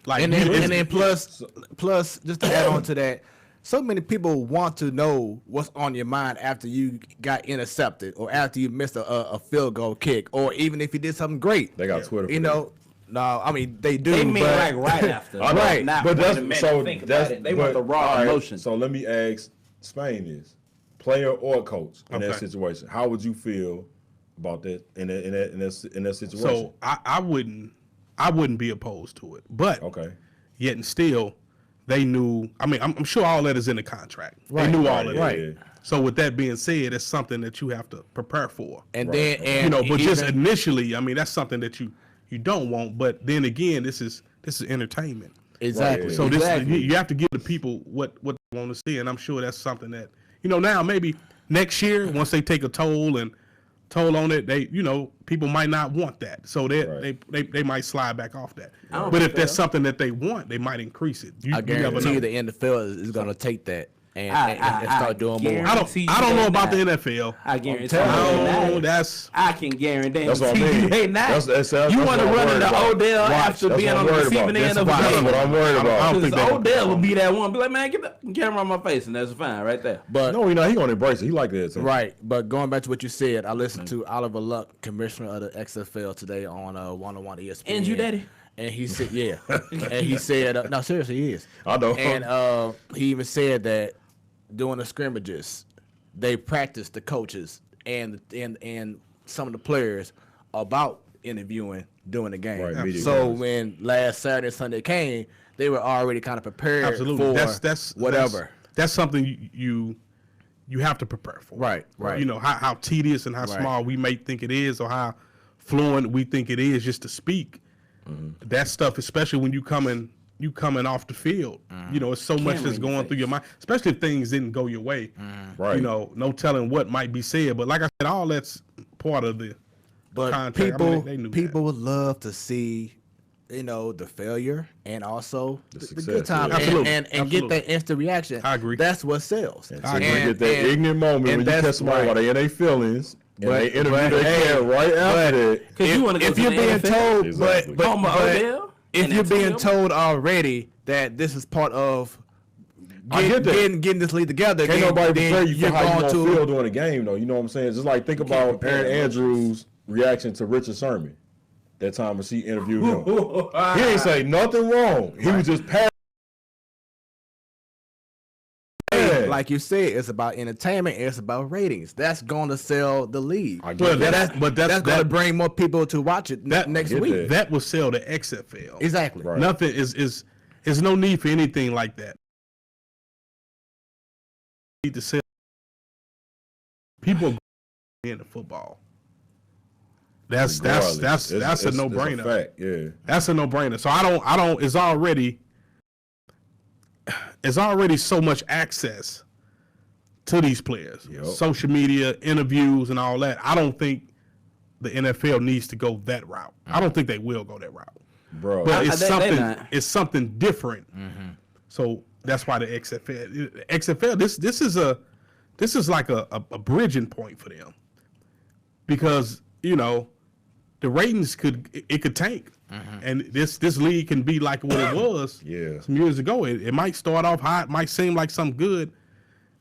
[SPEAKER 4] Like
[SPEAKER 2] And then plus just to add on to that, so many people want to know what's on your mind after you got intercepted or after you missed a field goal kick or even if you did something great.
[SPEAKER 1] They got Twitter. For
[SPEAKER 2] You know, no, I mean they do.
[SPEAKER 3] They mean
[SPEAKER 2] but,
[SPEAKER 3] like right after.
[SPEAKER 1] I know.
[SPEAKER 2] Right.
[SPEAKER 3] Not
[SPEAKER 1] but
[SPEAKER 3] wait
[SPEAKER 1] that's
[SPEAKER 3] a minute,
[SPEAKER 1] so.
[SPEAKER 3] think
[SPEAKER 1] That's
[SPEAKER 3] about it. They want the raw
[SPEAKER 1] all right,
[SPEAKER 3] emotion.
[SPEAKER 1] So let me ask Spain is player or coach in that
[SPEAKER 4] Okay.
[SPEAKER 1] situation. How would you feel about that in that situation?
[SPEAKER 4] So I wouldn't be opposed to it, but
[SPEAKER 1] okay.
[SPEAKER 4] yet and still, they knew. I mean, I'm sure all that is in the contract.
[SPEAKER 2] Right,
[SPEAKER 4] They knew
[SPEAKER 1] right,
[SPEAKER 4] all of
[SPEAKER 1] yeah,
[SPEAKER 4] that.
[SPEAKER 1] yeah.
[SPEAKER 4] So with that being said, it's something that you have to prepare for.
[SPEAKER 2] and
[SPEAKER 1] Right.
[SPEAKER 2] then and
[SPEAKER 4] But just
[SPEAKER 2] even-
[SPEAKER 4] initially, I mean, that's something that you don't want. But then again, this is entertainment.
[SPEAKER 2] exactly.
[SPEAKER 1] Right,
[SPEAKER 4] So
[SPEAKER 3] Exactly.
[SPEAKER 4] you have to give the people what they want to see, and I'm sure that's something that now maybe next year once they take a toll on it, people might not want that, so they might slide back off that.
[SPEAKER 3] don't
[SPEAKER 4] But
[SPEAKER 3] think
[SPEAKER 4] if that's
[SPEAKER 3] so.
[SPEAKER 4] something that they want, they might increase it. You
[SPEAKER 2] I
[SPEAKER 4] never
[SPEAKER 2] guarantee
[SPEAKER 4] know.
[SPEAKER 2] the NFL is going to take that and
[SPEAKER 3] I
[SPEAKER 2] start doing more.
[SPEAKER 3] guarantee
[SPEAKER 4] I don't know
[SPEAKER 3] they
[SPEAKER 4] about the
[SPEAKER 3] not.
[SPEAKER 4] NFL.
[SPEAKER 3] I guarantee
[SPEAKER 1] telling you.
[SPEAKER 3] they
[SPEAKER 4] No,
[SPEAKER 3] not.
[SPEAKER 4] that's
[SPEAKER 3] I can guarantee
[SPEAKER 1] That's what I mean.
[SPEAKER 3] they not.
[SPEAKER 1] That's
[SPEAKER 3] you want to
[SPEAKER 1] what I'm
[SPEAKER 3] run
[SPEAKER 1] worried
[SPEAKER 3] into
[SPEAKER 1] about.
[SPEAKER 3] Odell after
[SPEAKER 1] That's
[SPEAKER 3] being
[SPEAKER 1] what
[SPEAKER 3] on
[SPEAKER 1] I'm
[SPEAKER 3] the
[SPEAKER 1] worried
[SPEAKER 3] receiving
[SPEAKER 1] about.
[SPEAKER 3] end of a
[SPEAKER 1] That's
[SPEAKER 3] game.
[SPEAKER 1] what I'm worried about.
[SPEAKER 4] I don't
[SPEAKER 3] Because
[SPEAKER 4] think they-
[SPEAKER 3] Odell will be that one. Be like, man, get the camera on my face, and that's fine right there.
[SPEAKER 2] But
[SPEAKER 1] No, he gonna embrace it. He like that. Too.
[SPEAKER 2] right, but going back to what you said, I listened to Oliver Luck, commissioner of the XFL, today on 101 ESPN.
[SPEAKER 3] And you, Daddy?
[SPEAKER 2] And he said, yeah. And he said, no, seriously, he is.
[SPEAKER 1] I know.
[SPEAKER 2] And he even said that during the scrimmages, they practiced the coaches and some of the players about interviewing during the game.
[SPEAKER 1] Right, media
[SPEAKER 2] so
[SPEAKER 1] guys.
[SPEAKER 2] when last Saturday, Sunday came, they were already kind of prepared
[SPEAKER 4] absolutely
[SPEAKER 2] for
[SPEAKER 4] that's
[SPEAKER 2] whatever.
[SPEAKER 4] That's something you have to prepare for.
[SPEAKER 2] Right.
[SPEAKER 4] How tedious and how
[SPEAKER 2] Right.
[SPEAKER 4] small we may think it is, or how fluent we think it is just to speak. That stuff, especially when you coming off the field, it's so much
[SPEAKER 3] Camera
[SPEAKER 4] that's
[SPEAKER 3] in your
[SPEAKER 4] going through your mind. Especially if things didn't go your way.
[SPEAKER 1] Right.
[SPEAKER 4] No telling what might be said. But like I said, all that's part of the
[SPEAKER 2] But
[SPEAKER 4] contract.
[SPEAKER 2] people,
[SPEAKER 4] I mean, they knew
[SPEAKER 2] people
[SPEAKER 4] that.
[SPEAKER 2] would love to see, the failure and also the
[SPEAKER 1] success,
[SPEAKER 2] good time
[SPEAKER 1] yeah.
[SPEAKER 4] Absolutely,
[SPEAKER 2] and get
[SPEAKER 4] absolutely.
[SPEAKER 2] that instant reaction.
[SPEAKER 4] I agree.
[SPEAKER 2] That's what sells.
[SPEAKER 1] So
[SPEAKER 4] I
[SPEAKER 1] you
[SPEAKER 4] agree.
[SPEAKER 1] get that ignorant moment when you
[SPEAKER 2] that's
[SPEAKER 1] catch somebody
[SPEAKER 2] right.
[SPEAKER 1] while they in their feelings and
[SPEAKER 2] But-
[SPEAKER 1] they interview
[SPEAKER 2] but,
[SPEAKER 1] their
[SPEAKER 2] hey,
[SPEAKER 1] cat right after that.
[SPEAKER 3] Because you want to go
[SPEAKER 2] If
[SPEAKER 3] to
[SPEAKER 2] you're
[SPEAKER 3] the
[SPEAKER 2] being
[SPEAKER 3] NFL?
[SPEAKER 2] told,
[SPEAKER 1] Exactly.
[SPEAKER 2] but
[SPEAKER 3] Home of Odell?
[SPEAKER 2] if
[SPEAKER 3] And
[SPEAKER 2] you're being
[SPEAKER 3] Antonio?
[SPEAKER 2] told already that this is part of
[SPEAKER 1] I get that.
[SPEAKER 2] getting this league together,
[SPEAKER 1] Can't
[SPEAKER 2] then,
[SPEAKER 1] nobody
[SPEAKER 2] then
[SPEAKER 1] prepare you
[SPEAKER 2] you're
[SPEAKER 1] for how you
[SPEAKER 2] going
[SPEAKER 1] gonna
[SPEAKER 2] to
[SPEAKER 1] feel during the game, though. You know what I'm saying? It's just like think about
[SPEAKER 3] prepare
[SPEAKER 1] Aaron
[SPEAKER 3] emotions.
[SPEAKER 1] Andrews' reaction to Richard Sherman that time when she interviewed him. He ain't say nothing wrong. He was just passing.
[SPEAKER 2] like you said, it's about entertainment. It's about ratings. That's going to sell the league.
[SPEAKER 1] I get
[SPEAKER 4] But
[SPEAKER 1] that.
[SPEAKER 2] That's going to bring more people to watch it next
[SPEAKER 1] get
[SPEAKER 2] week.
[SPEAKER 1] that.
[SPEAKER 4] That will sell the XFL.
[SPEAKER 2] Exactly.
[SPEAKER 1] Right.
[SPEAKER 4] Nothing is no need for anything like that. Need to sell. People into football. That's a
[SPEAKER 1] Regardless. It's a
[SPEAKER 4] no-brainer.
[SPEAKER 1] fact, yeah.
[SPEAKER 4] That's a no-brainer. So I don't. It's already so much access to these players,
[SPEAKER 1] Yep.
[SPEAKER 4] social media, interviews, and all that. I don't think the NFL needs to go that route. I don't think they will go that route.
[SPEAKER 1] Bro.
[SPEAKER 4] But it's
[SPEAKER 3] they
[SPEAKER 4] something.
[SPEAKER 3] not.
[SPEAKER 4] It's something different. So that's why the XFL. This is this is like a bridging point for them because the ratings could tank, and this league can be like what it was some years ago. It might start off hot, might seem like something good,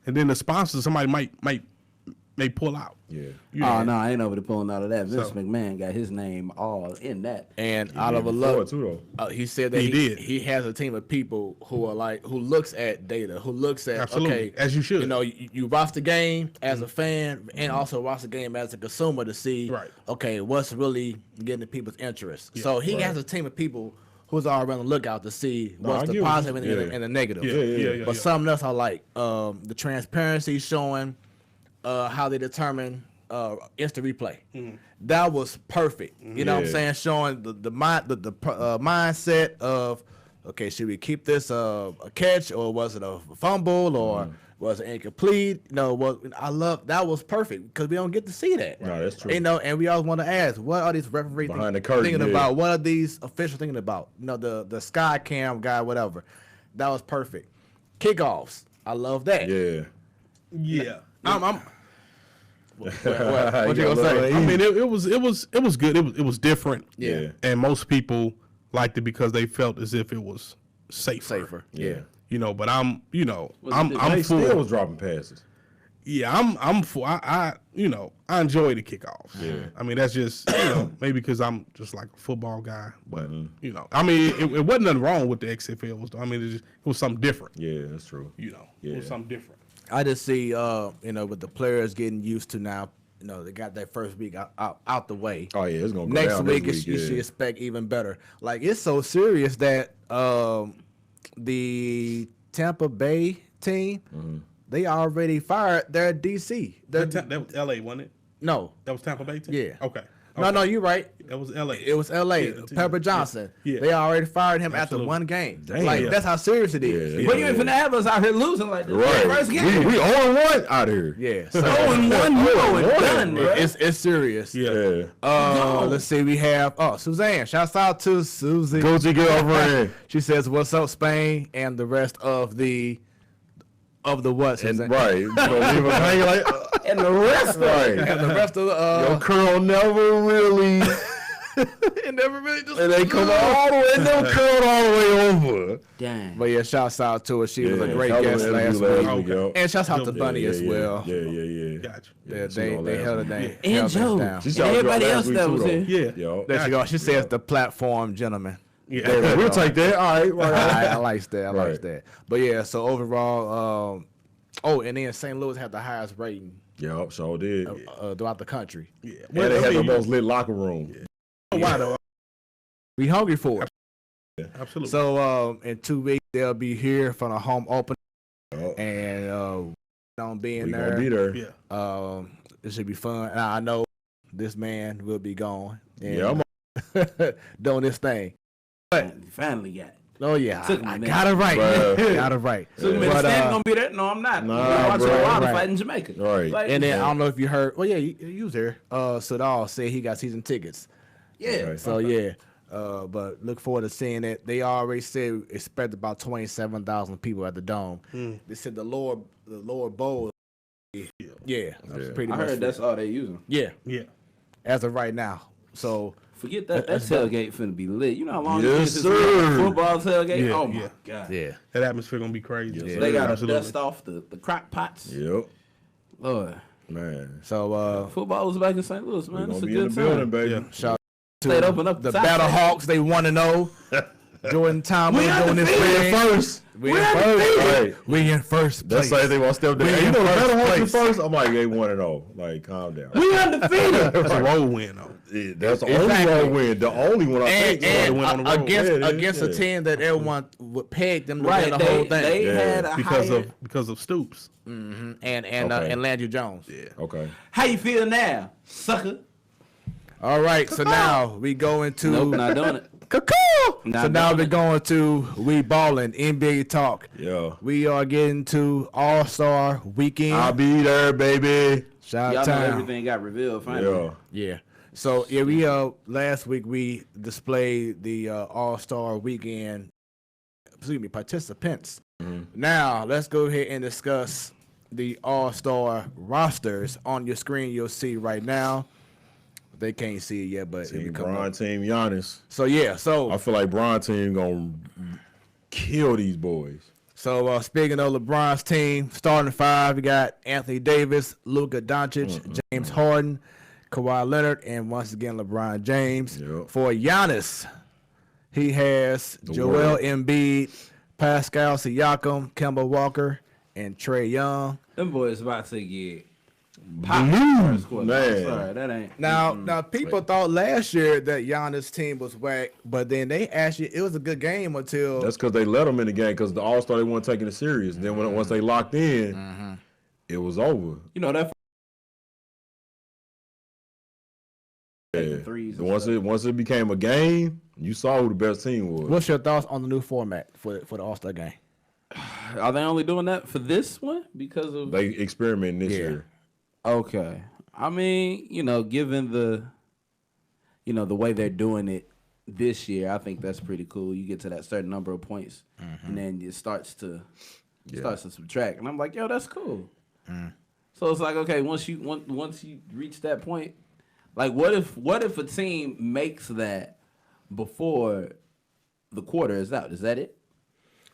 [SPEAKER 4] and then the sponsors somebody might pull out.
[SPEAKER 3] Yeah. Oh no, I ain't over to pulling out of that. Vince McMahon got his name all in that.
[SPEAKER 2] And out of a love, he said that he has a team of people who are who looks at data, who looks at
[SPEAKER 4] okay, as you should.
[SPEAKER 2] You watch the game as a fan, and also watch the game as a consumer to see, okay, what's really getting the people's interest. Yeah. So he has a team of people who's already on the lookout to see what's the positive and the negative.
[SPEAKER 4] Yeah.
[SPEAKER 2] But something else I like, the transparency showing. How they determine instant replay. That was perfect. You know what I'm saying? Showing the mindset of, okay, should we keep this a catch, or was it a fumble, or was it incomplete? I love that was perfect because we don't get to see that.
[SPEAKER 1] No, that's true.
[SPEAKER 2] And we always want to ask, what are these referees thinking about? What are these officials thinking about? The sky cam guy, whatever. That was perfect. Kickoffs, I love that.
[SPEAKER 4] Yeah.
[SPEAKER 2] What you gonna say?
[SPEAKER 4] I mean, it was good. It was different.
[SPEAKER 2] Yeah.
[SPEAKER 4] And most people liked it because they felt as if it was safer.
[SPEAKER 2] Yeah.
[SPEAKER 4] But I'm
[SPEAKER 1] for still was dropping passes.
[SPEAKER 4] Yeah, I'm for. I enjoy the kickoffs.
[SPEAKER 1] Yeah.
[SPEAKER 4] I mean, that's just maybe because I'm just like a football guy, but I mean, it wasn't nothing wrong with the XFL. I mean, it was something different.
[SPEAKER 1] Yeah, that's true.
[SPEAKER 4] It was something different.
[SPEAKER 2] I just see, with the players getting used to now, they got that first week out the way.
[SPEAKER 1] Oh yeah, it's gonna go
[SPEAKER 2] next
[SPEAKER 1] down
[SPEAKER 2] week.
[SPEAKER 1] This week
[SPEAKER 2] You should expect even better. Like, it's so serious that the Tampa Bay team, they already fired their DC.
[SPEAKER 4] That was LA, wasn't it?
[SPEAKER 2] No,
[SPEAKER 4] that was Tampa Bay team.
[SPEAKER 2] Yeah.
[SPEAKER 4] Okay.
[SPEAKER 2] No, you're right.
[SPEAKER 4] That was LA.
[SPEAKER 2] It was LA. Yeah, Pepper Johnson.
[SPEAKER 4] Yeah.
[SPEAKER 2] They already fired him after one game.
[SPEAKER 1] Damn.
[SPEAKER 2] That's how serious it is.
[SPEAKER 3] But you ain't finna have us out here losing like this.
[SPEAKER 1] Right.
[SPEAKER 3] First game.
[SPEAKER 1] We 0-1 out here.
[SPEAKER 2] Yeah. So
[SPEAKER 3] 0-1, done, bro.
[SPEAKER 2] It's serious.
[SPEAKER 1] Yeah.
[SPEAKER 2] Let's see. We have Suzanne. Shouts out to Susie.
[SPEAKER 1] Gucci girlfriend.
[SPEAKER 2] She says, "What's up, Spain?" And the rest of the what? Suzanne?
[SPEAKER 1] Right. You gonna leave us hanging like.
[SPEAKER 3] And the rest of it.
[SPEAKER 2] And the rest of the
[SPEAKER 1] Your curl never really.
[SPEAKER 2] it never really just.
[SPEAKER 1] And they come all the way. It never curled all the way over.
[SPEAKER 3] Dang.
[SPEAKER 2] But yeah, shouts out to her. She was a great guest last week.
[SPEAKER 1] Okay.
[SPEAKER 2] And shouts out to Bunny as well.
[SPEAKER 1] Yeah.
[SPEAKER 4] Gotcha.
[SPEAKER 2] Yeah, they held it down.
[SPEAKER 3] And Joe. And everybody else that was here.
[SPEAKER 4] Yeah.
[SPEAKER 1] Yo.
[SPEAKER 2] There she goes. She says the platform gentleman.
[SPEAKER 4] Yeah.
[SPEAKER 1] We'll take that. All right.
[SPEAKER 2] I like that. I like that. But yeah, so overall, and then St. Louis had the highest rating.
[SPEAKER 1] Yep, sure did.
[SPEAKER 2] Throughout the country.
[SPEAKER 4] Yeah.
[SPEAKER 1] Well, they had the most lit locker room.
[SPEAKER 4] Yeah. Why though?
[SPEAKER 2] We hungry for it.
[SPEAKER 4] Yeah. Absolutely.
[SPEAKER 2] So in 2 weeks they'll be here for the home opening, and on being
[SPEAKER 1] we
[SPEAKER 2] there.
[SPEAKER 1] gonna be there.
[SPEAKER 2] Yeah. It should be fun. And I know this man will be gone. And,
[SPEAKER 1] Yeah,
[SPEAKER 2] doing this thing. But
[SPEAKER 3] finally got it.
[SPEAKER 2] Oh yeah,
[SPEAKER 3] Took
[SPEAKER 2] I
[SPEAKER 3] me
[SPEAKER 2] got it right. Got it right.
[SPEAKER 3] So Stan gonna be there? No, I'm not.
[SPEAKER 1] Nah,
[SPEAKER 3] I'm watching
[SPEAKER 1] bro.
[SPEAKER 3] Wilder fight in Jamaica.
[SPEAKER 1] Right.
[SPEAKER 3] Like,
[SPEAKER 2] And then I don't know if you heard. Well, yeah, you was there. Sadal said he got season tickets.
[SPEAKER 3] yeah.
[SPEAKER 1] Okay.
[SPEAKER 2] So yeah, but look forward to seeing it. They already said expect about 27,000 people at the Dome. They said the lower bowl. Yeah, that's pretty
[SPEAKER 3] I
[SPEAKER 2] much.
[SPEAKER 3] heard that's all they using.
[SPEAKER 2] Yeah,
[SPEAKER 4] Yeah.
[SPEAKER 2] as of right now. So
[SPEAKER 3] Forget that. That tailgate finna be lit. You know how long it
[SPEAKER 1] Yes,
[SPEAKER 3] is since we had a
[SPEAKER 1] sir.
[SPEAKER 3] football tailgate?
[SPEAKER 4] Yeah,
[SPEAKER 3] oh my
[SPEAKER 4] yeah.
[SPEAKER 3] god.
[SPEAKER 2] yeah,
[SPEAKER 4] That atmosphere gonna be crazy.
[SPEAKER 1] Yes,
[SPEAKER 3] They got to
[SPEAKER 4] Absolutely.
[SPEAKER 3] dust off the crock pots.
[SPEAKER 1] Yep.
[SPEAKER 3] Lord.
[SPEAKER 1] Man.
[SPEAKER 2] so
[SPEAKER 3] Football was back in St. Louis,
[SPEAKER 1] We
[SPEAKER 3] man.
[SPEAKER 1] gonna
[SPEAKER 3] It's a
[SPEAKER 1] be in the
[SPEAKER 3] good
[SPEAKER 1] building,
[SPEAKER 3] time.
[SPEAKER 1] baby.
[SPEAKER 4] Yeah.
[SPEAKER 2] shout
[SPEAKER 3] They'd open up
[SPEAKER 2] the
[SPEAKER 3] top
[SPEAKER 2] Battle
[SPEAKER 3] side.
[SPEAKER 2] Hawks. They want to know. Jordan Thomas
[SPEAKER 3] We
[SPEAKER 2] doing this
[SPEAKER 3] undefeated
[SPEAKER 2] thing.
[SPEAKER 1] First.
[SPEAKER 2] We in first.
[SPEAKER 1] Right.
[SPEAKER 2] We in first
[SPEAKER 1] That's
[SPEAKER 2] place.
[SPEAKER 1] like they want to step down.
[SPEAKER 2] We
[SPEAKER 1] Hey, you
[SPEAKER 2] in
[SPEAKER 1] know the
[SPEAKER 2] first
[SPEAKER 1] Battle Hawks in
[SPEAKER 2] place.
[SPEAKER 1] first? I'm like, they 1-0. Like, calm down.
[SPEAKER 3] We undefeated.
[SPEAKER 4] That's a road win though.
[SPEAKER 1] Yeah, that's the
[SPEAKER 2] Exactly.
[SPEAKER 1] only one win. The only one I think.
[SPEAKER 2] and
[SPEAKER 4] went on the road.
[SPEAKER 2] against a team that everyone would peg them to
[SPEAKER 3] Right.
[SPEAKER 2] win the whole thing.
[SPEAKER 3] They had a
[SPEAKER 4] Because
[SPEAKER 3] higher.
[SPEAKER 4] of Stoops.
[SPEAKER 2] and
[SPEAKER 1] Okay.
[SPEAKER 2] Landry Jones.
[SPEAKER 4] Yeah.
[SPEAKER 1] Okay.
[SPEAKER 3] How you feel now, sucker?
[SPEAKER 2] All right, so now we go into
[SPEAKER 3] Nope, not doing it.
[SPEAKER 2] Cuckoo.
[SPEAKER 3] Not
[SPEAKER 2] So now
[SPEAKER 3] doing
[SPEAKER 2] we're
[SPEAKER 3] it.
[SPEAKER 2] going to We Ballin' NBA Talk.
[SPEAKER 1] Yeah.
[SPEAKER 2] We are getting to All-Star Weekend.
[SPEAKER 1] I'll be there, baby.
[SPEAKER 2] Shout
[SPEAKER 3] Y'all
[SPEAKER 2] out
[SPEAKER 3] know
[SPEAKER 2] time.
[SPEAKER 3] everything got revealed finally.
[SPEAKER 1] Yeah.
[SPEAKER 2] Yeah. So yeah, we last week we displayed the All-Star Weekend. Participants. Now let's go ahead and discuss the All-Star rosters on your screen. You'll see right now. They can't see it yet, but
[SPEAKER 1] Team Bron, Team Giannis.
[SPEAKER 2] So yeah, so
[SPEAKER 1] I feel like Bron team gonna kill these boys.
[SPEAKER 2] So speaking of LeBron's team, starting 5, we got Anthony Davis, Luka Doncic, James Harden, Kawhi Leonard, and once again LeBron James.
[SPEAKER 1] Yep.
[SPEAKER 2] For Giannis, he has Joel Embiid, Pascal Siakam, Kemba Walker, and Trae Young.
[SPEAKER 3] Them boys about to get
[SPEAKER 1] Man.
[SPEAKER 3] Sorry, that ain't.
[SPEAKER 2] Now people thought last year that Giannis' team was whack, but then it was a good game until.
[SPEAKER 1] That's because they let them in the game because the All-Star, they weren't taking it serious. Then once they locked in, it was over.
[SPEAKER 3] You know that.
[SPEAKER 1] Yeah.
[SPEAKER 3] Threes
[SPEAKER 1] Once it became a game, you saw who the best team was.
[SPEAKER 2] What's your thoughts on the new format for the All-Star game?
[SPEAKER 3] Are they only doing that for this one because of
[SPEAKER 1] They experimenting this year.
[SPEAKER 3] Okay. I mean, given the way they're doing it this year, I think that's pretty cool. You get to that certain number of points, and then it starts to subtract. And I'm like, yo, that's cool. So it's like, okay, once you reach that point, like what if a team makes that before the quarter is out? Is that it?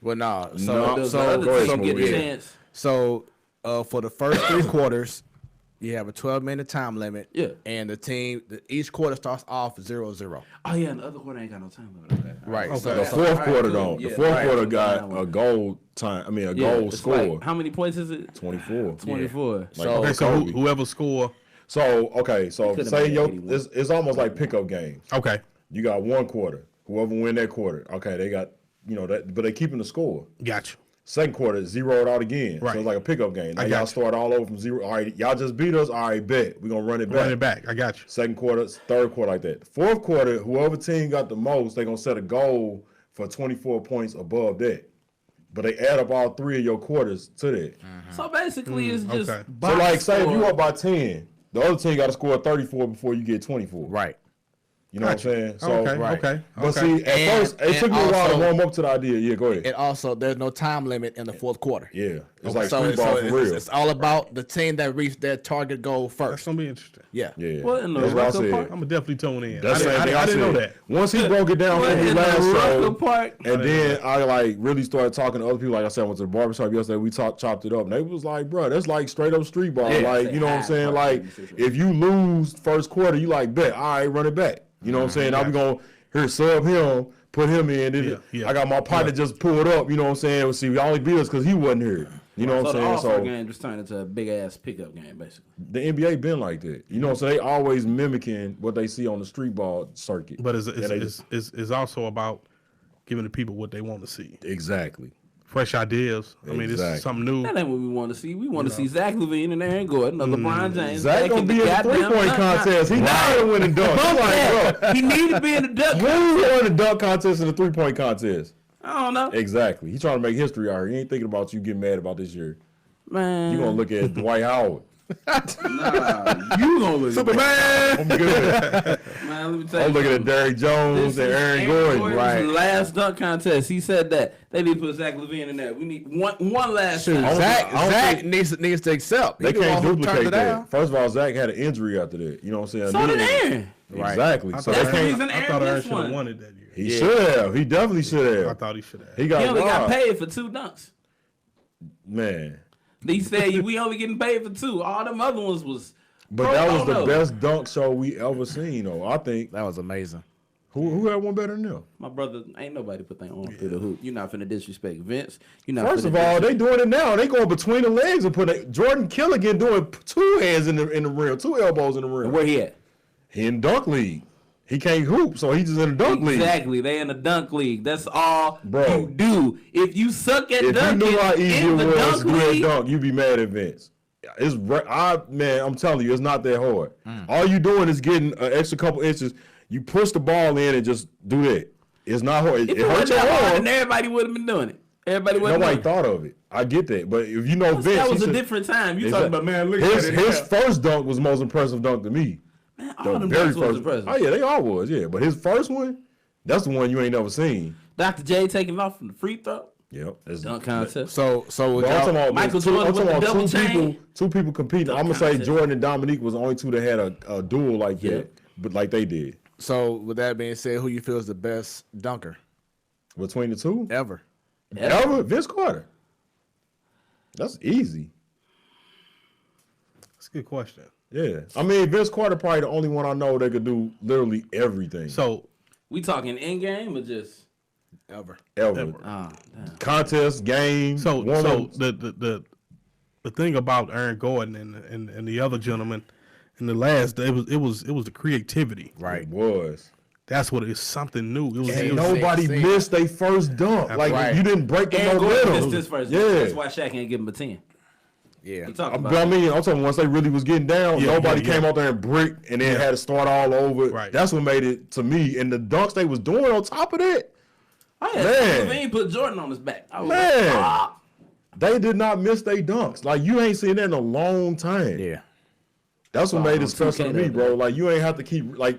[SPEAKER 2] Well, no.
[SPEAKER 3] Does the other team get a chance?
[SPEAKER 2] So for the first 3 quarters, you have a 12-minute time limit.
[SPEAKER 3] Yeah.
[SPEAKER 2] And each quarter starts off 0-0.
[SPEAKER 3] Oh yeah, and the other quarter ain't got no time limit. Okay.
[SPEAKER 2] Right.
[SPEAKER 1] So the fourth quarter don't.
[SPEAKER 3] Yeah,
[SPEAKER 1] the fourth quarter got
[SPEAKER 3] right.
[SPEAKER 1] a goal time. I mean, goal
[SPEAKER 3] it's
[SPEAKER 1] score.
[SPEAKER 3] like, how many points is it?
[SPEAKER 1] 24.
[SPEAKER 3] 24.
[SPEAKER 1] Like,
[SPEAKER 4] Okay, so
[SPEAKER 1] Kobe.
[SPEAKER 4] whoever score.
[SPEAKER 1] So
[SPEAKER 3] could've
[SPEAKER 1] say
[SPEAKER 3] made 81.
[SPEAKER 1] it's almost like pickup games.
[SPEAKER 4] Okay,
[SPEAKER 1] You got one quarter. Whoever win that quarter, okay, they got that, but they keeping the score.
[SPEAKER 4] gotcha.
[SPEAKER 1] Second quarter, zero it out again.
[SPEAKER 4] Right.
[SPEAKER 1] So it's like a pickup game. Now
[SPEAKER 4] I got
[SPEAKER 1] y'all
[SPEAKER 4] you.
[SPEAKER 1] start all over from zero. All right, y'all just beat us. All right, bet. We're going to run it back.
[SPEAKER 4] Run it back. I got you.
[SPEAKER 1] Second quarter, third quarter like that. Fourth quarter, whoever team got the most, they're going to set a goal for 24 points above that. But they add up all 3 of your quarters to that.
[SPEAKER 3] So basically, it's just
[SPEAKER 4] okay.
[SPEAKER 1] So like say if you
[SPEAKER 3] score.
[SPEAKER 1] up by 10, the other team got to score 34 before you get 24.
[SPEAKER 2] Right.
[SPEAKER 1] You know
[SPEAKER 4] Gotcha.
[SPEAKER 1] what I'm saying? So,
[SPEAKER 4] Okay,
[SPEAKER 2] right.
[SPEAKER 4] okay.
[SPEAKER 1] But
[SPEAKER 4] okay.
[SPEAKER 1] see, at first, it took me a while to
[SPEAKER 2] also-
[SPEAKER 1] warm up to the idea. Yeah, go ahead.
[SPEAKER 2] And also, there's no time limit in the fourth quarter.
[SPEAKER 1] Yeah. It's like
[SPEAKER 2] So
[SPEAKER 1] street ball for real.
[SPEAKER 2] it's all about the team that reached their target goal
[SPEAKER 4] That's
[SPEAKER 2] first.
[SPEAKER 4] gonna be interesting.
[SPEAKER 2] Yeah.
[SPEAKER 1] Yeah.
[SPEAKER 3] What in the
[SPEAKER 1] That's what I
[SPEAKER 3] Rucker
[SPEAKER 1] said.
[SPEAKER 3] Park?
[SPEAKER 4] I'm gonna definitely tune in.
[SPEAKER 1] That's the
[SPEAKER 4] I
[SPEAKER 1] same thing I
[SPEAKER 4] didn't know
[SPEAKER 1] said.
[SPEAKER 4] that.
[SPEAKER 1] Once he broke it down
[SPEAKER 3] What
[SPEAKER 1] for me
[SPEAKER 3] in the
[SPEAKER 1] last
[SPEAKER 3] Rucker
[SPEAKER 1] show,
[SPEAKER 3] Park?
[SPEAKER 1] and then I like really started talking to other people. Like I said, I went to the barbershop yesterday. We chopped it up, and they was like, "Bro, that's like straight up street ball.
[SPEAKER 2] Yeah.
[SPEAKER 1] Like, you know what I'm saying? Like, if you lose first quarter, you like bet. All right, run it back. You know what I'm saying? Now we gonna here sub him, put him in. Then
[SPEAKER 4] Yeah.
[SPEAKER 1] I got my partner just pulled up. You know what I'm saying? See, we only beat us because he wasn't here. You know what
[SPEAKER 3] So
[SPEAKER 1] I'm
[SPEAKER 3] the
[SPEAKER 1] saying?
[SPEAKER 3] All-Star
[SPEAKER 1] So
[SPEAKER 3] game just turned into a big ass pickup game, basically.
[SPEAKER 1] the NBA been like that. You know, so they always mimicking what they see on the street ball circuit.
[SPEAKER 4] But
[SPEAKER 1] And they just-
[SPEAKER 4] it's also about giving the people what they want to see.
[SPEAKER 1] exactly.
[SPEAKER 4] Fresh ideas. I mean, this
[SPEAKER 1] Exactly.
[SPEAKER 4] is something new.
[SPEAKER 3] That ain't what we want to see. We want to see Zach LaVine and Aaron Gordon or LeBron James.
[SPEAKER 1] Zach
[SPEAKER 3] back
[SPEAKER 1] gonna be in the
[SPEAKER 3] goddamn
[SPEAKER 1] 3-point
[SPEAKER 3] dunk
[SPEAKER 1] contest. He not gonna win the dunk. I'm like, bro,
[SPEAKER 3] He need to be in the dunk.
[SPEAKER 1] who won the dunk contest and the 3-point contest?
[SPEAKER 3] I don't know,
[SPEAKER 1] Exactly. He trying to make history out here. He ain't thinking about you getting mad about this year.
[SPEAKER 3] man.
[SPEAKER 1] You gonna look at Dwight Howard.
[SPEAKER 3] You gonna look
[SPEAKER 1] Superman. I'm good.
[SPEAKER 3] Man, let me tell you.
[SPEAKER 1] I'm looking at
[SPEAKER 3] something.
[SPEAKER 1] Derrick Jones
[SPEAKER 3] This
[SPEAKER 1] and
[SPEAKER 3] is
[SPEAKER 1] Aaron Gordon.
[SPEAKER 3] Gordon's
[SPEAKER 1] Right.
[SPEAKER 3] last dunk contest. He said that they need to put Zach LaVine in there. We need one last
[SPEAKER 2] Shoot,
[SPEAKER 3] time.
[SPEAKER 2] Zach
[SPEAKER 1] I don't
[SPEAKER 2] Zach
[SPEAKER 1] think-
[SPEAKER 2] needs to accept.
[SPEAKER 1] They
[SPEAKER 2] He the
[SPEAKER 1] can't
[SPEAKER 2] one who turned
[SPEAKER 1] duplicate
[SPEAKER 2] it down.
[SPEAKER 1] that. First of all, Zach had an injury after that. You know what I'm saying?
[SPEAKER 3] So did
[SPEAKER 1] Then-
[SPEAKER 3] Aaron.
[SPEAKER 2] Right.
[SPEAKER 1] Exactly.
[SPEAKER 4] I
[SPEAKER 1] So
[SPEAKER 4] thought
[SPEAKER 1] they
[SPEAKER 3] That's the
[SPEAKER 1] can't.
[SPEAKER 3] reason
[SPEAKER 4] I
[SPEAKER 3] Aaron
[SPEAKER 4] thought Aaron
[SPEAKER 3] missed
[SPEAKER 4] should have
[SPEAKER 3] one.
[SPEAKER 4] won it that year.
[SPEAKER 1] He should have. He definitely should
[SPEAKER 4] I
[SPEAKER 1] have.
[SPEAKER 4] thought he should have.
[SPEAKER 1] He
[SPEAKER 3] He
[SPEAKER 1] got
[SPEAKER 3] only got
[SPEAKER 1] robbed.
[SPEAKER 3] paid for 2 dunks.
[SPEAKER 1] Man.
[SPEAKER 3] He said we only getting paid for 2. All them other ones was.
[SPEAKER 1] But
[SPEAKER 3] pro
[SPEAKER 1] that was the
[SPEAKER 3] bono.
[SPEAKER 1] best dunk show we ever seen, though. I think.
[SPEAKER 2] That was amazing.
[SPEAKER 1] Who had one better than them?
[SPEAKER 3] My brother, ain't nobody put their arm through the hoop. You're not finna disrespect Vince. You're not.
[SPEAKER 1] First
[SPEAKER 3] finna
[SPEAKER 1] of all, they
[SPEAKER 3] disrespect-
[SPEAKER 1] doing it now. They going between the legs and put Jordan Killigan doing 2 hands in the rim, 2 elbows in the rim.
[SPEAKER 3] Where he at?
[SPEAKER 1] He in dunk league. He can't hoop, so he's just in the dunk league.
[SPEAKER 3] Exactly. They in the dunk league. That's all
[SPEAKER 1] Bro.
[SPEAKER 3] you do. If you suck at
[SPEAKER 1] If you
[SPEAKER 3] dunking
[SPEAKER 1] knew how easy
[SPEAKER 3] in
[SPEAKER 1] it
[SPEAKER 3] the
[SPEAKER 1] was
[SPEAKER 3] dunk
[SPEAKER 1] to do a
[SPEAKER 3] league,
[SPEAKER 1] dunk, you'd be mad at Vince. Man, I'm telling you, it's not that hard. All you doing is getting an extra couple inches. You push the ball in and just do that. It's not hard.
[SPEAKER 3] if
[SPEAKER 1] It
[SPEAKER 3] it
[SPEAKER 1] hurts
[SPEAKER 3] wasn't
[SPEAKER 1] your
[SPEAKER 3] that hard,
[SPEAKER 1] arm.
[SPEAKER 3] then everybody would have been doing it. Everybody would.
[SPEAKER 1] Nobody thought of it. I get that, but if you know Vince,
[SPEAKER 3] That
[SPEAKER 1] he
[SPEAKER 3] was a
[SPEAKER 1] should-
[SPEAKER 3] different time. You
[SPEAKER 1] Exactly.
[SPEAKER 3] talking about, man? Look
[SPEAKER 1] his
[SPEAKER 3] at it.
[SPEAKER 1] his first dunk was the most impressive dunk to me.
[SPEAKER 3] Man,
[SPEAKER 1] The
[SPEAKER 3] all them
[SPEAKER 1] very
[SPEAKER 3] dunks was
[SPEAKER 1] first.
[SPEAKER 3] impressive.
[SPEAKER 1] Oh yeah, they all was. Yeah, but his first one, that's the one you ain't never seen.
[SPEAKER 3] Dr. J taking off from the free throw.
[SPEAKER 1] Yep.
[SPEAKER 3] Dunk contest.
[SPEAKER 2] So
[SPEAKER 1] But I'm talking about
[SPEAKER 3] Michael
[SPEAKER 1] two,
[SPEAKER 3] Jordan
[SPEAKER 1] I'm talking
[SPEAKER 3] with the
[SPEAKER 1] about
[SPEAKER 3] double chain.
[SPEAKER 1] two people competing. I'm gonna say
[SPEAKER 3] contest.
[SPEAKER 1] Jordan and Dominique was the only two that had a duel like
[SPEAKER 3] Yeah.
[SPEAKER 1] that, but like they did.
[SPEAKER 2] So with that being said, who you feel is the best dunker
[SPEAKER 1] Between the two,
[SPEAKER 2] ever?
[SPEAKER 1] ever Vince Carter. That's easy.
[SPEAKER 4] That's a good question.
[SPEAKER 1] Yeah, I mean Vince Carter probably the only one I know that could do literally everything.
[SPEAKER 4] So
[SPEAKER 3] We talking in game or just
[SPEAKER 2] Ever.
[SPEAKER 1] ever.
[SPEAKER 3] damn.
[SPEAKER 1] Contest, game,
[SPEAKER 4] so
[SPEAKER 1] warm-ups.
[SPEAKER 4] the thing about Aaron Gordon and the other gentleman in the last, it was the creativity.
[SPEAKER 2] Right.
[SPEAKER 1] It was.
[SPEAKER 4] That's what it's something new. It was,
[SPEAKER 1] And
[SPEAKER 4] it was
[SPEAKER 1] nobody
[SPEAKER 2] sexy.
[SPEAKER 1] missed their first dunk. Like
[SPEAKER 2] right.
[SPEAKER 1] you didn't break the
[SPEAKER 3] And Gordon
[SPEAKER 1] momentum.
[SPEAKER 3] missed his first.
[SPEAKER 1] Yeah.
[SPEAKER 3] That's why Shaq ain't give him a 10.
[SPEAKER 2] Yeah.
[SPEAKER 3] He talking
[SPEAKER 1] But
[SPEAKER 3] about
[SPEAKER 1] I mean, I'm talking once they really was getting down,
[SPEAKER 4] Yeah,
[SPEAKER 1] nobody
[SPEAKER 4] yeah,
[SPEAKER 1] came
[SPEAKER 4] yeah.
[SPEAKER 1] out there and bricked and then had to start all over.
[SPEAKER 4] Right.
[SPEAKER 1] That's what made it to me. And the dunks they was doing on top of that,
[SPEAKER 3] Oh, yeah,
[SPEAKER 1] Man.
[SPEAKER 3] Levine put Jordan on his back. I was
[SPEAKER 1] Man.
[SPEAKER 3] like, ah.
[SPEAKER 1] they did not miss their dunks. Like you ain't seen that in a long time.
[SPEAKER 2] Yeah.
[SPEAKER 1] That's what
[SPEAKER 3] Oh,
[SPEAKER 1] made
[SPEAKER 3] on
[SPEAKER 1] it special to
[SPEAKER 3] 2K
[SPEAKER 1] me,
[SPEAKER 3] that
[SPEAKER 1] bro.
[SPEAKER 3] day.
[SPEAKER 1] Like you ain't have to keep like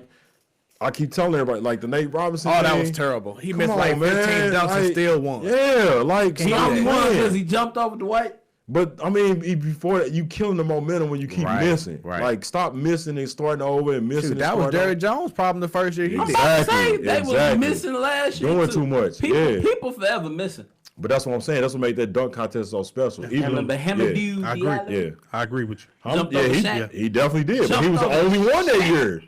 [SPEAKER 1] I keep telling everybody, like the Nate Robinson.
[SPEAKER 2] Oh, that
[SPEAKER 1] thing,
[SPEAKER 2] was terrible. He
[SPEAKER 1] come
[SPEAKER 2] missed
[SPEAKER 1] on,
[SPEAKER 2] like 15
[SPEAKER 1] man.
[SPEAKER 2] dunks and
[SPEAKER 1] Like,
[SPEAKER 2] still won.
[SPEAKER 1] Yeah, like
[SPEAKER 3] He
[SPEAKER 1] stop
[SPEAKER 3] only won
[SPEAKER 1] playing.
[SPEAKER 3] because he jumped over Dwight.
[SPEAKER 1] But I mean, before that, you killing the momentum when you keep
[SPEAKER 2] Right,
[SPEAKER 1] missing.
[SPEAKER 2] right.
[SPEAKER 1] Like stop missing and starting over and missing.
[SPEAKER 2] Shoot,
[SPEAKER 1] and
[SPEAKER 2] that was
[SPEAKER 1] starting
[SPEAKER 2] Derrick
[SPEAKER 1] over.
[SPEAKER 2] Jones' problem the first year he
[SPEAKER 3] I'm
[SPEAKER 2] did.
[SPEAKER 3] about to
[SPEAKER 1] Exactly,
[SPEAKER 3] say they was
[SPEAKER 1] exactly.
[SPEAKER 3] missing last year.
[SPEAKER 1] Doing too much,
[SPEAKER 3] People,
[SPEAKER 1] yeah.
[SPEAKER 3] people forever missing.
[SPEAKER 1] But that's what I'm saying. That's what made that dunk contest so special.
[SPEAKER 3] I remember Hamidou
[SPEAKER 4] I agree.
[SPEAKER 3] Diallo.
[SPEAKER 1] Yeah.
[SPEAKER 4] I agree with you.
[SPEAKER 3] Jumped
[SPEAKER 1] Yeah,
[SPEAKER 3] over
[SPEAKER 1] he,
[SPEAKER 3] Shaq.
[SPEAKER 1] he definitely did. But
[SPEAKER 3] Jumped
[SPEAKER 1] he was the
[SPEAKER 3] over
[SPEAKER 1] only one that
[SPEAKER 3] Shaq.
[SPEAKER 1] year.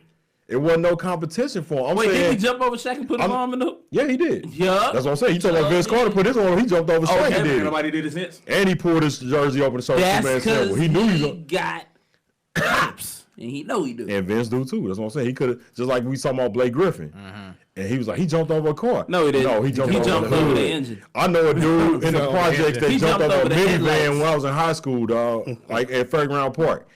[SPEAKER 1] It wasn't no competition for him. I'm
[SPEAKER 3] Wait, did
[SPEAKER 1] saying,
[SPEAKER 3] he jump over Shaq and put his
[SPEAKER 1] I'm-
[SPEAKER 3] arm in the hoop?
[SPEAKER 1] yeah, he did.
[SPEAKER 3] Yeah.
[SPEAKER 1] That's what I'm saying. You talking about Vince Carter put his on, he jumped over Shaq and did it.
[SPEAKER 3] Nobody did it since.
[SPEAKER 1] And he pulled his jersey open and showed
[SPEAKER 3] That's
[SPEAKER 1] two-man
[SPEAKER 3] because
[SPEAKER 1] sample. He knew he was
[SPEAKER 3] got cops, and he know he do.
[SPEAKER 1] and Vince do too. That's what I'm saying. He could have, just like we talking about Blake Griffin. And he was like, he jumped over a car.
[SPEAKER 3] No, he didn't.
[SPEAKER 1] No, he jumped,
[SPEAKER 3] He
[SPEAKER 1] over,
[SPEAKER 3] jumped
[SPEAKER 1] the
[SPEAKER 3] over
[SPEAKER 1] hood.
[SPEAKER 3] the engine.
[SPEAKER 1] I know a dude in the
[SPEAKER 2] Over the
[SPEAKER 1] projects
[SPEAKER 2] engine.
[SPEAKER 1] that
[SPEAKER 3] He
[SPEAKER 1] jumped
[SPEAKER 3] jumped
[SPEAKER 1] over a
[SPEAKER 3] over the
[SPEAKER 1] minivan
[SPEAKER 3] headlights.
[SPEAKER 1] when I was in high school, dog. Like at Fairground Park.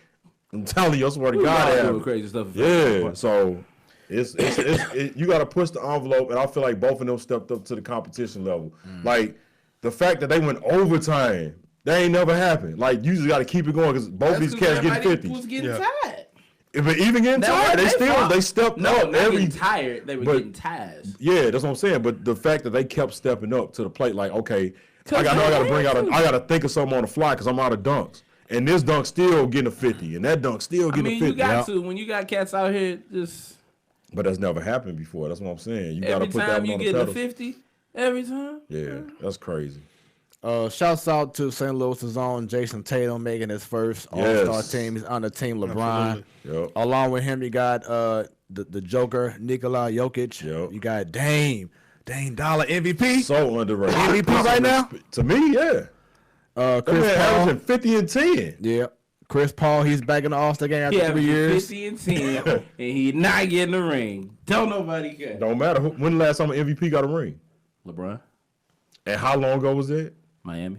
[SPEAKER 1] I'm telling you, I swear to
[SPEAKER 3] We
[SPEAKER 1] God,
[SPEAKER 3] all
[SPEAKER 1] it
[SPEAKER 3] doing
[SPEAKER 1] happened.
[SPEAKER 3] crazy stuff.
[SPEAKER 1] Yeah, so you got to push the envelope, and I feel like both of them stepped up to the competition level. Like the fact that they went overtime, that ain't never happened. Like you just got to keep it going because both these cats getting 50.
[SPEAKER 3] Was getting
[SPEAKER 4] Yeah.
[SPEAKER 3] tired.
[SPEAKER 1] But even getting
[SPEAKER 3] That
[SPEAKER 1] tired,
[SPEAKER 3] wasn't
[SPEAKER 1] they
[SPEAKER 3] their fault.
[SPEAKER 1] stepped
[SPEAKER 3] No,
[SPEAKER 1] up
[SPEAKER 3] not
[SPEAKER 1] every.
[SPEAKER 3] getting tired. They were
[SPEAKER 1] but-
[SPEAKER 3] getting tired.
[SPEAKER 1] Yeah, that's what I'm saying. But the fact that they kept stepping up to the plate, like okay, I
[SPEAKER 3] 'Cause
[SPEAKER 1] know I
[SPEAKER 3] they
[SPEAKER 1] got to bring
[SPEAKER 3] had
[SPEAKER 1] out,
[SPEAKER 3] to.
[SPEAKER 1] I got to think of something on the fly because I'm out of dunks, and this dunk still getting a 50, and that dunk still
[SPEAKER 3] I
[SPEAKER 1] getting
[SPEAKER 3] mean,
[SPEAKER 1] a 50.
[SPEAKER 3] you got to when you got cats out here just
[SPEAKER 1] But that's never happened before. That's what I'm saying. You got to
[SPEAKER 3] every
[SPEAKER 1] put that
[SPEAKER 3] time
[SPEAKER 1] one
[SPEAKER 3] you
[SPEAKER 1] on the
[SPEAKER 3] get a
[SPEAKER 1] pedal.
[SPEAKER 3] 50. Every time.
[SPEAKER 1] Yeah, that's crazy.
[SPEAKER 2] Shouts out to St. Louis's own Jason Tatum making his first All-Star
[SPEAKER 1] Yes.
[SPEAKER 2] team. He's on the team LeBron.
[SPEAKER 4] Absolutely.
[SPEAKER 1] Yep.
[SPEAKER 2] Along with him, you got the Joker, Nikola Jokic.
[SPEAKER 1] Yep.
[SPEAKER 2] You got Dame Dollar MVP.
[SPEAKER 1] So underrated.
[SPEAKER 2] MVP right now?
[SPEAKER 1] To me, yeah. That
[SPEAKER 2] Chris
[SPEAKER 1] man
[SPEAKER 2] Paul.
[SPEAKER 1] averaging 50 and 10.
[SPEAKER 2] Yeah. Chris Paul, he's back in the All-Star game after
[SPEAKER 3] He
[SPEAKER 2] 3 years.
[SPEAKER 3] 50 and 10, and he not getting a ring. Don't nobody care.
[SPEAKER 1] Don't matter. When the last time an MVP got a ring?
[SPEAKER 3] LeBron,
[SPEAKER 1] And how long ago was that?
[SPEAKER 3] Miami.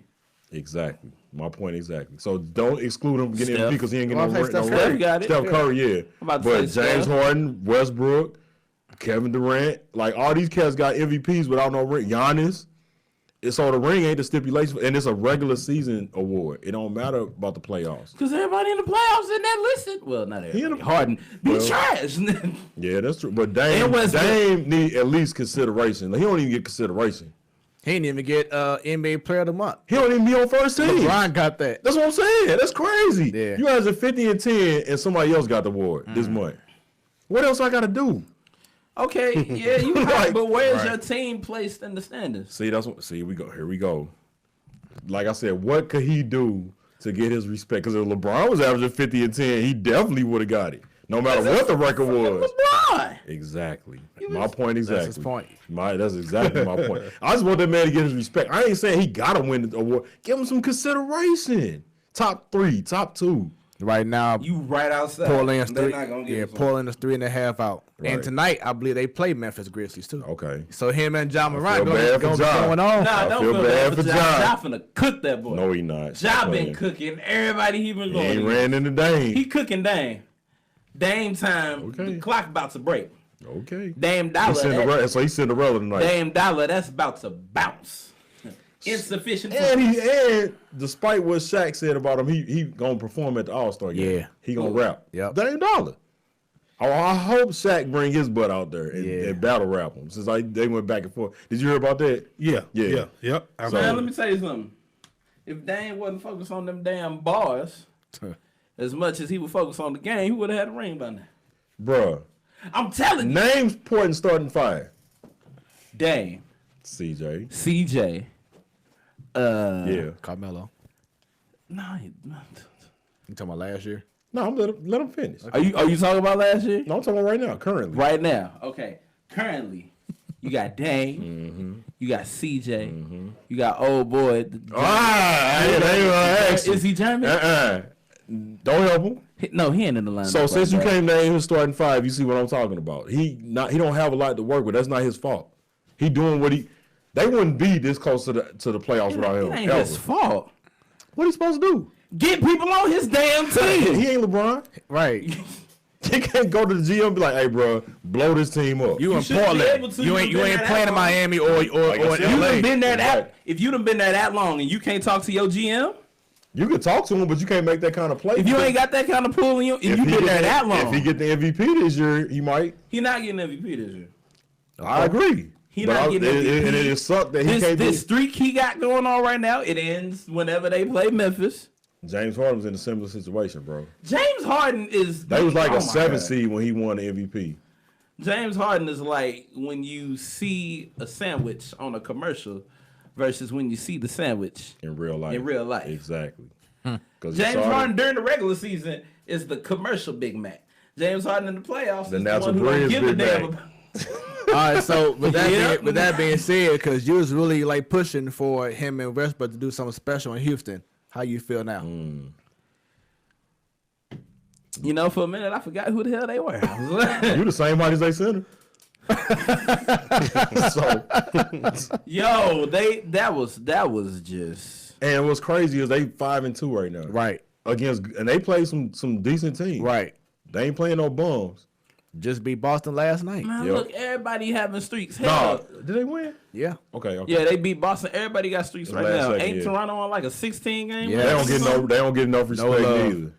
[SPEAKER 1] Exactly. My point exactly. So don't exclude him from getting
[SPEAKER 3] Steph.
[SPEAKER 1] MVP because he ain't
[SPEAKER 2] Well,
[SPEAKER 1] getting
[SPEAKER 2] I
[SPEAKER 1] no
[SPEAKER 2] say
[SPEAKER 1] ring.
[SPEAKER 2] Steph
[SPEAKER 3] Curry got it.
[SPEAKER 1] Steph
[SPEAKER 3] Yeah.
[SPEAKER 1] Curry, yeah.
[SPEAKER 3] I'm about to
[SPEAKER 1] But
[SPEAKER 3] say
[SPEAKER 1] James
[SPEAKER 3] Steph.
[SPEAKER 1] Harden, Westbrook, Kevin Durant, like all these cats got MVPs without no ring. Giannis. So the ring ain't the stipulation, and it's a regular season award. It don't matter about the playoffs.
[SPEAKER 3] Because everybody in the playoffs in that listed. Well, not everybody.
[SPEAKER 1] in the-
[SPEAKER 3] Harden be
[SPEAKER 1] Well-
[SPEAKER 3] trash.
[SPEAKER 1] Yeah, that's true. But Dame
[SPEAKER 3] And Westbrook.
[SPEAKER 1] need at least consideration. He don't even get consideration.
[SPEAKER 2] He didn't even get NBA Player of the Month.
[SPEAKER 1] He don't even be on first team.
[SPEAKER 2] LeBron got that.
[SPEAKER 1] That's what I'm saying. That's crazy.
[SPEAKER 2] Yeah.
[SPEAKER 1] You guys are 50 and 10, and somebody else got the award this month. What else I got to do?
[SPEAKER 3] Okay, yeah, you right,
[SPEAKER 1] Like-
[SPEAKER 3] but where's
[SPEAKER 4] Right.
[SPEAKER 3] your team placed in the standings?
[SPEAKER 1] See, we go. Here we go. Like I said, what could he do to get his respect? Because if LeBron was averaging 50 and 10, he definitely would have got it. No matter what the record was.
[SPEAKER 3] LeBron.
[SPEAKER 1] Exactly. My point exactly.
[SPEAKER 2] his point.
[SPEAKER 1] That's exactly my point. I just want that man to get his respect. I ain't saying he gotta win the award. Give him some consideration. Top 3, top 2.
[SPEAKER 2] Right now,
[SPEAKER 3] You right outside.
[SPEAKER 2] Portland's
[SPEAKER 3] They're
[SPEAKER 2] 3.
[SPEAKER 3] not gonna
[SPEAKER 2] Yeah,
[SPEAKER 3] give him
[SPEAKER 2] Portland is 3.5 out.
[SPEAKER 1] Right.
[SPEAKER 2] And tonight, I believe they play Memphis Grizzlies too.
[SPEAKER 1] Okay.
[SPEAKER 2] So him and John
[SPEAKER 1] feel
[SPEAKER 2] Morant
[SPEAKER 1] bad for
[SPEAKER 2] going
[SPEAKER 1] Ja.
[SPEAKER 2] on.
[SPEAKER 3] Nah,
[SPEAKER 1] I
[SPEAKER 3] don't
[SPEAKER 1] feel
[SPEAKER 3] feel
[SPEAKER 1] bad
[SPEAKER 3] bad
[SPEAKER 1] for
[SPEAKER 3] for
[SPEAKER 1] Ja.
[SPEAKER 3] Ja. Ja finna cook that boy.
[SPEAKER 1] No, he not.
[SPEAKER 3] Ja
[SPEAKER 1] Stop
[SPEAKER 3] been
[SPEAKER 1] playing.
[SPEAKER 3] cooking everybody he been
[SPEAKER 1] He
[SPEAKER 3] going
[SPEAKER 1] ain't
[SPEAKER 3] against.
[SPEAKER 1] ran in the Dame.
[SPEAKER 3] He cooking Dame. Dame time.
[SPEAKER 1] Okay.
[SPEAKER 3] The clock about to break.
[SPEAKER 1] Okay.
[SPEAKER 3] Dame Dollar.
[SPEAKER 1] So he's Cinderella tonight.
[SPEAKER 3] Dame Dollar. That's about to bounce. Insufficient.
[SPEAKER 1] And despite what Shaq said about him, he gonna perform at the All-Star game.
[SPEAKER 2] Yeah.
[SPEAKER 1] He gonna rap.
[SPEAKER 2] Yep.
[SPEAKER 1] Dame Dollar. Oh, I hope Shaq bring his butt out there and battle rap him. Since they went back and forth. Did you hear about that?
[SPEAKER 4] Yeah. Yep.
[SPEAKER 3] Man, let me tell you something. If Dame wasn't focused on them damn bars as much as he would focus on the game, he would have had a ring by now.
[SPEAKER 1] Bruh.
[SPEAKER 3] I'm telling you.
[SPEAKER 1] Names important starting five.
[SPEAKER 3] Dame.
[SPEAKER 1] CJ.
[SPEAKER 2] Yeah. Carmelo.
[SPEAKER 3] No.
[SPEAKER 2] You talking about last year?
[SPEAKER 1] No, let him finish.
[SPEAKER 3] Are you talking about last year?
[SPEAKER 1] No, I'm talking about right now, currently.
[SPEAKER 3] Right now. Okay. Currently, you got Dame. You got CJ. You got old boy. Is he German?
[SPEAKER 1] Don't help him.
[SPEAKER 3] No, he ain't in the lineup.
[SPEAKER 1] So since you came down here starting five, you see what I'm talking about. He don't have a lot to work with. That's not his fault. He doing what he. They wouldn't be this close to the playoffs without him.
[SPEAKER 3] It ain't his fault.
[SPEAKER 1] What he supposed to do?
[SPEAKER 3] Get people on his damn team.
[SPEAKER 1] He ain't LeBron.
[SPEAKER 2] Right.
[SPEAKER 1] He can't go to the GM and be like, "Hey, bro, blow this team up."
[SPEAKER 2] You in Portland. You ain't playing in Miami or LA.
[SPEAKER 3] If you done been there that long and you can't talk to your GM,
[SPEAKER 1] you can talk to him, but you can't make that kind of play.
[SPEAKER 3] If you ain't got that kind of pull in you, if you been there that long,
[SPEAKER 1] if he get the MVP this year, he might.
[SPEAKER 3] He not getting MVP this year.
[SPEAKER 1] I agree.
[SPEAKER 3] He not getting MVP.
[SPEAKER 1] And it sucked that he can't.
[SPEAKER 3] This streak he got going on right now, it ends whenever they play Memphis.
[SPEAKER 1] James Harden was in a similar situation, bro.
[SPEAKER 3] James Harden is.
[SPEAKER 1] They was like a 7 seed when he won the MVP.
[SPEAKER 3] James Harden is like when you see a sandwich on a commercial versus when you see the sandwich
[SPEAKER 1] in real life. Exactly.
[SPEAKER 3] James Harden during the regular season is the commercial Big Mac. James Harden in the playoffs is the one who don't give a damn about.
[SPEAKER 2] All right, so with that being said, because you was really like pushing for him and Westbrook to do something special in Houston. How you feel now?
[SPEAKER 3] You know, for a minute I forgot who the hell they were.
[SPEAKER 1] You the same height as they center.
[SPEAKER 3] Yo, that was just.
[SPEAKER 1] And what's crazy is they 5-2 right now.
[SPEAKER 2] Right.
[SPEAKER 1] And they play some decent teams.
[SPEAKER 2] Right.
[SPEAKER 1] They ain't playing no bums.
[SPEAKER 2] Just beat Boston last night.
[SPEAKER 3] Man, look, everybody having streaks.
[SPEAKER 1] No, did they win?
[SPEAKER 2] Yeah.
[SPEAKER 1] Okay.
[SPEAKER 3] Yeah, they beat Boston. Everybody got streaks right now. Ain't Toronto on like a 16 game?
[SPEAKER 2] Yeah.
[SPEAKER 1] They don't get enough respect either.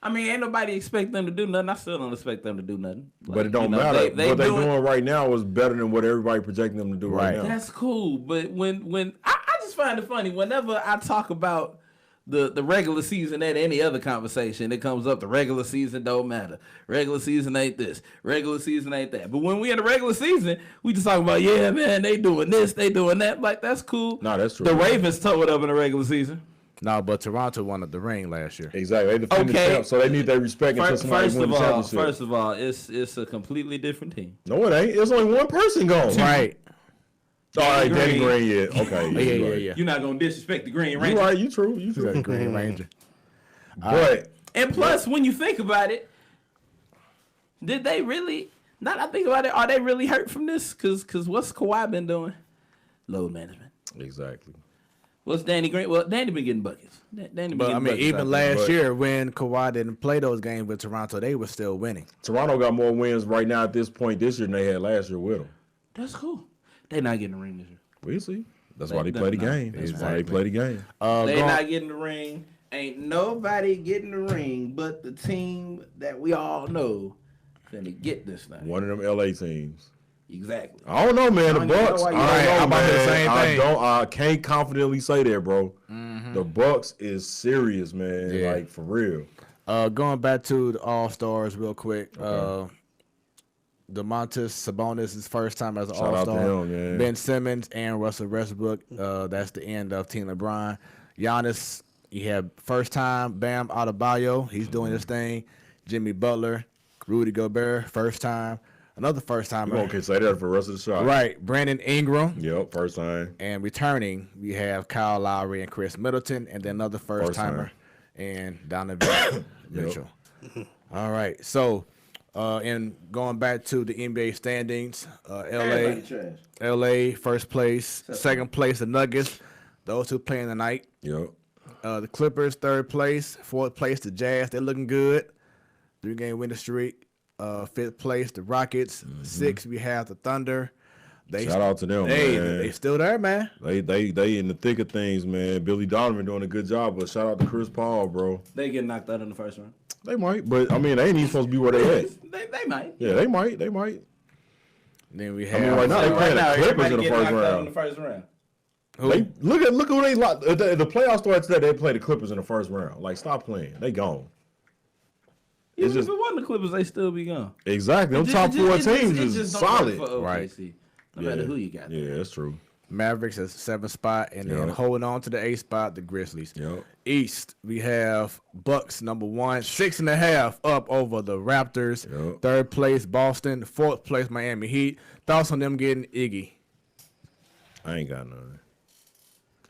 [SPEAKER 3] I mean, ain't nobody expect them to do nothing. I still don't expect them to do nothing. Like,
[SPEAKER 1] but it don't matter. What they doing right now is better than what everybody projecting them to do right now.
[SPEAKER 3] That's cool. But when I just find it funny whenever I talk about the regular season at any other conversation, it comes up the regular season don't matter. Regular season ain't this. Regular season ain't that. But when we in the regular season, we just talk about, yeah, man, they doing this, they doing that. Like, that's cool.
[SPEAKER 1] No, that's true.
[SPEAKER 3] The Ravens tore it up in the regular season.
[SPEAKER 2] No, but Toronto won the ring last year.
[SPEAKER 1] Exactly. They defended the champ, so they need their respect until somebody wins the championship.
[SPEAKER 3] First of all, it's a completely different team.
[SPEAKER 1] No, it ain't. There's only one person gone.
[SPEAKER 2] Right.
[SPEAKER 1] All right, Danny Green, yeah. Okay.
[SPEAKER 2] Yeah.
[SPEAKER 3] You're not going to disrespect the Green Ranger.
[SPEAKER 1] You're right. You true.
[SPEAKER 2] The Green Ranger.
[SPEAKER 3] And plus, when you think about it, did they really, now that I think about it, are they really hurt from this? Because what's Kawhi been doing? Load management.
[SPEAKER 1] Exactly.
[SPEAKER 3] What's Danny Green? Well, Danny been getting buckets.
[SPEAKER 2] Even last year when Kawhi didn't play those games with Toronto, they were still winning.
[SPEAKER 1] Toronto got more wins right now at this point this year than they had last year with them.
[SPEAKER 3] That's cool. They not getting the ring this year.
[SPEAKER 1] We'll see. That's why they play the game. That's why they play the game.
[SPEAKER 3] They not getting the ring. Ain't nobody getting the ring but the team that we all know finna get this thing.
[SPEAKER 1] One of them LA teams.
[SPEAKER 3] Exactly.
[SPEAKER 1] I don't know, man. The Bucks. I can't confidently say that, bro. Mm-hmm. The Bucks is serious, man. Yeah. Like, for real.
[SPEAKER 2] Going back to the All-Stars real quick. Okay. DeMontis Sabonis, his first time as an All-Star.
[SPEAKER 1] Him,
[SPEAKER 2] Ben Simmons and Russell Westbrook. That's the end of Team LeBron. Giannis, you have first time Bam Adebayo. He's doing his thing. Jimmy Butler, Rudy Gobert, first time. Another first time.
[SPEAKER 1] You can say that for the rest of the shot.
[SPEAKER 2] Right. Brandon Ingram.
[SPEAKER 1] Yep, first time.
[SPEAKER 2] And returning, we have Kyle Lowry and Chris Middleton, and then another first timer and Donovan Mitchell. All right. So. And going back to the NBA standings, LA first place, second place the Nuggets, those who playing tonight.
[SPEAKER 1] Yep.
[SPEAKER 2] The Clippers third place, fourth place the Jazz, they're looking good, 3-game winning streak. Fifth place the Rockets, sixth we have the Thunder.
[SPEAKER 1] Shout out to them, man.
[SPEAKER 2] They still there, man.
[SPEAKER 1] They in the thick of things, man. Billy Donovan doing a good job, but shout out to Chris Paul, bro.
[SPEAKER 3] They get knocked out in the first round.
[SPEAKER 1] They might, but I mean, they ain't even supposed to be where they at.
[SPEAKER 3] They might.
[SPEAKER 1] Yeah, they might.
[SPEAKER 2] Then we
[SPEAKER 1] I
[SPEAKER 2] have.
[SPEAKER 1] mean, right now they playing the Clippers in the first
[SPEAKER 3] In
[SPEAKER 1] round.
[SPEAKER 3] the first round.
[SPEAKER 1] They look who they lost. The playoffs started today. They play the Clippers in the first round. Like, stop playing. They gone.
[SPEAKER 3] Even
[SPEAKER 1] just-
[SPEAKER 3] if it wasn't the Clippers, they still be gone.
[SPEAKER 1] Exactly. Them top four teams is solid.
[SPEAKER 2] Right.
[SPEAKER 3] No matter who you got.
[SPEAKER 1] Yeah, that's true.
[SPEAKER 2] Mavericks at 7th spot, and then holding on to the 8th spot, the Grizzlies.
[SPEAKER 1] Yep.
[SPEAKER 2] East, we have Bucks number 1, 6.5 up over the Raptors.
[SPEAKER 1] Yep.
[SPEAKER 2] 3rd place, Boston. 4th place, Miami Heat. Thoughts on them getting Iggy?
[SPEAKER 1] I ain't got none.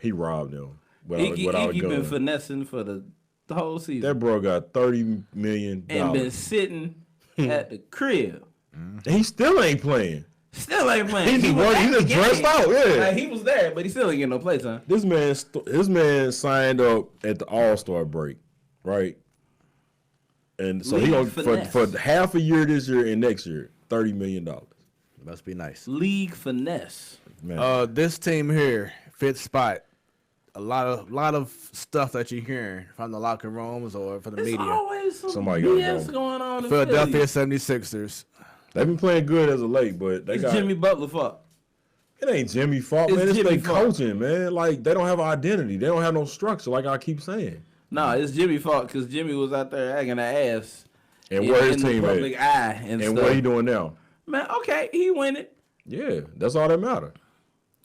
[SPEAKER 1] He robbed them.
[SPEAKER 3] Iggy been finessing for the whole season.
[SPEAKER 1] That bro got $30 million.
[SPEAKER 3] And been sitting at the crib.
[SPEAKER 1] He still ain't playing.
[SPEAKER 3] Still ain't playing.
[SPEAKER 1] He just dressed out, yeah.
[SPEAKER 3] Like, he was there, but he still ain't getting no play time.
[SPEAKER 1] This man signed up at the All-Star break, right? And so he gonna for half a year this year and next year, $30 million.
[SPEAKER 2] Must be nice.
[SPEAKER 3] League finesse.
[SPEAKER 1] Man.
[SPEAKER 2] This team here, 5th spot. A lot of stuff that you're hearing from the locker rooms or from the
[SPEAKER 3] There's
[SPEAKER 2] media.
[SPEAKER 3] always some
[SPEAKER 1] Somebody gotta
[SPEAKER 3] BS
[SPEAKER 1] go.
[SPEAKER 3] going on in
[SPEAKER 2] Philadelphia
[SPEAKER 3] Philly.
[SPEAKER 2] 76ers.
[SPEAKER 1] They've been playing good as of late, but they
[SPEAKER 3] It's
[SPEAKER 1] got
[SPEAKER 3] Jimmy Butler fault.
[SPEAKER 1] It ain't Jimmy fault,
[SPEAKER 3] It's
[SPEAKER 1] man. It's
[SPEAKER 3] Jimmy
[SPEAKER 1] they
[SPEAKER 3] fault.
[SPEAKER 1] coaching, man. Like, they don't have an identity. They don't have no structure, like I keep saying.
[SPEAKER 3] No, it's Jimmy fault because Jimmy was out there acting an ass.
[SPEAKER 1] And where his
[SPEAKER 3] in the
[SPEAKER 1] team
[SPEAKER 3] public
[SPEAKER 1] at?
[SPEAKER 3] eye and
[SPEAKER 1] And
[SPEAKER 3] stuff.
[SPEAKER 1] what he doing now?
[SPEAKER 3] Man, okay, he win it.
[SPEAKER 1] Yeah, that's all that matter.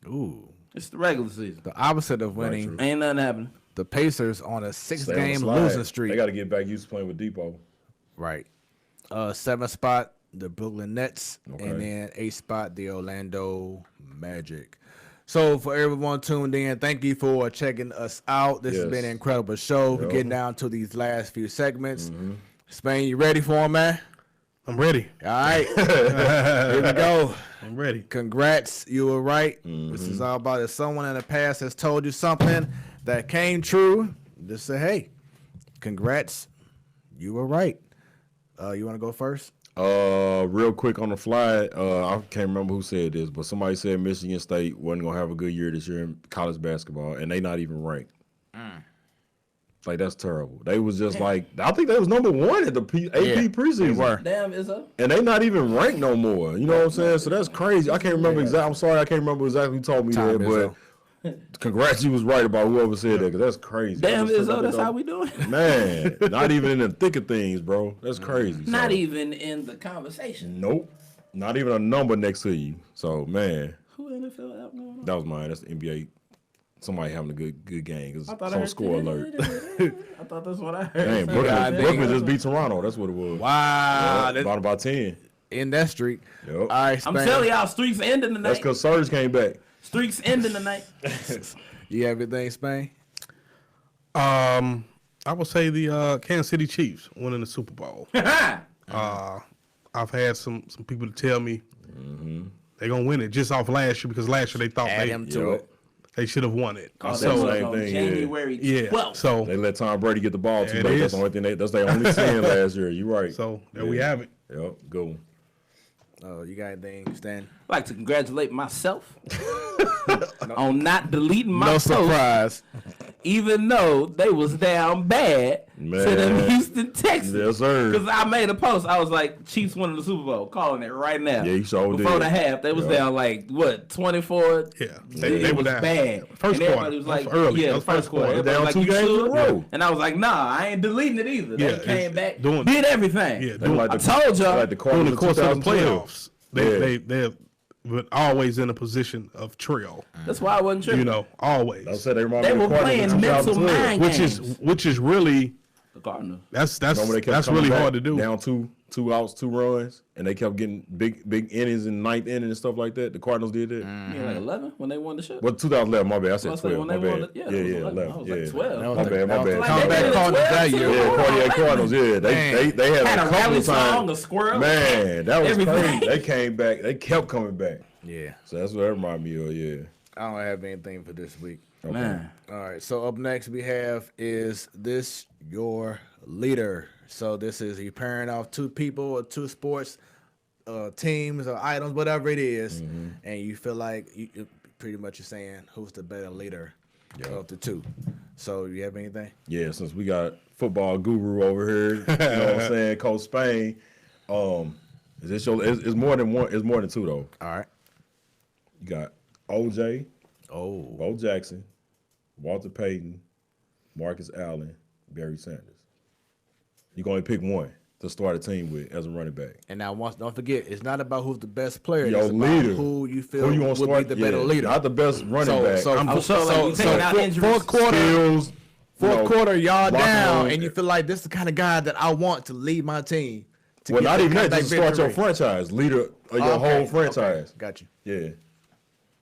[SPEAKER 2] Ooh.
[SPEAKER 3] It's the regular season.
[SPEAKER 2] The opposite of winning.
[SPEAKER 1] true.
[SPEAKER 3] Ain't nothing happening.
[SPEAKER 2] The Pacers on a
[SPEAKER 1] Stay on the
[SPEAKER 2] 6-game
[SPEAKER 1] slide.
[SPEAKER 2] losing streak.
[SPEAKER 1] They got to get back used to playing with Depot.
[SPEAKER 2] Right. 7th spot, the Brooklyn Nets.
[SPEAKER 1] Okay.
[SPEAKER 2] And then 8th spot, the Orlando Magic. So for everyone tuned in, thank you for checking us out. This has
[SPEAKER 1] Yes.
[SPEAKER 2] been an incredible show. We're
[SPEAKER 1] Yep.
[SPEAKER 2] getting down to these last few segments. Spain, you ready for them, man?
[SPEAKER 4] I'm ready.
[SPEAKER 2] All right. Here we go.
[SPEAKER 4] I'm ready.
[SPEAKER 2] Congrats, you were right. This is all about if someone in the past has told you something that came true, just say, hey, congrats, you were right. You want to go first?
[SPEAKER 1] Real quick on the fly, I can't remember who said this, but somebody said Michigan State wasn't gonna have a good year this year in college basketball, and they not even ranked. Like, that's terrible. They was just like, I think they was number 1 at the AP preseason.
[SPEAKER 2] They were.
[SPEAKER 3] Damn, is up.
[SPEAKER 1] And they not even ranked no more. You know what I'm saying? So that's crazy. I can't remember exactly. I'm sorry, I can't remember exactly who told me
[SPEAKER 2] Time
[SPEAKER 1] that,
[SPEAKER 2] Izzo.
[SPEAKER 1] but congrats, you was right about whoever said that, because that's crazy.
[SPEAKER 3] Damn,
[SPEAKER 1] I just
[SPEAKER 3] is
[SPEAKER 1] forgot
[SPEAKER 3] up. That's
[SPEAKER 1] that.
[SPEAKER 3] how we doing.
[SPEAKER 1] Man, not even in the thick of things, bro. That's crazy.
[SPEAKER 3] Not
[SPEAKER 1] So,
[SPEAKER 3] even in the conversation.
[SPEAKER 1] Nope. Not even a number next to you. So, man,
[SPEAKER 3] Who NFL out going on?
[SPEAKER 1] that was mine. That's the NBA. Somebody having a good game. Cause
[SPEAKER 3] I thought I
[SPEAKER 1] some
[SPEAKER 3] heard
[SPEAKER 1] score alert.
[SPEAKER 3] I thought that's what I heard.
[SPEAKER 1] Dang, Brooklyn just beat Toronto. That's what it was.
[SPEAKER 2] Wow.
[SPEAKER 1] Yeah, about 10.
[SPEAKER 2] In that streak.
[SPEAKER 1] Yep.
[SPEAKER 2] All right,
[SPEAKER 3] I'm
[SPEAKER 2] Spain.
[SPEAKER 3] telling y'all, streaks ending tonight.
[SPEAKER 1] That's because Surge came back.
[SPEAKER 3] Streaks ending tonight.
[SPEAKER 2] You have anything, Spain?
[SPEAKER 4] I would say the Kansas City Chiefs winning the Super Bowl. I've had some people to tell me they're gonna win it just off last year because last year they thought
[SPEAKER 2] Add him to
[SPEAKER 1] Yep.
[SPEAKER 2] it.
[SPEAKER 4] they should have won it.
[SPEAKER 3] Oh,
[SPEAKER 1] So-
[SPEAKER 3] that was
[SPEAKER 1] same
[SPEAKER 3] on
[SPEAKER 1] thing, yeah.
[SPEAKER 3] January 12th.
[SPEAKER 4] Yeah, so
[SPEAKER 1] They let Tom Brady get the ball too
[SPEAKER 4] There it
[SPEAKER 1] late. That's
[SPEAKER 4] is.
[SPEAKER 1] the only thing. That's their only sin last year. You're right.
[SPEAKER 4] so there we have it.
[SPEAKER 1] Yep. Go.
[SPEAKER 2] You got anything, Stan?
[SPEAKER 3] I'd like to congratulate myself on not deleting my
[SPEAKER 2] No
[SPEAKER 3] post,
[SPEAKER 2] surprise.
[SPEAKER 3] even though they was down bad to them
[SPEAKER 1] Man.
[SPEAKER 3] Houston Texans.
[SPEAKER 1] Yes, sir.
[SPEAKER 3] Because I made a post. I was like, Chiefs winning the Super Bowl, calling it right now.
[SPEAKER 1] Yeah, you sure
[SPEAKER 3] Before
[SPEAKER 1] did.
[SPEAKER 3] the half, they was
[SPEAKER 1] Yeah.
[SPEAKER 3] down like, what, 24?
[SPEAKER 4] Yeah,
[SPEAKER 3] They
[SPEAKER 4] were
[SPEAKER 3] was
[SPEAKER 4] down.
[SPEAKER 3] bad.
[SPEAKER 4] First
[SPEAKER 3] And everybody
[SPEAKER 4] quarter.
[SPEAKER 3] was like,
[SPEAKER 4] That's early.
[SPEAKER 3] yeah,
[SPEAKER 4] That
[SPEAKER 3] the
[SPEAKER 4] was
[SPEAKER 3] first quarter.
[SPEAKER 1] They
[SPEAKER 3] Everybody
[SPEAKER 1] down
[SPEAKER 3] was
[SPEAKER 1] 2
[SPEAKER 3] like, you
[SPEAKER 1] games in a
[SPEAKER 3] sure?
[SPEAKER 1] row.
[SPEAKER 3] And I was like, nah, I ain't deleting it either.
[SPEAKER 4] Yeah,
[SPEAKER 3] They came
[SPEAKER 4] it's
[SPEAKER 3] back,
[SPEAKER 4] doing-
[SPEAKER 3] did everything.
[SPEAKER 4] Yeah,
[SPEAKER 1] They
[SPEAKER 4] doing,
[SPEAKER 1] like
[SPEAKER 3] I
[SPEAKER 1] the-
[SPEAKER 3] told y'all.
[SPEAKER 1] like the
[SPEAKER 4] during
[SPEAKER 1] Cardinals
[SPEAKER 4] the course of the
[SPEAKER 1] 2012.
[SPEAKER 4] playoffs,
[SPEAKER 1] Yeah.
[SPEAKER 4] they're but always in a position of trio.
[SPEAKER 3] That's why I wasn't tripping.
[SPEAKER 4] You know, always.
[SPEAKER 1] I said they remind
[SPEAKER 3] They
[SPEAKER 1] me of
[SPEAKER 3] were
[SPEAKER 1] the Cardinals
[SPEAKER 3] playing
[SPEAKER 1] in
[SPEAKER 3] mental
[SPEAKER 1] 2012.
[SPEAKER 3] mind games.
[SPEAKER 4] which is really
[SPEAKER 3] The Cardinals.
[SPEAKER 4] that's
[SPEAKER 1] Remember they kept
[SPEAKER 4] that's
[SPEAKER 1] coming
[SPEAKER 4] really
[SPEAKER 1] back
[SPEAKER 4] hard to do.
[SPEAKER 1] Down two outs, 2 runs, and they kept getting big innings in ninth inning and stuff like that. The Cardinals did that.
[SPEAKER 3] You like 11 when they won the shit?
[SPEAKER 1] Well, 2011. My bad. I said
[SPEAKER 3] I was like,
[SPEAKER 1] 12.
[SPEAKER 3] when
[SPEAKER 1] My
[SPEAKER 3] they won
[SPEAKER 1] bad.
[SPEAKER 3] the- yeah,
[SPEAKER 1] Yeah,
[SPEAKER 3] that was
[SPEAKER 1] yeah,
[SPEAKER 3] 11.
[SPEAKER 1] 11.
[SPEAKER 3] I was
[SPEAKER 1] Yeah,
[SPEAKER 3] like 12.
[SPEAKER 1] My bad. My bad.
[SPEAKER 3] Like, they
[SPEAKER 2] Comeback
[SPEAKER 3] did it
[SPEAKER 2] Cardinals
[SPEAKER 3] 12
[SPEAKER 2] that
[SPEAKER 3] too.
[SPEAKER 2] year.
[SPEAKER 1] Yeah,
[SPEAKER 3] Hold on,
[SPEAKER 1] Cartier
[SPEAKER 3] wait a
[SPEAKER 1] Cardinals.
[SPEAKER 3] minute.
[SPEAKER 1] Yeah, they had
[SPEAKER 3] Had
[SPEAKER 1] a
[SPEAKER 3] a
[SPEAKER 1] couple
[SPEAKER 3] rally
[SPEAKER 1] of times.
[SPEAKER 3] song, a squirrel.
[SPEAKER 1] Man, that was
[SPEAKER 3] Everything.
[SPEAKER 1] crazy. They came back. They kept coming back.
[SPEAKER 2] Yeah.
[SPEAKER 1] So that's what that reminded me of. Yeah.
[SPEAKER 2] I don't have anything for this week.
[SPEAKER 1] Okay.
[SPEAKER 3] Man.
[SPEAKER 2] All right. So up next we have is this your leader. So this is you pairing off 2 people or 2 sports teams or items, whatever it is, and you feel like you pretty much you're saying who's the better leader of the 2. So you have anything?
[SPEAKER 1] Yeah, since we got football guru over here. You know what I'm saying? Coach Spain. Is this your? It's more than one. It's more than two though.
[SPEAKER 2] All right.
[SPEAKER 1] You got OJ,
[SPEAKER 2] Oh.
[SPEAKER 1] Bo Jackson, Walter Payton, Marcus Allen, Barry Sanders. You can only pick one to start a team with as a running back.
[SPEAKER 2] And now, don't forget, it's not about who's the best player.
[SPEAKER 1] Your
[SPEAKER 2] It's about
[SPEAKER 1] leader.
[SPEAKER 2] who you feel
[SPEAKER 1] Who you want to
[SPEAKER 2] would
[SPEAKER 1] start?
[SPEAKER 2] be the better leader.
[SPEAKER 1] Not the best running back.
[SPEAKER 2] Fourth quarter,
[SPEAKER 1] skills,
[SPEAKER 2] fourth quarter, y'all
[SPEAKER 1] locker
[SPEAKER 2] down,
[SPEAKER 1] room.
[SPEAKER 2] and you feel like this is the kind of guy that I want to lead my team. To
[SPEAKER 1] Well,
[SPEAKER 2] get
[SPEAKER 1] not
[SPEAKER 2] the
[SPEAKER 1] even that.
[SPEAKER 2] comeback
[SPEAKER 1] Just start your
[SPEAKER 2] victory.
[SPEAKER 1] franchise, leader of your whole franchise.
[SPEAKER 2] Got you.
[SPEAKER 1] Yeah,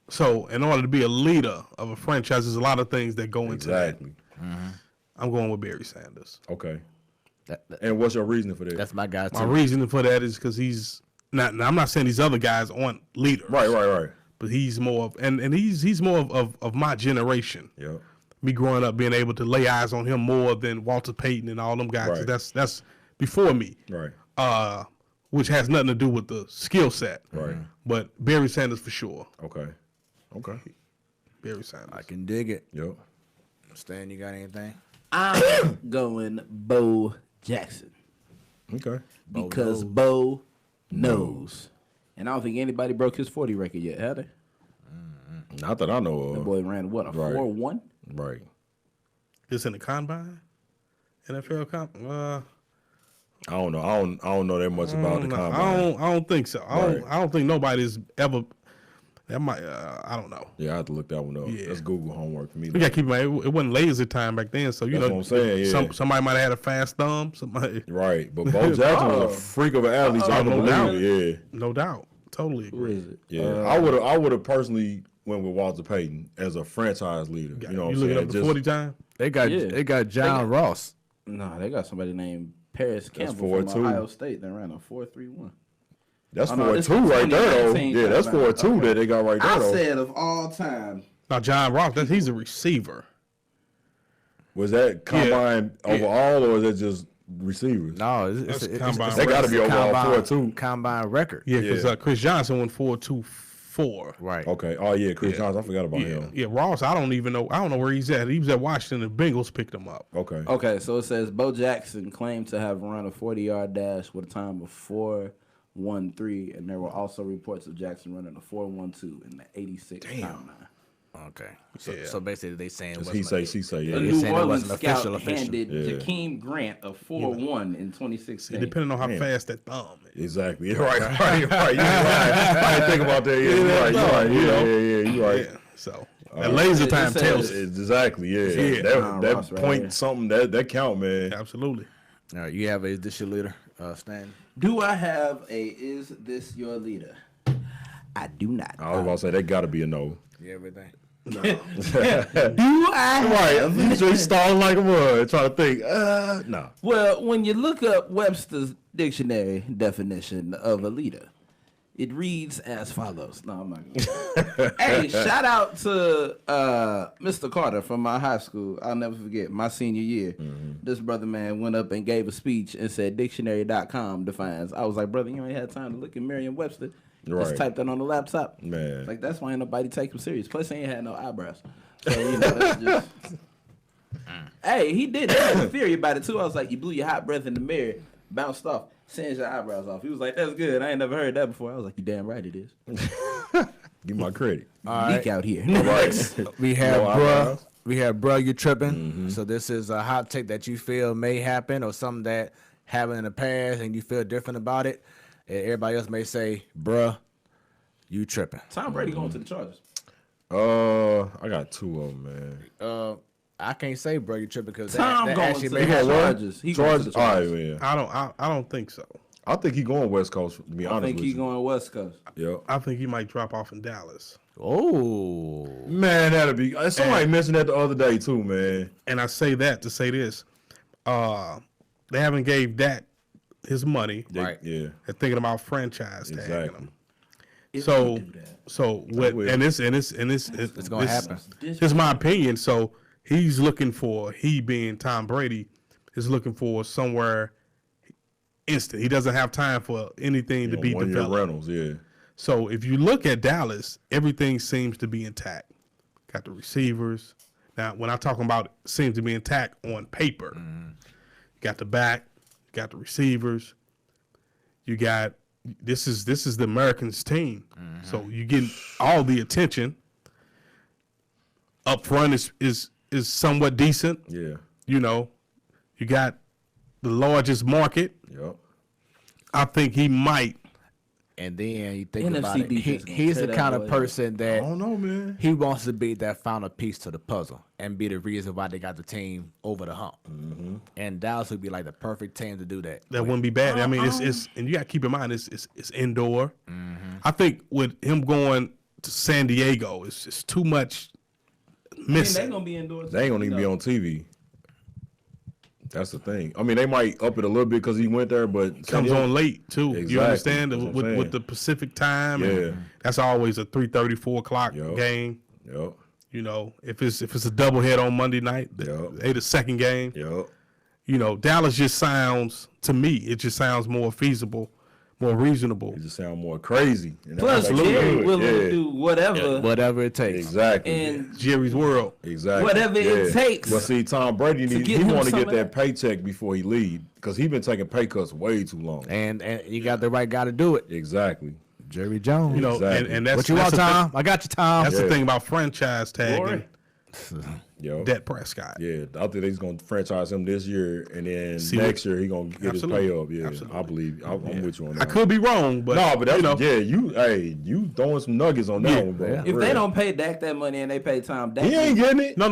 [SPEAKER 4] So in order to be a leader of a franchise, there's a lot of things that go into
[SPEAKER 1] exactly.
[SPEAKER 4] that. I'm going with Barry Sanders.
[SPEAKER 1] Okay.
[SPEAKER 2] That-
[SPEAKER 1] And what's your reasoning for that?
[SPEAKER 2] that's my guy too.
[SPEAKER 4] My reasoning for that is because he's not. Now I'm not saying these other guys aren't leaders.
[SPEAKER 1] Right.
[SPEAKER 4] But he's more of, and he's more of my generation.
[SPEAKER 1] Yep.
[SPEAKER 4] Me growing up being able to lay eyes on him more than Walter Payton and all them guys. 'Cause
[SPEAKER 1] Right.
[SPEAKER 4] That's before me.
[SPEAKER 1] Right.
[SPEAKER 4] Which has nothing to do with the skill set.
[SPEAKER 1] Right.
[SPEAKER 4] But Barry Sanders for sure.
[SPEAKER 1] Okay.
[SPEAKER 4] Barry Sanders.
[SPEAKER 2] I can dig it.
[SPEAKER 1] Yep.
[SPEAKER 2] Stan, you got anything?
[SPEAKER 3] I'm going Bo Jackson
[SPEAKER 1] Okay.
[SPEAKER 3] because Bo knows. And I don't think anybody broke his 40 record yet, had they?
[SPEAKER 1] Not that I know
[SPEAKER 3] The
[SPEAKER 1] of.
[SPEAKER 3] boy ran what, a
[SPEAKER 1] Right.
[SPEAKER 3] 4-1?
[SPEAKER 1] Right.
[SPEAKER 4] It's in the combine? NFL combine?
[SPEAKER 1] I don't know. I don't know that much about the combine.
[SPEAKER 4] I don't think so.
[SPEAKER 1] Right.
[SPEAKER 4] I don't think nobody's ever. That might. I don't know.
[SPEAKER 1] Yeah, I have to look that one up.
[SPEAKER 4] Yeah.
[SPEAKER 1] That's Google homework for me.
[SPEAKER 4] We got to keep in mind it wasn't laser time back then, so you
[SPEAKER 1] That's
[SPEAKER 4] know.
[SPEAKER 1] what I'm saying, yeah.
[SPEAKER 4] Somebody might have had a fast thumb. Somebody,
[SPEAKER 1] Right, but Bo Jackson was a freak of an athlete. So I
[SPEAKER 4] no
[SPEAKER 1] don't
[SPEAKER 4] doubt.
[SPEAKER 1] believe it.
[SPEAKER 4] no doubt, totally
[SPEAKER 3] Who
[SPEAKER 4] agree.
[SPEAKER 3] is it?
[SPEAKER 1] Yeah, yeah. I would have personally went with Walter Payton as a franchise leader. You know what
[SPEAKER 4] you
[SPEAKER 1] I'm
[SPEAKER 4] looking
[SPEAKER 1] saying?
[SPEAKER 4] up the 40 time?
[SPEAKER 2] They got John Ross.
[SPEAKER 3] No, they got somebody named Paris Campbell
[SPEAKER 1] 4-2.
[SPEAKER 3] from Ohio State that ran a 4.31.
[SPEAKER 1] That's
[SPEAKER 3] Oh, no, this
[SPEAKER 1] 4-2
[SPEAKER 3] is
[SPEAKER 1] right there, though.
[SPEAKER 3] 2019
[SPEAKER 1] Yeah, that's
[SPEAKER 3] combine.
[SPEAKER 1] 4-2
[SPEAKER 3] Okay.
[SPEAKER 1] that they got right there,
[SPEAKER 3] I
[SPEAKER 1] though.
[SPEAKER 3] said of all time.
[SPEAKER 4] Now John Ross, he's a receiver.
[SPEAKER 1] Was that combine
[SPEAKER 4] Yeah.
[SPEAKER 1] overall, or is that just receivers?
[SPEAKER 2] No,
[SPEAKER 4] That's combine.
[SPEAKER 1] They gotta be overall
[SPEAKER 2] combine,
[SPEAKER 1] 4-2.
[SPEAKER 2] combine record.
[SPEAKER 4] Yeah, because
[SPEAKER 1] Yeah.
[SPEAKER 4] Chris Johnson went 4.24.
[SPEAKER 2] Right.
[SPEAKER 1] Okay. Oh, yeah, Chris Johnson. I forgot about
[SPEAKER 4] Yeah,
[SPEAKER 1] him.
[SPEAKER 4] yeah. Ross, I don't even know. I don't know where he's at. He was at Washington. The Bengals picked him up.
[SPEAKER 1] Okay.
[SPEAKER 3] Okay, so it says Bo Jackson claimed to have run a 40-yard dash with a time of 4.13, and there were also reports of Jackson running a 4.12 in the 86 timeline.
[SPEAKER 2] Okay. So basically, they saying it
[SPEAKER 1] It's
[SPEAKER 2] wasn't
[SPEAKER 1] he say,
[SPEAKER 2] like-
[SPEAKER 1] she say.
[SPEAKER 3] The
[SPEAKER 1] Yeah.
[SPEAKER 2] They're
[SPEAKER 3] New
[SPEAKER 2] saying it
[SPEAKER 3] Orleans
[SPEAKER 2] wasn't
[SPEAKER 3] scout
[SPEAKER 2] official.
[SPEAKER 3] handed
[SPEAKER 1] Yeah.
[SPEAKER 3] Jakeem Grant a 4.1 in 2016.
[SPEAKER 4] Depending on how
[SPEAKER 1] Man.
[SPEAKER 4] fast that thumb is.
[SPEAKER 1] Exactly. Right. You're right. I didn't think about that. Yeah, you're right. You're right. Yeah. You're right.
[SPEAKER 4] Yeah. So that laser
[SPEAKER 3] It
[SPEAKER 4] time
[SPEAKER 3] says-
[SPEAKER 4] tells.
[SPEAKER 1] Exactly. Yeah.
[SPEAKER 4] Yeah.
[SPEAKER 1] That
[SPEAKER 3] Ross right
[SPEAKER 1] point
[SPEAKER 3] here.
[SPEAKER 1] something that count, man.
[SPEAKER 4] Absolutely.
[SPEAKER 2] All right, you have is this your leader, Stan?
[SPEAKER 3] Do I have a is this your leader? I do not.
[SPEAKER 1] I was about to say that got to be a no.
[SPEAKER 2] Yeah, everything.
[SPEAKER 3] Do I have?
[SPEAKER 1] Right. Just stalling like a mud, trying to think. No.
[SPEAKER 3] Well, when you look up Webster's dictionary definition of a leader, it reads as follows. No, I'm not gonna. Hey, shout out to Mr. Carter from my high school. I'll never forget my senior year. This brother man went up and gave a speech and said dictionary.com defines. I was like, brother, you ain't had time to look at Merriam-Webster.
[SPEAKER 1] Right.
[SPEAKER 3] Just type that on the laptop.
[SPEAKER 1] Man.
[SPEAKER 3] Like, that's why ain't nobody take him serious. Plus, he ain't had no eyebrows. So, you know, that's just... Hey, he did. They had a theory about it, too. I was like, you blew your hot breath in the mirror, bounced off, singed your eyebrows off. He was like, that's good. I ain't never heard that before. I was like, you damn right it is.
[SPEAKER 1] Give my credit.
[SPEAKER 3] Leak out here.
[SPEAKER 1] Right.
[SPEAKER 2] We have
[SPEAKER 1] No
[SPEAKER 2] bruh.
[SPEAKER 1] eyebrows.
[SPEAKER 2] We have bruh. You tripping? So this is a hot take that you feel may happen, or something that happened in the past, and you feel different about it. And everybody else may say, bruh, you tripping.
[SPEAKER 3] Tom Brady going to the Chargers.
[SPEAKER 1] I got two of them, man.
[SPEAKER 2] I can't say, bro, you tripping because
[SPEAKER 3] Tom
[SPEAKER 2] that
[SPEAKER 3] going
[SPEAKER 2] actually
[SPEAKER 3] to
[SPEAKER 2] may
[SPEAKER 3] the
[SPEAKER 2] have
[SPEAKER 3] Chargers. He going to the
[SPEAKER 1] Chargers. All
[SPEAKER 3] Chargers.
[SPEAKER 1] right, man.
[SPEAKER 4] I don't think so.
[SPEAKER 1] I think he going West Coast. To be
[SPEAKER 3] I
[SPEAKER 1] honest
[SPEAKER 3] think
[SPEAKER 1] with
[SPEAKER 3] he
[SPEAKER 1] you.
[SPEAKER 3] going West Coast.
[SPEAKER 1] Yep.
[SPEAKER 4] I think he might drop off in Dallas.
[SPEAKER 2] Oh,
[SPEAKER 1] Man, that'd be. Somebody mentioned that the other day too, man.
[SPEAKER 4] And I say that to say this. They haven't gave Dak his money.
[SPEAKER 2] Right.
[SPEAKER 1] Yeah.
[SPEAKER 4] They're thinking about franchise tagging
[SPEAKER 1] Exactly.
[SPEAKER 4] him.
[SPEAKER 3] If
[SPEAKER 4] So,
[SPEAKER 3] you do that.
[SPEAKER 4] so what?
[SPEAKER 1] will.
[SPEAKER 4] And it's
[SPEAKER 2] gonna happen.
[SPEAKER 4] This is my opinion. So he's looking for, he being Tom Brady, is looking for somewhere instant. He doesn't have time for anything to be
[SPEAKER 1] 1 year
[SPEAKER 4] developed.
[SPEAKER 1] rentals. Yeah.
[SPEAKER 4] So if you look at Dallas, everything seems to be intact. Got the receivers. Now, when I'm talking about seems to be intact on paper, You got the back, you got the receivers, you got this is the Americans team. So you get all the attention. Up front is somewhat decent.
[SPEAKER 1] Yeah.
[SPEAKER 4] You know, you got the largest market.
[SPEAKER 1] Yep.
[SPEAKER 4] I think he might.
[SPEAKER 2] And then you think
[SPEAKER 3] NFC
[SPEAKER 2] about it,
[SPEAKER 3] defense gonna
[SPEAKER 2] he's
[SPEAKER 3] tear
[SPEAKER 2] the
[SPEAKER 3] that
[SPEAKER 2] kind of
[SPEAKER 3] boy up.
[SPEAKER 2] person
[SPEAKER 1] I
[SPEAKER 2] that
[SPEAKER 1] don't know, man.
[SPEAKER 2] he wants to be that final piece to the puzzle and be the reason why they got the team over the hump. And Dallas would be like the perfect team to do that.
[SPEAKER 4] That wouldn't be bad. I mean, it's and you got to keep in mind it's indoor. I think with him going to San Diego, it's just too much
[SPEAKER 3] I mean,
[SPEAKER 4] missing.
[SPEAKER 3] they gonna be indoors.
[SPEAKER 1] They ain't gonna even be on TV. That's the thing. I mean, they might up it a little bit because he went there, but
[SPEAKER 4] Comes on late too. You
[SPEAKER 1] Exactly.
[SPEAKER 4] understand
[SPEAKER 1] That's what I'm saying.
[SPEAKER 4] with the Pacific time. and
[SPEAKER 1] Yeah.
[SPEAKER 4] that's always a 3:30, 4 o'clock
[SPEAKER 1] Yup.
[SPEAKER 4] game.
[SPEAKER 1] Yep.
[SPEAKER 4] You know, if it's a doublehead on Monday night,
[SPEAKER 1] Yup.
[SPEAKER 4] they the second game.
[SPEAKER 1] Yep.
[SPEAKER 4] You know, Dallas just sounds to me. It just sounds more feasible, more reasonable.
[SPEAKER 1] It just sound more crazy. And
[SPEAKER 3] Plus,
[SPEAKER 1] that's
[SPEAKER 3] Jerry
[SPEAKER 1] good.
[SPEAKER 3] willing
[SPEAKER 1] Yeah.
[SPEAKER 3] to do whatever
[SPEAKER 2] Whatever it takes.
[SPEAKER 1] Exactly.
[SPEAKER 3] and
[SPEAKER 4] Jerry's world.
[SPEAKER 1] Exactly.
[SPEAKER 3] whatever it takes
[SPEAKER 1] But see, Tom Brady
[SPEAKER 3] to
[SPEAKER 1] he
[SPEAKER 3] get him
[SPEAKER 1] want to
[SPEAKER 3] some
[SPEAKER 1] get
[SPEAKER 3] of
[SPEAKER 1] that
[SPEAKER 3] that.
[SPEAKER 1] paycheck before he leave because he been taking pay cuts way too long.
[SPEAKER 2] And you got the right guy to do it.
[SPEAKER 1] Exactly.
[SPEAKER 2] Jerry Jones.
[SPEAKER 4] You know,
[SPEAKER 1] Exactly.
[SPEAKER 4] and that's
[SPEAKER 2] what you
[SPEAKER 4] that's
[SPEAKER 2] want,
[SPEAKER 4] the thing-
[SPEAKER 2] Tom? I got you, Tom.
[SPEAKER 4] That's
[SPEAKER 1] Yeah.
[SPEAKER 4] the thing about franchise tagging
[SPEAKER 3] Glory.
[SPEAKER 1] Yo.
[SPEAKER 4] Dak Prescott.
[SPEAKER 1] Yeah, I think they's gonna franchise him this year, and then
[SPEAKER 4] See
[SPEAKER 1] next
[SPEAKER 4] what-
[SPEAKER 1] year he gonna get
[SPEAKER 4] Absolutely.
[SPEAKER 1] his pay up. Yeah,
[SPEAKER 4] Absolutely.
[SPEAKER 1] I believe. I'm with you on
[SPEAKER 4] I
[SPEAKER 1] that.
[SPEAKER 4] could be wrong, but
[SPEAKER 1] No, but that's
[SPEAKER 4] you know,
[SPEAKER 1] you throwing some nuggets on that
[SPEAKER 4] Yeah.
[SPEAKER 1] one, bro.
[SPEAKER 2] Yeah.
[SPEAKER 3] if
[SPEAKER 1] For
[SPEAKER 3] they
[SPEAKER 1] real.
[SPEAKER 3] don't pay Dak that money and they pay Tom, Dak
[SPEAKER 1] he ain't getting it.
[SPEAKER 4] no.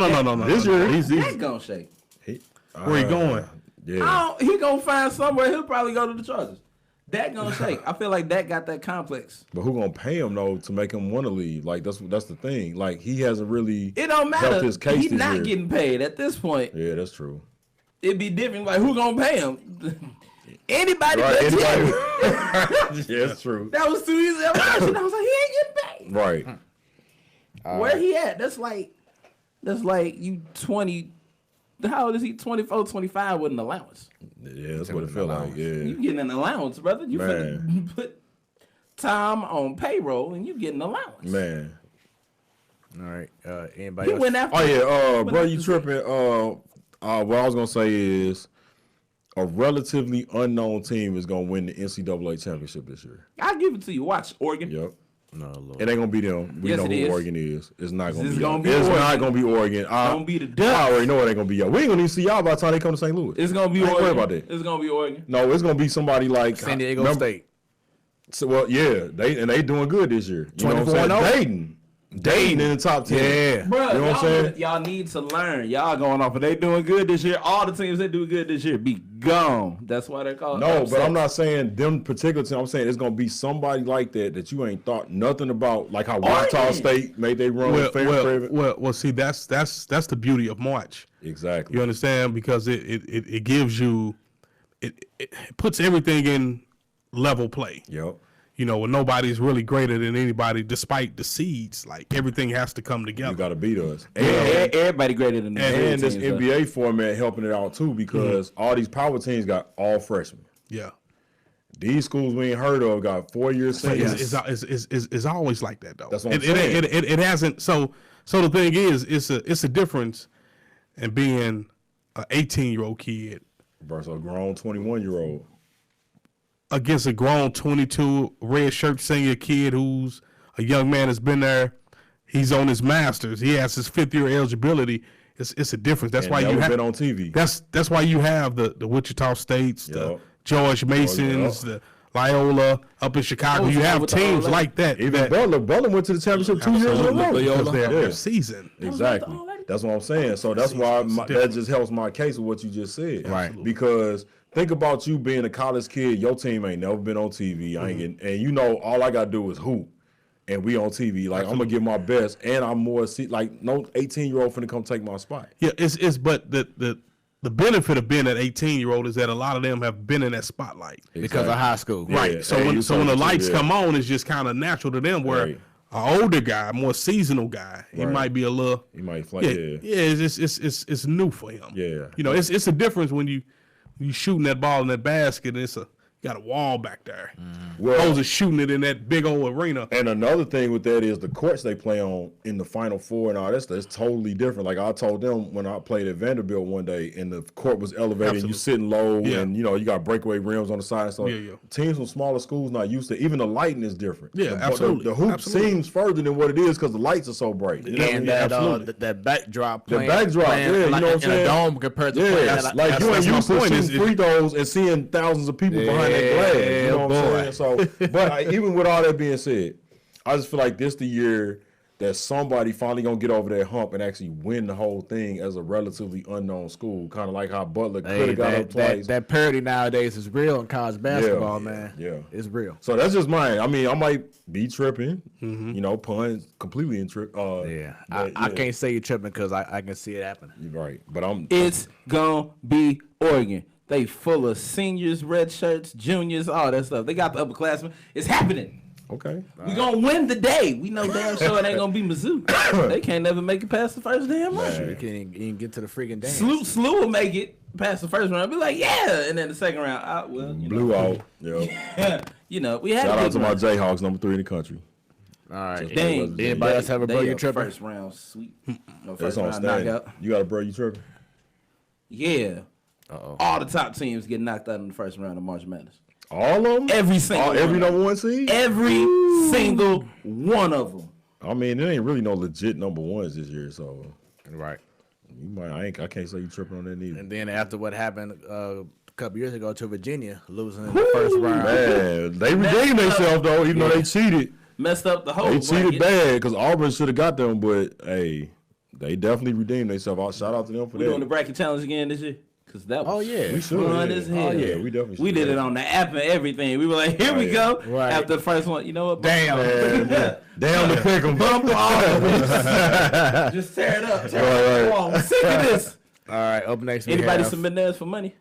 [SPEAKER 1] This year.
[SPEAKER 4] He's
[SPEAKER 3] Dak gonna shake.
[SPEAKER 4] Where he going?
[SPEAKER 1] Yeah,
[SPEAKER 3] He gonna find somewhere. He'll probably go to the Chargers. Dak gonna shake. I feel like Dak got that complex.
[SPEAKER 1] but who gonna pay him though to make him want to leave? Like that's the thing. Like he hasn't really.
[SPEAKER 3] It don't
[SPEAKER 1] helped
[SPEAKER 3] matter.
[SPEAKER 1] his case
[SPEAKER 3] He's
[SPEAKER 1] this
[SPEAKER 3] not
[SPEAKER 1] year.
[SPEAKER 3] getting paid at this point.
[SPEAKER 1] Yeah, that's true.
[SPEAKER 3] It'd be different. Like who gonna pay him? Anybody
[SPEAKER 1] Right.
[SPEAKER 3] but Jerry.
[SPEAKER 1] Yeah, that's true.
[SPEAKER 3] That was too easy of a question. I was like, he ain't getting
[SPEAKER 1] Right.
[SPEAKER 3] paid. Where he at? That's like you 20. How old is he? 24, 25 with an allowance.
[SPEAKER 1] Yeah, that's what it feel like.
[SPEAKER 3] You
[SPEAKER 1] Yeah.
[SPEAKER 3] getting an allowance, brother. You finna put Tom on payroll and you getting an allowance.
[SPEAKER 1] Man.
[SPEAKER 2] All right. Anybody
[SPEAKER 3] He
[SPEAKER 2] else?
[SPEAKER 3] went after.
[SPEAKER 1] Oh yeah,
[SPEAKER 3] But
[SPEAKER 1] bro,
[SPEAKER 3] that's
[SPEAKER 1] you
[SPEAKER 3] the-
[SPEAKER 1] tripping? What I was gonna say is a relatively unknown team is gonna win the NCAA championship this year.
[SPEAKER 3] I'll give it to you. Watch Oregon.
[SPEAKER 1] Yep.
[SPEAKER 2] No, Lord.
[SPEAKER 1] It ain't gonna be them. We
[SPEAKER 3] Yes,
[SPEAKER 1] know
[SPEAKER 3] it
[SPEAKER 1] who
[SPEAKER 3] is.
[SPEAKER 1] Oregon is. It's not gonna
[SPEAKER 3] It's
[SPEAKER 1] be.
[SPEAKER 3] gonna be
[SPEAKER 1] It's
[SPEAKER 3] Oregon.
[SPEAKER 1] not gonna be Oregon.
[SPEAKER 3] Gonna be the
[SPEAKER 1] I
[SPEAKER 3] Ducks.
[SPEAKER 1] already know it ain't gonna be y'all. We ain't gonna even see y'all by the time they come to St. Louis.
[SPEAKER 3] It's gonna be
[SPEAKER 1] I ain't
[SPEAKER 3] Oregon.
[SPEAKER 1] worried about that.
[SPEAKER 3] It's gonna be Oregon.
[SPEAKER 1] No, it's gonna be somebody like
[SPEAKER 2] San Diego
[SPEAKER 1] remember-
[SPEAKER 2] State.
[SPEAKER 1] So, well, yeah, they doing good this year. You know what I'm
[SPEAKER 2] 24-0?
[SPEAKER 1] saying? Dayton in the top 10.
[SPEAKER 2] Yeah.
[SPEAKER 3] Bro,
[SPEAKER 1] You know what I'm saying?
[SPEAKER 3] y'all need to learn. Y'all going off. If they doing good this year, all the teams that do good this year be gone. That's why they're called.
[SPEAKER 1] No, but
[SPEAKER 3] upsets.
[SPEAKER 1] I'm not saying them particular team. I'm saying it's gonna be somebody like that you ain't thought nothing about, like how Wichita
[SPEAKER 3] Oregon.
[SPEAKER 1] State made they run with fair.
[SPEAKER 4] Well, see, that's the beauty of March.
[SPEAKER 1] Exactly.
[SPEAKER 4] You understand? Because it gives you it puts everything in level play.
[SPEAKER 1] Yep.
[SPEAKER 4] You know, when nobody's really greater than anybody, despite the seeds. Like everything has to come
[SPEAKER 1] You
[SPEAKER 4] together.
[SPEAKER 1] got to beat us.
[SPEAKER 3] Everybody greater than the
[SPEAKER 1] And this
[SPEAKER 3] teams, though.
[SPEAKER 1] NBA format helping it out too, because all these power teams got all freshmen.
[SPEAKER 4] Yeah.
[SPEAKER 1] These schools we ain't heard of got 4-year seniors.
[SPEAKER 4] It's always like that though.
[SPEAKER 1] That's what I'm
[SPEAKER 4] it,
[SPEAKER 1] saying.
[SPEAKER 4] It hasn't. So the thing is, it's a difference in being an 18-year-old kid
[SPEAKER 1] Versus a grown 21-year-old.
[SPEAKER 4] against a grown 22 red shirt senior kid who's a young man that's been there. He's on his masters. He has his 5th year eligibility. It's a difference. That's
[SPEAKER 1] And
[SPEAKER 4] why you
[SPEAKER 1] never
[SPEAKER 4] have
[SPEAKER 1] been on TV.
[SPEAKER 4] That's why you have the Wichita States, the
[SPEAKER 1] Yup.
[SPEAKER 4] George Masons,
[SPEAKER 1] yup.
[SPEAKER 4] the Loyola up in Chicago.
[SPEAKER 3] Those
[SPEAKER 4] You have
[SPEAKER 3] with the
[SPEAKER 4] teams
[SPEAKER 3] old
[SPEAKER 4] like that.
[SPEAKER 1] Even Butler went to the championship 2 years in a row.
[SPEAKER 4] because they're
[SPEAKER 1] Yeah.
[SPEAKER 4] their season.
[SPEAKER 1] Exactly. That's what I'm saying. So that's why that just helps my case with what you just said.
[SPEAKER 2] Right.
[SPEAKER 1] Because think about you being a college kid. Your team ain't never been on TV. I ain't getting, and you know all I gotta do is hoop, and we on TV. Like I'm gonna give my best, and I'm more like no 18-year-old finna come take my spot.
[SPEAKER 4] Yeah, it's but the benefit of being an 18-year-old is that a lot of them have been in that spotlight.
[SPEAKER 2] Because of high school.
[SPEAKER 1] Yeah.
[SPEAKER 4] Right. So
[SPEAKER 1] Hey,
[SPEAKER 4] when
[SPEAKER 1] you
[SPEAKER 4] when the
[SPEAKER 1] talking to-
[SPEAKER 4] lights
[SPEAKER 1] yeah.
[SPEAKER 4] come on, it's just kind of natural to them. Where
[SPEAKER 1] Right.
[SPEAKER 4] an older guy, more seasonal guy, he
[SPEAKER 1] Right.
[SPEAKER 4] might be a little.
[SPEAKER 1] He might fly.
[SPEAKER 4] Yeah,
[SPEAKER 1] Yeah.
[SPEAKER 4] it's new for him.
[SPEAKER 1] Yeah.
[SPEAKER 4] You know, it's a difference when you shooting that ball in that basket. And it's a got a wall back there.
[SPEAKER 1] Well,
[SPEAKER 4] Those are shooting it in that big old arena.
[SPEAKER 1] and another thing with that is the courts they play on in the Final Four and all that stuff. It's totally different. Like I told them when I played at Vanderbilt one day, and the court was elevated, and you sitting low,
[SPEAKER 4] Yeah.
[SPEAKER 1] and you got breakaway rims on the side. So teams from smaller schools not used to. Even the lighting is different.
[SPEAKER 4] Yeah, absolutely.
[SPEAKER 1] The hoop
[SPEAKER 4] Absolutely.
[SPEAKER 1] seems further than what it is because the lights are so bright. You know what I
[SPEAKER 2] And
[SPEAKER 1] mean?
[SPEAKER 2] that backdrop,
[SPEAKER 1] The backdrop, yeah, you know what I'm
[SPEAKER 2] in
[SPEAKER 1] saying?
[SPEAKER 2] a dome compared to
[SPEAKER 1] Yeah,
[SPEAKER 2] playing
[SPEAKER 1] like you ain't
[SPEAKER 4] that's my
[SPEAKER 1] used to
[SPEAKER 4] point,
[SPEAKER 1] shooting free throws and seeing thousands of people behind that glass. You know what I'm saying? So, but even with all that being said, I just feel like this the year that somebody finally gonna get over that hump and actually win the whole thing as a relatively unknown school. Kind of like how Butler could have got up twice.
[SPEAKER 2] That parity nowadays is real in college basketball, man.
[SPEAKER 1] Yeah.
[SPEAKER 2] It's real.
[SPEAKER 1] So that's just mine. I mean, I might be tripping, pun completely in trip.
[SPEAKER 2] I can't say you're tripping because I can see it happening.
[SPEAKER 1] You're right, but I'm.
[SPEAKER 3] It's gonna be Oregon. They full of seniors, red shirts, juniors, all that stuff. They got the upperclassmen. It's happening.
[SPEAKER 1] Okay.
[SPEAKER 3] We gonna win the day. We know damn sure it ain't gonna be Mizzou. They can't never make it past the first damn round.
[SPEAKER 2] You can't even get to the freaking dance.
[SPEAKER 3] Slew will make it past the first round. Be like, yeah, and then the second round,
[SPEAKER 1] Blew out. Yeah.
[SPEAKER 3] We had
[SPEAKER 1] Shout
[SPEAKER 3] a
[SPEAKER 1] out
[SPEAKER 3] big
[SPEAKER 1] to my
[SPEAKER 3] run.
[SPEAKER 1] Jayhawks, number 3 in the country.
[SPEAKER 2] All right.
[SPEAKER 3] Dang.
[SPEAKER 2] Anybody else have a bro
[SPEAKER 3] They
[SPEAKER 2] you tripping?
[SPEAKER 3] First round sweep. No,
[SPEAKER 1] That's
[SPEAKER 3] first
[SPEAKER 1] on
[SPEAKER 3] round
[SPEAKER 1] stand.
[SPEAKER 3] knockout.
[SPEAKER 1] You got a bro you tripping?
[SPEAKER 3] Yeah. All the top teams get knocked out in the first round of March Madness.
[SPEAKER 1] All of them?
[SPEAKER 3] Every single one.
[SPEAKER 1] Every number 1 seed?
[SPEAKER 3] Every single one of them.
[SPEAKER 1] I mean, it ain't really no legit number 1s this year, so
[SPEAKER 2] Right.
[SPEAKER 1] you might. I can't say you tripping on that neither.
[SPEAKER 2] And then after what happened a couple years ago to Virginia, losing in the first round.
[SPEAKER 1] Man, they redeemed themselves though, even though they cheated.
[SPEAKER 3] Messed up the whole
[SPEAKER 1] They cheated
[SPEAKER 3] bracket.
[SPEAKER 1] bad because Auburn should have got them, but hey, they definitely redeemed themselves. Shout out to them for
[SPEAKER 3] We doing the
[SPEAKER 1] that.
[SPEAKER 3] bracket challenge again this year? Because that was
[SPEAKER 2] Oh, yeah.
[SPEAKER 1] We should.
[SPEAKER 3] fun as hell.
[SPEAKER 1] Oh yeah, we definitely.
[SPEAKER 3] We
[SPEAKER 1] should.
[SPEAKER 3] did it on the app and everything. We were like, here we go.
[SPEAKER 2] Right.
[SPEAKER 3] After the first one, you know what?
[SPEAKER 2] Damn.
[SPEAKER 1] Damn the pick 'em.
[SPEAKER 3] Bump all of us. Just tear it up. Tear it up. I'm sick of this.
[SPEAKER 2] All right, up next we
[SPEAKER 3] Anybody
[SPEAKER 2] have...
[SPEAKER 3] submit theirs for money?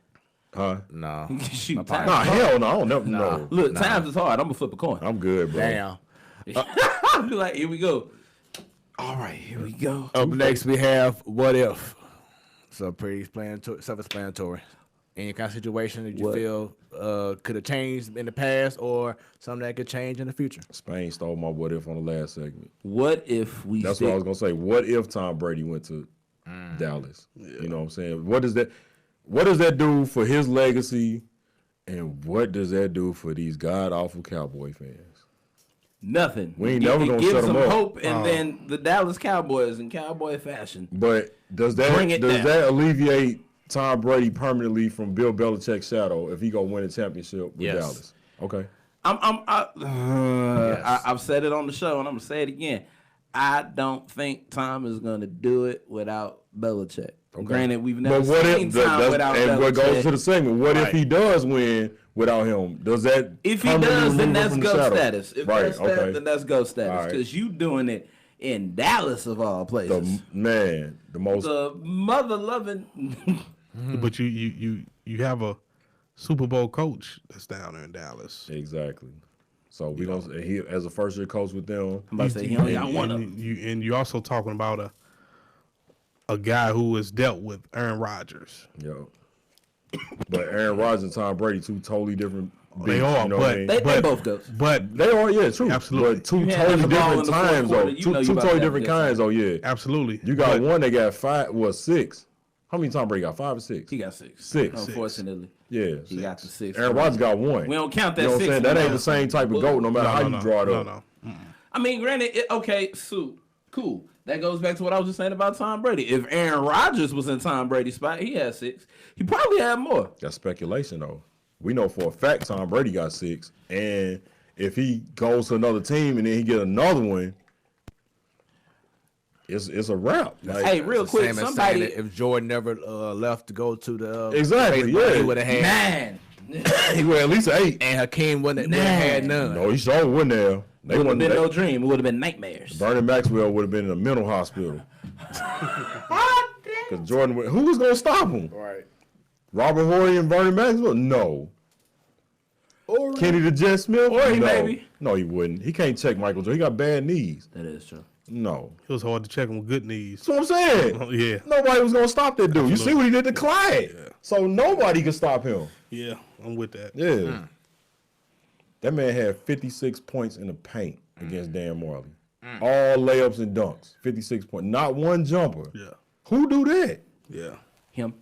[SPEAKER 1] Huh?
[SPEAKER 2] No.
[SPEAKER 3] Shoot,
[SPEAKER 1] Nah,
[SPEAKER 3] time.
[SPEAKER 1] hell no. I don't never know.
[SPEAKER 3] Look, times is hard. I'm gonna flip a coin.
[SPEAKER 1] I'm good, bro.
[SPEAKER 2] Damn.
[SPEAKER 3] I'll be like, here we go. All right, here we go.
[SPEAKER 2] Up next we have What If. So pretty self-explanatory. Any kind of situation that you
[SPEAKER 3] What?
[SPEAKER 2] feel could have changed in the past or something that could change in the future.
[SPEAKER 1] Spain stole my what if on the last segment.
[SPEAKER 3] What if we
[SPEAKER 1] That's
[SPEAKER 3] stick?
[SPEAKER 1] what I was gonna say. What if Tom Brady went to Dallas? You know what I'm saying? What does that do for his legacy, and what does that do for these god awful Cowboy fans?
[SPEAKER 3] Nothing.
[SPEAKER 1] We ain't
[SPEAKER 3] It-
[SPEAKER 1] never
[SPEAKER 3] it
[SPEAKER 1] gonna
[SPEAKER 3] gives
[SPEAKER 1] shut 'em
[SPEAKER 3] them
[SPEAKER 1] up.
[SPEAKER 3] hope, and then the Dallas Cowboys in cowboy fashion.
[SPEAKER 1] But does
[SPEAKER 3] Bring it down.
[SPEAKER 1] that alleviate Tom Brady permanently from Bill Belichick's shadow if he gonna win a championship with
[SPEAKER 2] Yes.
[SPEAKER 1] Dallas? Okay.
[SPEAKER 3] I've said it on the show, and I'm gonna say it again. I don't think Tom is gonna do it without Belichick. Granted, we've never
[SPEAKER 1] But what
[SPEAKER 3] seen
[SPEAKER 1] if
[SPEAKER 3] Tom without
[SPEAKER 1] and what goes
[SPEAKER 3] Belichick.
[SPEAKER 1] to the segment? What if
[SPEAKER 2] Right.
[SPEAKER 1] he does win without him? Does that
[SPEAKER 3] If he
[SPEAKER 1] permanently
[SPEAKER 3] does, then
[SPEAKER 1] remove him
[SPEAKER 3] that's
[SPEAKER 1] from the
[SPEAKER 3] go
[SPEAKER 1] shadow?
[SPEAKER 3] status. If
[SPEAKER 1] Right,
[SPEAKER 3] that's
[SPEAKER 1] okay.
[SPEAKER 3] that, then that's go status.
[SPEAKER 1] All right.
[SPEAKER 3] Because you doing it in Dallas of all places.
[SPEAKER 1] the most
[SPEAKER 3] The mother loving.
[SPEAKER 4] But you have a Super Bowl coach that's down there in Dallas.
[SPEAKER 1] exactly. So we don't. He as a first year coach with them.
[SPEAKER 3] I'm about to say he only got one of them.
[SPEAKER 4] And you're also talking about a guy who has dealt with Aaron Rodgers.
[SPEAKER 1] Yo. But Aaron Rodgers and Tom Brady, two totally different.
[SPEAKER 4] They
[SPEAKER 1] beasts,
[SPEAKER 4] are,
[SPEAKER 1] you know
[SPEAKER 4] but
[SPEAKER 1] what I mean?
[SPEAKER 3] They both go.
[SPEAKER 4] But
[SPEAKER 1] They are, yeah, true.
[SPEAKER 4] Absolutely.
[SPEAKER 1] But two
[SPEAKER 3] You hand
[SPEAKER 1] totally
[SPEAKER 3] them the ball
[SPEAKER 1] different
[SPEAKER 3] in the fourth
[SPEAKER 1] times,
[SPEAKER 3] quarter,
[SPEAKER 1] though.
[SPEAKER 3] you
[SPEAKER 1] Two
[SPEAKER 3] know you
[SPEAKER 1] two
[SPEAKER 3] about
[SPEAKER 1] totally
[SPEAKER 3] to have a
[SPEAKER 1] different
[SPEAKER 3] good
[SPEAKER 1] kinds, though, yeah.
[SPEAKER 4] absolutely,
[SPEAKER 1] You got
[SPEAKER 4] But
[SPEAKER 1] one that got 6. How many Tom Brady got? 5 or 6?
[SPEAKER 3] He got 6.
[SPEAKER 1] Six.
[SPEAKER 3] Unfortunately.
[SPEAKER 1] Yeah.
[SPEAKER 3] He got the 6.
[SPEAKER 1] Aaron Rodgers got 1.
[SPEAKER 3] We don't count that
[SPEAKER 1] You know what I'm
[SPEAKER 3] 6
[SPEAKER 1] saying? That ain't
[SPEAKER 3] now.
[SPEAKER 1] the same type of GOAT no matter how you draw it up.
[SPEAKER 4] No.
[SPEAKER 3] I mean, granted, okay, so cool. That goes back to what I was just saying about Tom Brady. If Aaron Rodgers was in Tom Brady's spot, he had 6. He probably had more.
[SPEAKER 1] That's speculation, though. We know for a fact Tom Brady got 6. And if he goes to another team and then he get another one, it's a wrap. Like,
[SPEAKER 3] Hey, real quick,
[SPEAKER 2] Same as
[SPEAKER 3] somebody.
[SPEAKER 2] saying that if Jordan never left to go to the
[SPEAKER 1] Exactly,
[SPEAKER 2] baseball,
[SPEAKER 1] yeah.
[SPEAKER 2] he would have had
[SPEAKER 3] Man,
[SPEAKER 1] he would at least 8.
[SPEAKER 2] and Hakeem wouldn't have had none.
[SPEAKER 1] No, he sure wouldn't have. They
[SPEAKER 3] would have
[SPEAKER 1] wouldn't.
[SPEAKER 3] been no dream. It would have been nightmares.
[SPEAKER 1] Vernon Maxwell would have been in a mental hospital. Because Jordan, who was gonna stop him?
[SPEAKER 2] Right.
[SPEAKER 1] Robert Horry and Vernon Maxwell? No.
[SPEAKER 2] Or
[SPEAKER 1] Kenny the Jet Smith?
[SPEAKER 3] Horry,
[SPEAKER 1] no.
[SPEAKER 3] maybe.
[SPEAKER 1] No, he wouldn't. He can't check Michael Jordan. He got bad knees.
[SPEAKER 3] That is true.
[SPEAKER 1] No.
[SPEAKER 4] It was hard to check him with good knees.
[SPEAKER 1] That's what I'm saying.
[SPEAKER 4] Oh, yeah.
[SPEAKER 1] Nobody was gonna stop that dude. You see what he did to Clyde.
[SPEAKER 4] Yeah.
[SPEAKER 1] So nobody could stop him.
[SPEAKER 4] Yeah, I'm with that.
[SPEAKER 1] Yeah. That man had 56 points in the paint against Dan Marley. All layups and dunks. 56 points. Not one jumper.
[SPEAKER 4] Yeah.
[SPEAKER 1] Who do that?
[SPEAKER 4] Yeah.
[SPEAKER 3] Him.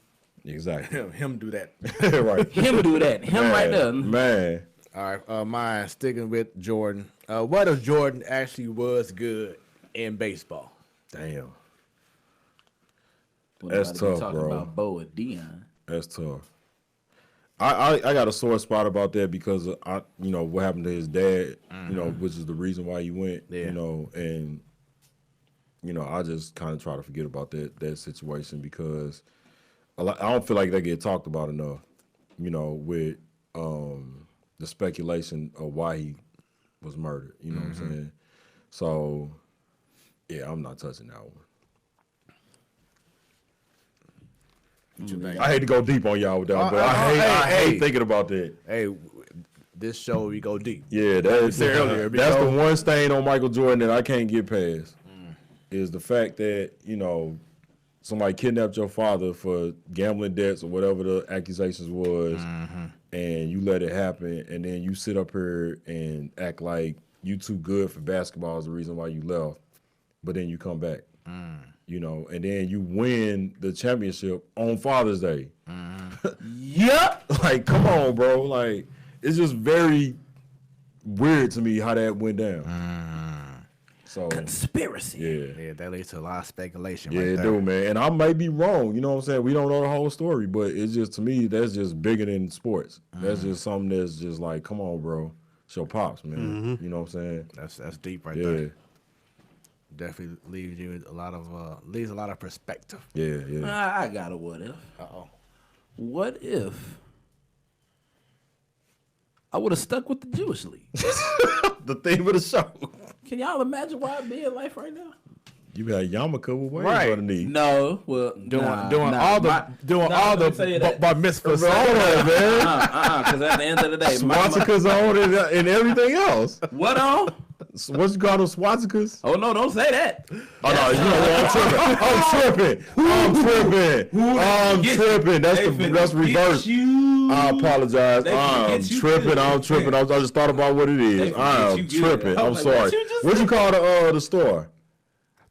[SPEAKER 1] Exactly.
[SPEAKER 2] Him do that.
[SPEAKER 1] Right.
[SPEAKER 3] Him do that. Him right there.
[SPEAKER 1] Man.
[SPEAKER 2] All right, mine sticking with Jordan. What if Jordan actually was good in baseball?
[SPEAKER 1] Damn.
[SPEAKER 3] That's
[SPEAKER 1] tough,
[SPEAKER 3] talking
[SPEAKER 1] bro.
[SPEAKER 3] about Bo or Dion.
[SPEAKER 1] That's tough. I got a sore spot about that because what happened to his dad, which is the reason why he went, and I just kind of try to forget about that situation because I don't feel like they get talked about enough, with the speculation of why he was murdered. You know what I'm saying? So, yeah, I'm not touching that one.
[SPEAKER 2] What you think?
[SPEAKER 1] I hate to go deep on y'all with that, but I hate thinking about that.
[SPEAKER 2] Hey, this show we go deep.
[SPEAKER 1] Yeah, that's the one stain on Michael Jordan that I can't get past. Is the fact that somebody kidnapped your father for gambling debts or whatever the accusations was, and you let it happen, and then you sit up here and act like you too good for basketball is the reason why you left, but then you come back. And then you win the championship on Father's Day. Yep. Like, come on, bro. Like, it's just very weird to me how that went down. So
[SPEAKER 3] Conspiracy.
[SPEAKER 2] Yeah, that leads to a lot of speculation.
[SPEAKER 1] Yeah,
[SPEAKER 2] right
[SPEAKER 1] it
[SPEAKER 2] there.
[SPEAKER 1] do, man. And I may be wrong. You know what I'm saying? We don't know the whole story, but it's just, to me, that's just bigger than sports. That's just something that's just like, come on, bro. It's your pops, man. You know what I'm saying?
[SPEAKER 2] That's deep right there. Definitely leaves you a lot of perspective.
[SPEAKER 1] Yeah.
[SPEAKER 3] I got a what if. What if I would have stuck with the Jewish League?
[SPEAKER 1] The theme of the show.
[SPEAKER 3] Can y'all imagine where I'd be in life right now?
[SPEAKER 1] You got yarmulke with waves
[SPEAKER 2] Right.
[SPEAKER 1] underneath.
[SPEAKER 3] No, well,
[SPEAKER 2] Doing all the
[SPEAKER 3] let me tell you that.
[SPEAKER 2] bar mitzvahs.
[SPEAKER 3] Because at the end of the day,
[SPEAKER 1] Swastikas on and everything else.
[SPEAKER 3] what on?
[SPEAKER 1] What you call those swastikas?
[SPEAKER 3] Oh no, don't say that.
[SPEAKER 1] I'm tripping. I'm tripping. That's reverse. I apologize. I'm tripping. I just thought about what it is. I'm tripping. I'm sorry. What you call the store?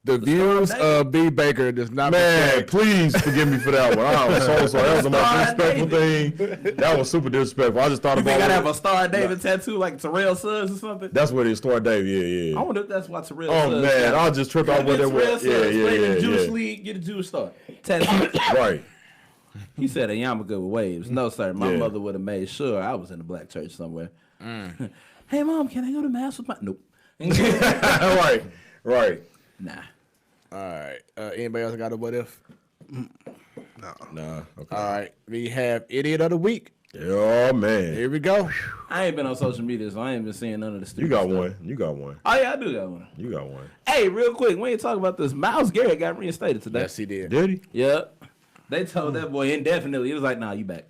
[SPEAKER 2] The views of B. Baker does not.
[SPEAKER 1] Man, please forgive me for that one. I'm so sorry. That was the most disrespectful thing. That was super disrespectful. I just thought
[SPEAKER 3] You
[SPEAKER 1] about
[SPEAKER 3] think I'd
[SPEAKER 1] it.
[SPEAKER 3] have a Star David tattoo like Terrell Suggs or something?
[SPEAKER 1] That's what it is, Star Dave. Yeah.
[SPEAKER 3] I wonder if that's why Terrell
[SPEAKER 1] Oh
[SPEAKER 3] Suggs.
[SPEAKER 1] man, I just tripped out what that was. Yeah.
[SPEAKER 3] Jewish League, get a Jewish star. Tattoo.
[SPEAKER 1] Right.
[SPEAKER 3] He said a yarmulke with waves. No, sir. My
[SPEAKER 1] Yeah.
[SPEAKER 3] mother would have made sure I was in a black church somewhere. Hey, Mom, can I go to mass with my... Nope.
[SPEAKER 1] Right.
[SPEAKER 3] Nah.
[SPEAKER 2] All right. Anybody else got a what if?
[SPEAKER 1] Nah. Okay.
[SPEAKER 2] All right. We have Idiot of the Week.
[SPEAKER 1] Oh man.
[SPEAKER 2] Here we go.
[SPEAKER 3] I ain't been on social media, so I ain't been seeing none of the stupid
[SPEAKER 1] You got
[SPEAKER 3] stuff.
[SPEAKER 1] one.
[SPEAKER 3] Oh, yeah, I do got one.
[SPEAKER 1] You got one.
[SPEAKER 3] Hey, real quick, we ain't talking about this. Myles Garrett got reinstated today.
[SPEAKER 2] Yes, he did.
[SPEAKER 1] Did he?
[SPEAKER 3] Yep. They told that boy indefinitely. He was like, nah, you back.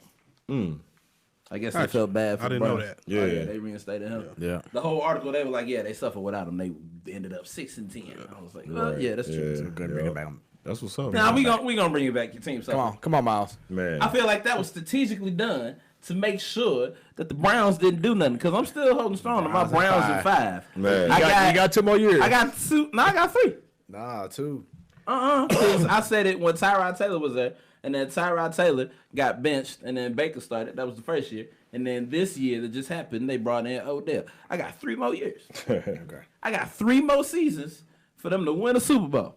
[SPEAKER 3] I guess they felt bad for
[SPEAKER 4] I
[SPEAKER 3] the
[SPEAKER 4] didn't know
[SPEAKER 3] Browns.
[SPEAKER 4] that.
[SPEAKER 1] Yeah.
[SPEAKER 3] Oh, yeah, they reinstated him.
[SPEAKER 2] Yeah.
[SPEAKER 3] The whole article, they were like, yeah, they suffered without him. They ended up 6-10. I was like, well, yeah, that's true.
[SPEAKER 1] Yeah.
[SPEAKER 2] Good to bring it back.
[SPEAKER 1] That's what's up.
[SPEAKER 3] Nah,
[SPEAKER 1] man.
[SPEAKER 3] we gonna bring you back. Your team suffered.
[SPEAKER 2] Come on, Miles.
[SPEAKER 1] Man.
[SPEAKER 3] I feel like that was strategically done to make sure that the Browns didn't do nothing. Because I'm still holding strong to my Browns in 5.
[SPEAKER 1] Man.
[SPEAKER 2] You got 2 more years.
[SPEAKER 3] I got 2. No, I got 3.
[SPEAKER 2] Nah, 2.
[SPEAKER 3] 'Cause I said it when Tyrod Taylor was there, and then Tyrod Taylor got benched, and then Baker started. That was the first year, and then this year that just happened, they brought in Odell. I got 3 more years.
[SPEAKER 2] Okay.
[SPEAKER 3] I got 3 more seasons for them to win a Super Bowl,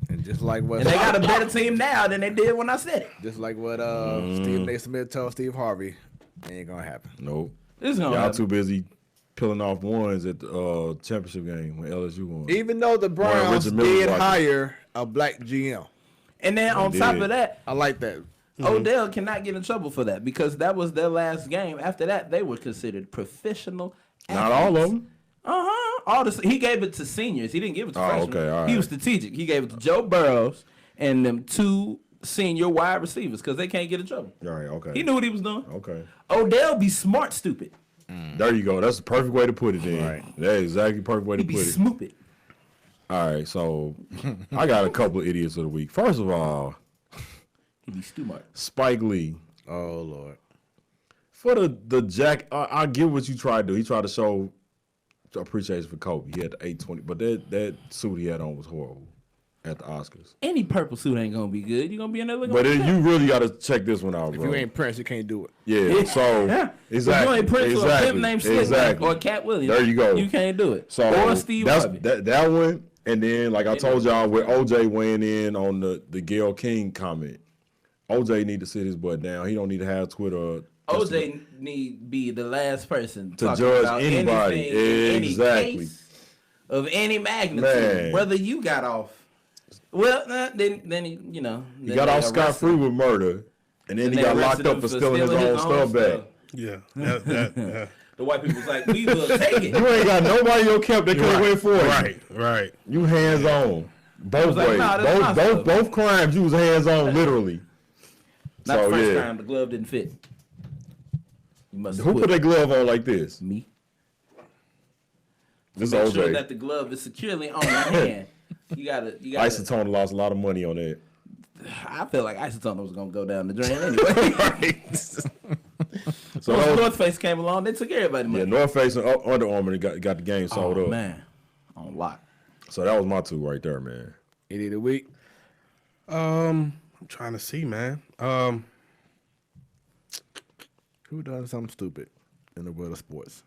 [SPEAKER 2] And just like what
[SPEAKER 3] and they got a better team now than they did when I said it.
[SPEAKER 2] just like what Stephen A. Smith told Steve Harvey, ain't gonna happen.
[SPEAKER 1] Nope.
[SPEAKER 3] This is gonna
[SPEAKER 1] Y'all
[SPEAKER 3] happen.
[SPEAKER 1] too busy peeling off ones at the championship game when LSU won.
[SPEAKER 2] Even though the Browns
[SPEAKER 1] Richard Miller
[SPEAKER 2] did
[SPEAKER 1] watching.
[SPEAKER 2] hire a black GM.
[SPEAKER 3] And then on top of that,
[SPEAKER 2] I like that.
[SPEAKER 3] Odell cannot get in trouble for that because that was their last game. After that, they were considered professional
[SPEAKER 1] Not
[SPEAKER 3] athletes.
[SPEAKER 1] all of them.
[SPEAKER 3] He gave it to seniors. He didn't give it to
[SPEAKER 1] Oh,
[SPEAKER 3] freshmen.
[SPEAKER 1] okay, all
[SPEAKER 3] He
[SPEAKER 1] right.
[SPEAKER 3] was strategic. He gave it to Joe Burrows and them 2 senior wide receivers because they can't get in trouble.
[SPEAKER 1] All right. Okay.
[SPEAKER 3] He knew what he was doing.
[SPEAKER 1] Okay.
[SPEAKER 3] Odell be smart, stupid.
[SPEAKER 1] There you go. That's the perfect way to put it. Then.
[SPEAKER 2] Right.
[SPEAKER 1] That's exactly the perfect way
[SPEAKER 3] He
[SPEAKER 1] to
[SPEAKER 3] be
[SPEAKER 1] put it.
[SPEAKER 3] smoopid.
[SPEAKER 1] All right. So I got a couple of idiots of the week. First of all,
[SPEAKER 3] He be smart.
[SPEAKER 1] Spike Lee
[SPEAKER 2] Oh Lord.
[SPEAKER 1] For the jack, I get what you tried to do. He tried to show appreciation for Kobe. He had the 820, but that suit he had on was horrible at the Oscars.
[SPEAKER 3] Any purple suit ain't gonna be good. You gonna be in there looking.
[SPEAKER 1] But then you really got to check this one out, bro.
[SPEAKER 2] If you ain't Prince, you can't do it.
[SPEAKER 1] Yeah. So exactly.
[SPEAKER 3] If you ain't Prince or a pimp named Slick or Cat Williams,
[SPEAKER 1] there you go.
[SPEAKER 3] You can't do it.
[SPEAKER 1] So
[SPEAKER 3] or Steve Harvey.
[SPEAKER 1] That one, and then like I told y'all, with OJ weighing in on the Gayle King comment, OJ need to sit his butt down. He don't need to have Twitter.
[SPEAKER 3] OJ need be the last person
[SPEAKER 1] to judge
[SPEAKER 3] about
[SPEAKER 1] anybody.
[SPEAKER 3] Any case of any magnitude,
[SPEAKER 1] Man.
[SPEAKER 3] whether you got off. Well, then he, you know,
[SPEAKER 1] he got off scot-free with murder, and then he got locked up for stealing his own stuff back.
[SPEAKER 4] Yeah.
[SPEAKER 3] The white people was like, we will take it.
[SPEAKER 1] You ain't got nobody in your camp that can't wait for it.
[SPEAKER 4] Right.
[SPEAKER 1] You hands on. Both
[SPEAKER 3] like,
[SPEAKER 1] ways.
[SPEAKER 3] nah,
[SPEAKER 1] both crimes, you was hands on, literally.
[SPEAKER 3] Not the first time the glove didn't fit. You must
[SPEAKER 1] Who put their glove on like this?
[SPEAKER 3] Me.
[SPEAKER 1] This
[SPEAKER 3] Make
[SPEAKER 1] OJ.
[SPEAKER 3] sure that the glove is securely on your hand. You gotta.
[SPEAKER 1] Isotone lost a lot of money on that.
[SPEAKER 3] I feel like Isotone was gonna go down the drain anyway.
[SPEAKER 1] So
[SPEAKER 3] once North Face came along, they took everybody money.
[SPEAKER 1] Yeah, North Face and Under Armour got the game sold up.
[SPEAKER 3] Man, on lock.
[SPEAKER 1] So that was my two right there, man.
[SPEAKER 2] Idiot of the week.
[SPEAKER 4] I'm trying to see, man.
[SPEAKER 2] Who done something stupid in the world of sports?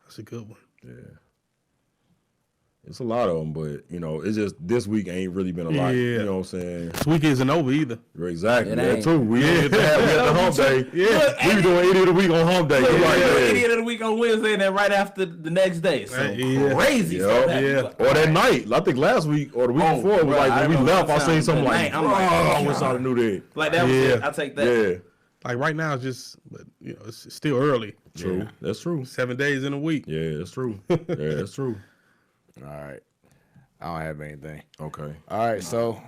[SPEAKER 4] That's a good one.
[SPEAKER 1] Yeah. It's a lot of them, but, you know, it's just this week ain't really been a lot.
[SPEAKER 4] Yeah.
[SPEAKER 1] You know what I'm saying?
[SPEAKER 4] This week isn't over either.
[SPEAKER 1] Exactly.
[SPEAKER 3] It
[SPEAKER 1] That
[SPEAKER 3] ain't.
[SPEAKER 1] too. We had the hump day. Yeah. We doing Idiot of the Week on hump day.
[SPEAKER 3] Idiot of the week on Wednesday, and then right after the next day. So crazy stuff happened.
[SPEAKER 1] Or that night. I think last week or the week before,
[SPEAKER 3] bro,
[SPEAKER 1] like when we left, I seen something like,
[SPEAKER 3] I'm like,
[SPEAKER 1] I wish I knew that.
[SPEAKER 3] Like that was it. I'll take that.
[SPEAKER 1] Yeah.
[SPEAKER 4] Like right now, it's just, but you know, it's still early.
[SPEAKER 1] True.
[SPEAKER 4] Yeah.
[SPEAKER 1] That's true.
[SPEAKER 4] 7 days in a week.
[SPEAKER 1] Yeah, that's true. Yeah, that's true.
[SPEAKER 2] All right. I don't have anything.
[SPEAKER 1] Okay.
[SPEAKER 2] All right, so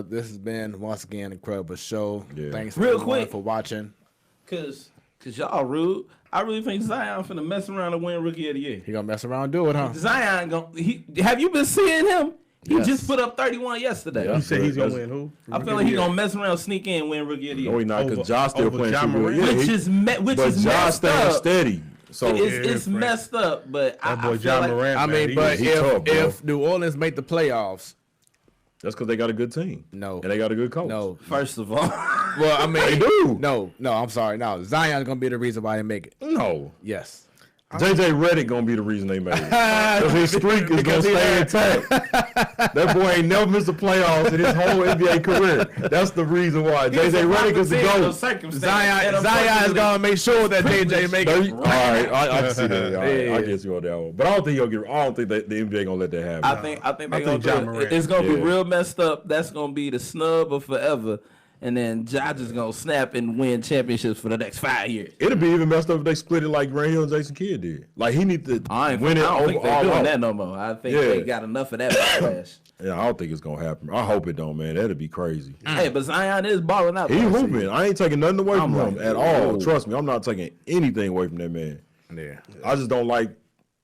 [SPEAKER 2] this has been once again the Incredible Show.
[SPEAKER 1] Yeah.
[SPEAKER 2] Thanks
[SPEAKER 3] Real
[SPEAKER 2] everyone
[SPEAKER 3] quick.
[SPEAKER 2] for watching.
[SPEAKER 3] Cause y'all rude. I really think Zion finna mess around and win Rookie of the Year.
[SPEAKER 2] He gonna mess around and do it, huh?
[SPEAKER 3] Zion have you been seeing him? He
[SPEAKER 2] Yes.
[SPEAKER 3] just put up 31 yesterday.
[SPEAKER 1] Yeah.
[SPEAKER 4] You say he's gonna win who?
[SPEAKER 3] I feel like he's gonna mess around, sneak in, and win Rookie of the Year.
[SPEAKER 1] No, he not, because
[SPEAKER 4] Over-
[SPEAKER 1] Josh still
[SPEAKER 4] over
[SPEAKER 1] playing
[SPEAKER 4] Ja
[SPEAKER 1] too good.
[SPEAKER 4] Morant?
[SPEAKER 1] Yeah,
[SPEAKER 3] Which
[SPEAKER 1] but
[SPEAKER 3] is
[SPEAKER 1] Josh
[SPEAKER 3] messed
[SPEAKER 1] staying
[SPEAKER 3] up.
[SPEAKER 1] steady. So
[SPEAKER 3] It's
[SPEAKER 4] Frank.
[SPEAKER 3] messed up, but
[SPEAKER 4] That
[SPEAKER 3] I
[SPEAKER 4] boy
[SPEAKER 3] feel
[SPEAKER 4] John
[SPEAKER 3] like
[SPEAKER 4] Morant.
[SPEAKER 2] I mean,
[SPEAKER 4] man,
[SPEAKER 2] but
[SPEAKER 1] he tough, bro.
[SPEAKER 2] if New Orleans make the playoffs,
[SPEAKER 1] that's because they got a good team.
[SPEAKER 2] No.
[SPEAKER 1] And they got a good coach.
[SPEAKER 2] no.
[SPEAKER 3] first of all,
[SPEAKER 2] Well, I mean,
[SPEAKER 1] They do.
[SPEAKER 2] No, I'm sorry. No, Zion's gonna be the reason why they make it.
[SPEAKER 1] No.
[SPEAKER 2] Yes.
[SPEAKER 1] JJ Redick gonna be the reason they made it. Because his streak is gonna stay intact. That boy ain't never missed the playoffs in his whole NBA career. That's the reason why. JJ Redick is the GOAT.
[SPEAKER 2] Zion is gonna make sure that JJ make
[SPEAKER 1] All
[SPEAKER 2] it.
[SPEAKER 1] right, I can see that. All right,
[SPEAKER 2] Yeah.
[SPEAKER 1] I get you on that one. But I don't think that the NBA gonna let that happen.
[SPEAKER 3] I think they're gonna
[SPEAKER 4] Ja
[SPEAKER 3] do it.
[SPEAKER 4] Morant.
[SPEAKER 3] It's gonna be
[SPEAKER 1] Yeah.
[SPEAKER 3] real messed up. That's gonna be the snub of forever. And then Josh is gonna snap and win championships for the next 5 years.
[SPEAKER 1] It'd be even messed up if they split it like Grant Hill and Jason Kidd did. Like he need to
[SPEAKER 3] I
[SPEAKER 1] win it
[SPEAKER 3] don't
[SPEAKER 1] over
[SPEAKER 3] think they're
[SPEAKER 1] all
[SPEAKER 3] doing
[SPEAKER 1] out.
[SPEAKER 3] that no more. I think
[SPEAKER 1] Yeah.
[SPEAKER 3] they got enough of that backlash.
[SPEAKER 1] Yeah, I don't think it's gonna happen. I hope it don't, man. That'd be crazy.
[SPEAKER 3] Hey, but Zion is balling out.
[SPEAKER 1] He
[SPEAKER 3] though.
[SPEAKER 1] hooping. I ain't taking nothing away from
[SPEAKER 3] I'm
[SPEAKER 1] him
[SPEAKER 3] like,
[SPEAKER 1] at all.
[SPEAKER 3] whoa.
[SPEAKER 1] Trust me, I'm not taking anything away from that man.
[SPEAKER 2] Yeah.
[SPEAKER 1] I just don't like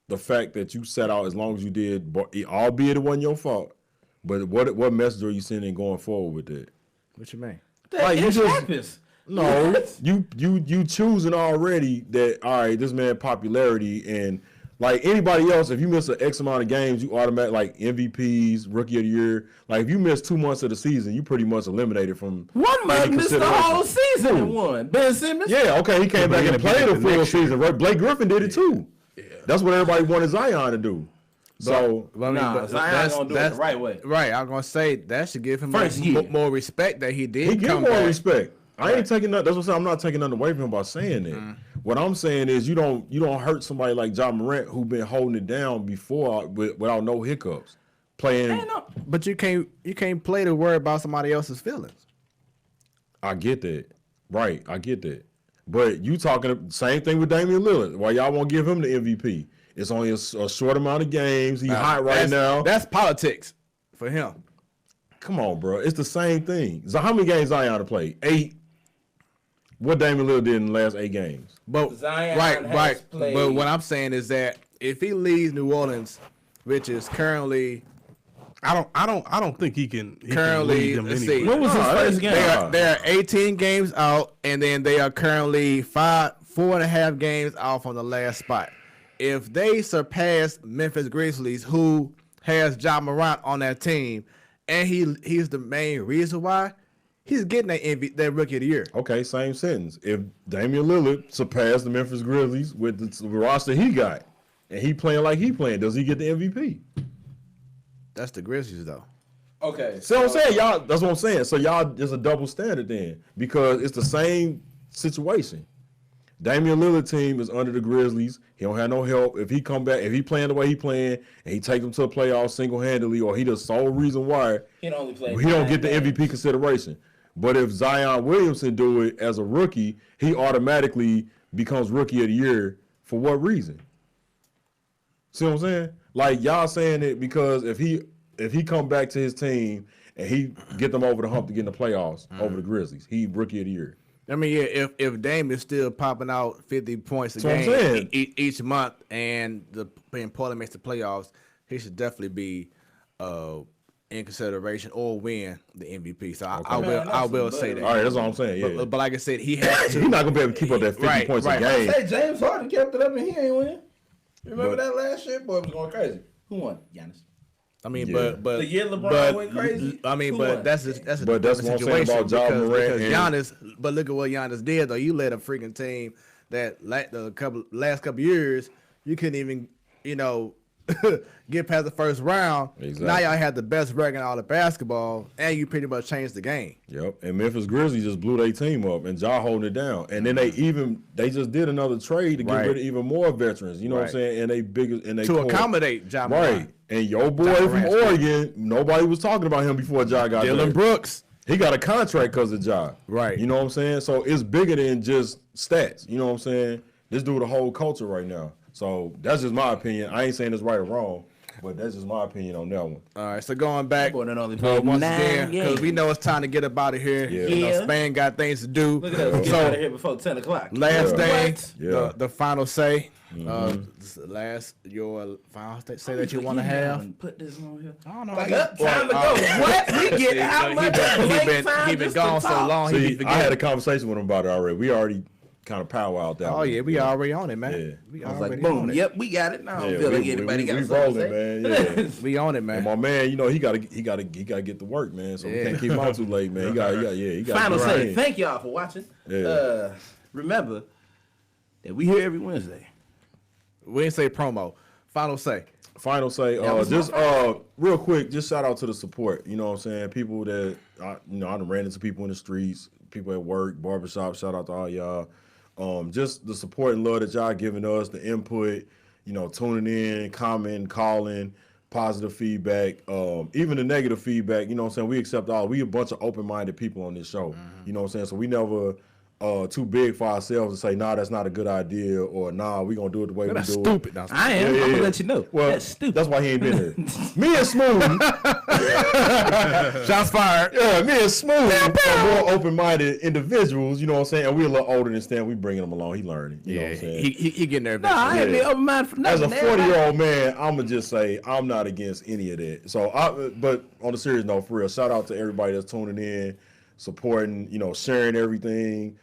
[SPEAKER 1] the fact that you set out as long as you did, albeit it wasn't your fault. But what message are you sending going forward with that?
[SPEAKER 2] What you mean?
[SPEAKER 3] That
[SPEAKER 1] Like, you
[SPEAKER 3] it
[SPEAKER 1] just-
[SPEAKER 3] happens.
[SPEAKER 1] No, you choosing already that, all right, this man popularity, and like anybody else, if you miss an X amount of games, you automatically like MVPs, Rookie of the Year. Like if you miss 2 months of the season, you pretty much eliminated from
[SPEAKER 3] One man
[SPEAKER 1] any
[SPEAKER 3] missed the
[SPEAKER 1] consideration.
[SPEAKER 3] whole season and won. Ben Simmons.
[SPEAKER 1] Yeah, okay, he came
[SPEAKER 4] but
[SPEAKER 1] back
[SPEAKER 4] he
[SPEAKER 1] and
[SPEAKER 4] ended up
[SPEAKER 1] played
[SPEAKER 4] getting
[SPEAKER 1] a
[SPEAKER 4] it
[SPEAKER 1] full
[SPEAKER 4] next year.
[SPEAKER 1] season. Right? Blake Griffin did it too. That's what everybody wanted Zion to do. So
[SPEAKER 2] Well, I mean,
[SPEAKER 3] Nah,
[SPEAKER 2] but
[SPEAKER 3] Zion gonna do it the right way.
[SPEAKER 2] Right, I'm gonna say that should give him
[SPEAKER 3] First year.
[SPEAKER 2] more respect that he did.
[SPEAKER 1] he get
[SPEAKER 2] come
[SPEAKER 1] more
[SPEAKER 2] back.
[SPEAKER 1] respect. I ain't taking that. That's what I'm saying. I'm not taking nothing away from him by saying that. What I'm saying is you don't hurt somebody like Ja Morant who been holding it down before without no hiccups. Playing,
[SPEAKER 3] Ain't no-
[SPEAKER 2] But you can't play to worry about somebody else's feelings.
[SPEAKER 1] I get that. Right, I get that. But you talking same thing with Damian Lillard. Why y'all won't give him the MVP? It's only a short amount of games. He hot right now.
[SPEAKER 2] That's politics for him.
[SPEAKER 1] Come on, bro. It's the same thing. So how many games Zion to play? 8. What Damian Lillard did in the last 8 games?
[SPEAKER 2] But
[SPEAKER 3] Zion
[SPEAKER 2] right.
[SPEAKER 3] has played-
[SPEAKER 2] But what I'm saying is that if he leaves New Orleans, which is currently
[SPEAKER 4] I don't think he can
[SPEAKER 2] Currently,
[SPEAKER 4] lead them
[SPEAKER 2] let's
[SPEAKER 4] anywhere.
[SPEAKER 2] see.
[SPEAKER 3] When was his first game?
[SPEAKER 2] They are 18 games out, and then they are currently 4.5 games out from the last spot. If they surpass Memphis Grizzlies, who has Ja Morant on that team, and he's the main reason why, he's getting that Rookie of the Year.
[SPEAKER 1] Okay, same sentence. If Damian Lillard surpassed the Memphis Grizzlies with the roster he got, and he playing like he playing, does he get the MVP?
[SPEAKER 2] That's the Grizzlies, though.
[SPEAKER 3] Okay.
[SPEAKER 1] See what I'm saying? Y'all, that's what I'm saying. So y'all, there's a double standard then because it's the same situation. Damian Lillard team is under the Grizzlies. He don't have no help. If he come back, if he playing the way he playing, and he take them to the playoffs single-handedly, or he the sole reason why,
[SPEAKER 3] He don't
[SPEAKER 1] get the MVP consideration. But if Zion Williamson do it as a rookie, he automatically becomes Rookie of the Year. For what reason? See what I'm saying? Like y'all saying it because if he come back to his team and he get them over the hump to get in the playoffs over the Grizzlies, he Rookie of the Year.
[SPEAKER 2] I mean, yeah, if Dame is still popping out 50 points a
[SPEAKER 1] That's what I'm
[SPEAKER 2] game
[SPEAKER 1] saying.
[SPEAKER 2] each month, and Portland makes the playoffs, he should definitely be in consideration or win the MVP. So I will say that.
[SPEAKER 1] All right, that's all I'm saying. Yeah,
[SPEAKER 2] But like I said, he has to.
[SPEAKER 1] he's not gonna be able to keep up that 50 points a game.
[SPEAKER 3] Hey, James Harden kept it up and he ain't win. Remember that last year? Boy, it was going crazy. Who won? Giannis.
[SPEAKER 2] I mean,
[SPEAKER 1] Yeah.
[SPEAKER 2] but
[SPEAKER 3] The year LeBron went crazy?
[SPEAKER 2] I mean,
[SPEAKER 3] Who
[SPEAKER 2] but
[SPEAKER 3] won?
[SPEAKER 2] that's a
[SPEAKER 1] But that's
[SPEAKER 2] different
[SPEAKER 1] what I'm saying
[SPEAKER 2] situation
[SPEAKER 1] about Ja Morant
[SPEAKER 2] because
[SPEAKER 1] and-
[SPEAKER 2] Giannis. But look at what Giannis did though. You led a freaking team that last couple years you couldn't even get past the first round.
[SPEAKER 1] Exactly.
[SPEAKER 2] Now y'all had the best record in all of basketball, and you pretty much changed the game.
[SPEAKER 1] Yep, and Memphis Grizzlies just blew their team up, and Ja holding it down. And then they just did another trade to get
[SPEAKER 2] Right.
[SPEAKER 1] rid of even more veterans. You know what I'm
[SPEAKER 2] Right.
[SPEAKER 1] saying? And they
[SPEAKER 2] To accommodate Ja Morant.
[SPEAKER 1] right. And your boy
[SPEAKER 2] Ja
[SPEAKER 1] from
[SPEAKER 2] Morant's
[SPEAKER 1] Oregon, nobody was talking about him before Ja got
[SPEAKER 2] Dylan
[SPEAKER 1] there.
[SPEAKER 2] Brooks.
[SPEAKER 1] He got a contract because of Ja.
[SPEAKER 2] Right.
[SPEAKER 1] You know what I'm saying? So it's bigger than just stats. You know what I'm saying? This dude the whole culture right now. So that's just my opinion. I ain't saying it's right or wrong, but that's just my opinion on that one.
[SPEAKER 2] All right, so going back
[SPEAKER 3] Boy done only played
[SPEAKER 2] once
[SPEAKER 3] 9
[SPEAKER 2] again, because
[SPEAKER 3] games.
[SPEAKER 2] we know it's time to get up out of here.
[SPEAKER 1] Yeah.
[SPEAKER 2] You know,
[SPEAKER 3] Yeah.
[SPEAKER 2] Spain got things to do.
[SPEAKER 3] Look at us. Get
[SPEAKER 2] So
[SPEAKER 3] out of here before 10 o'clock.
[SPEAKER 2] last
[SPEAKER 1] Yeah.
[SPEAKER 2] day,
[SPEAKER 3] What?
[SPEAKER 1] Yeah.
[SPEAKER 2] the final say. Your final say that you want to have.
[SPEAKER 3] Put this on here.
[SPEAKER 2] I don't know.
[SPEAKER 3] Like, time to go. What? We get how much
[SPEAKER 2] He been gone so long. He
[SPEAKER 1] See,
[SPEAKER 2] be
[SPEAKER 1] I
[SPEAKER 2] forgetting.
[SPEAKER 1] had a conversation with him about it already. We already kind of powwowed that
[SPEAKER 2] Oh
[SPEAKER 1] one.
[SPEAKER 2] yeah, we already on it, man.
[SPEAKER 1] Yeah.
[SPEAKER 2] We
[SPEAKER 3] I was
[SPEAKER 2] already
[SPEAKER 3] like,
[SPEAKER 2] on
[SPEAKER 3] boom.
[SPEAKER 2] it.
[SPEAKER 3] Yep, we got it. Now I don't
[SPEAKER 1] Yeah,
[SPEAKER 3] feel like
[SPEAKER 1] we
[SPEAKER 3] anybody got something
[SPEAKER 1] rolling,
[SPEAKER 3] to say.
[SPEAKER 1] man. Yeah.
[SPEAKER 2] We on it,
[SPEAKER 1] And
[SPEAKER 2] man.
[SPEAKER 1] my man, he gotta get to work, man. So we
[SPEAKER 2] Yeah.
[SPEAKER 1] can't keep him on too late, man. He got
[SPEAKER 3] Final
[SPEAKER 1] to
[SPEAKER 3] say. Thank y'all for watching.
[SPEAKER 1] Yeah.
[SPEAKER 3] Remember that we here every Wednesday.
[SPEAKER 2] We didn't say promo. Final say.
[SPEAKER 1] Final say,
[SPEAKER 3] was
[SPEAKER 1] just
[SPEAKER 3] my
[SPEAKER 1] real quick, just shout out to the support. You know what I'm saying? People that I done ran into people in the streets, people at work, barbershop. Shout out to all y'all. Just the support and love that y'all giving us, the input. Tuning in, commenting, calling, positive feedback, even the negative feedback. You know what I'm saying? We accept all. We a bunch of open-minded people on this show. You know what I'm saying? So we never too big for ourselves to say, nah, that's not a good idea, or nah, we gonna do it the way
[SPEAKER 2] That's
[SPEAKER 1] we do
[SPEAKER 2] stupid.
[SPEAKER 1] it.
[SPEAKER 2] That's
[SPEAKER 3] I am.
[SPEAKER 1] Yeah,
[SPEAKER 3] I'm
[SPEAKER 1] yeah.
[SPEAKER 3] gonna let you know.
[SPEAKER 1] Well,
[SPEAKER 3] That's stupid.
[SPEAKER 1] That's why he ain't been here. Me and Smooth,
[SPEAKER 2] Shots fired.
[SPEAKER 1] yeah, me and Smooth are more open-minded individuals. You know what I'm saying? And we're a little older than Stan. We bringing him along. He learning. You know what I'm saying?
[SPEAKER 2] He getting there.
[SPEAKER 3] No, I ain't
[SPEAKER 1] Yeah.
[SPEAKER 3] be open minded for
[SPEAKER 1] As
[SPEAKER 3] nothing.
[SPEAKER 1] a 40-year-old man, I'm gonna just say I'm not against any of that. So, but on a serious note, for real, shout out to everybody that's tuning in, supporting, sharing everything,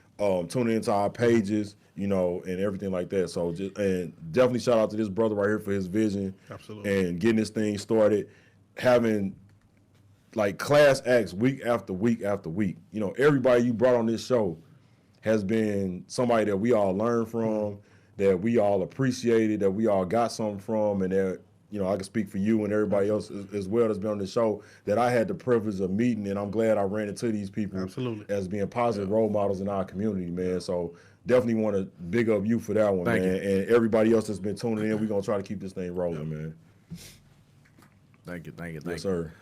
[SPEAKER 1] tuning into our pages, and everything like that. So, and definitely shout out to this brother right here for his vision,
[SPEAKER 4] Absolutely.
[SPEAKER 1] and getting this thing started, having like class acts week after week after week. Everybody you brought on this show has been somebody that we all learned from, that we all appreciated, that we all got something from, and that, I can speak for you and everybody else as well that's been on the show, that I had the privilege of meeting, and I'm glad I ran into these people
[SPEAKER 4] Absolutely.
[SPEAKER 1] as being positive role models in our community, man. So definitely want to big up you for that one,
[SPEAKER 2] Thank
[SPEAKER 1] man. And everybody else that's been tuning in, we're going to try to keep this thing rolling, man.
[SPEAKER 2] Thank you.
[SPEAKER 1] Yes, sir.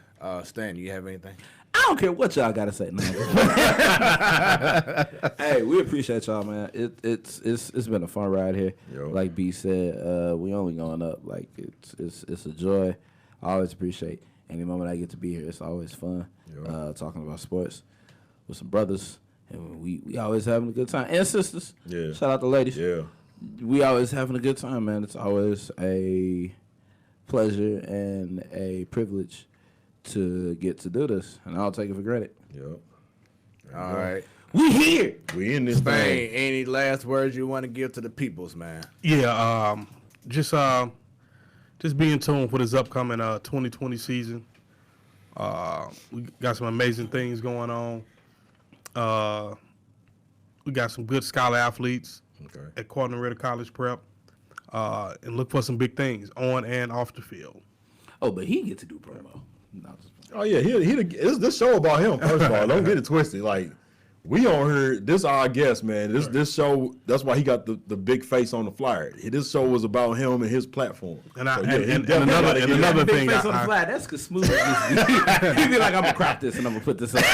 [SPEAKER 2] Stan, you have anything?
[SPEAKER 3] I don't care what y'all gotta say. No. Hey, we appreciate y'all, man. It's been a fun ride here.
[SPEAKER 1] Yo.
[SPEAKER 3] Like B said, we only going up. Like it's a joy. I always appreciate any moment I get to be here. It's always fun.
[SPEAKER 1] Yo.
[SPEAKER 3] Talking about sports with some brothers, and we always having a good time. And sisters.
[SPEAKER 1] Yeah.
[SPEAKER 3] Shout out to ladies.
[SPEAKER 1] Yeah.
[SPEAKER 3] We always having a good time, man. It's always a pleasure and a privilege to get to do this, and I'll take it for granted.
[SPEAKER 1] Yep.
[SPEAKER 2] All right.
[SPEAKER 3] We here.
[SPEAKER 1] We in this
[SPEAKER 2] Spain,
[SPEAKER 1] thing.
[SPEAKER 2] any last words you want to give to the peoples, man?
[SPEAKER 4] Yeah, just be in tune for this upcoming 2020 season. We got some amazing things going on. We got some good scholar athletes at Cardinal Ritter College Prep, and look for some big things on and off the field.
[SPEAKER 3] Oh, but he get to do promo. No,
[SPEAKER 1] Oh yeah, this show about him. First of all, don't get it twisted. Like we on here, this our guest, man. This show, that's why he got the big face on the flyer. This show was about him and his platform.
[SPEAKER 4] And
[SPEAKER 3] big
[SPEAKER 4] another thing,
[SPEAKER 3] face on the flat. That's cause Smooth. He'd be like, I'm gonna crop this and I'm gonna put this up.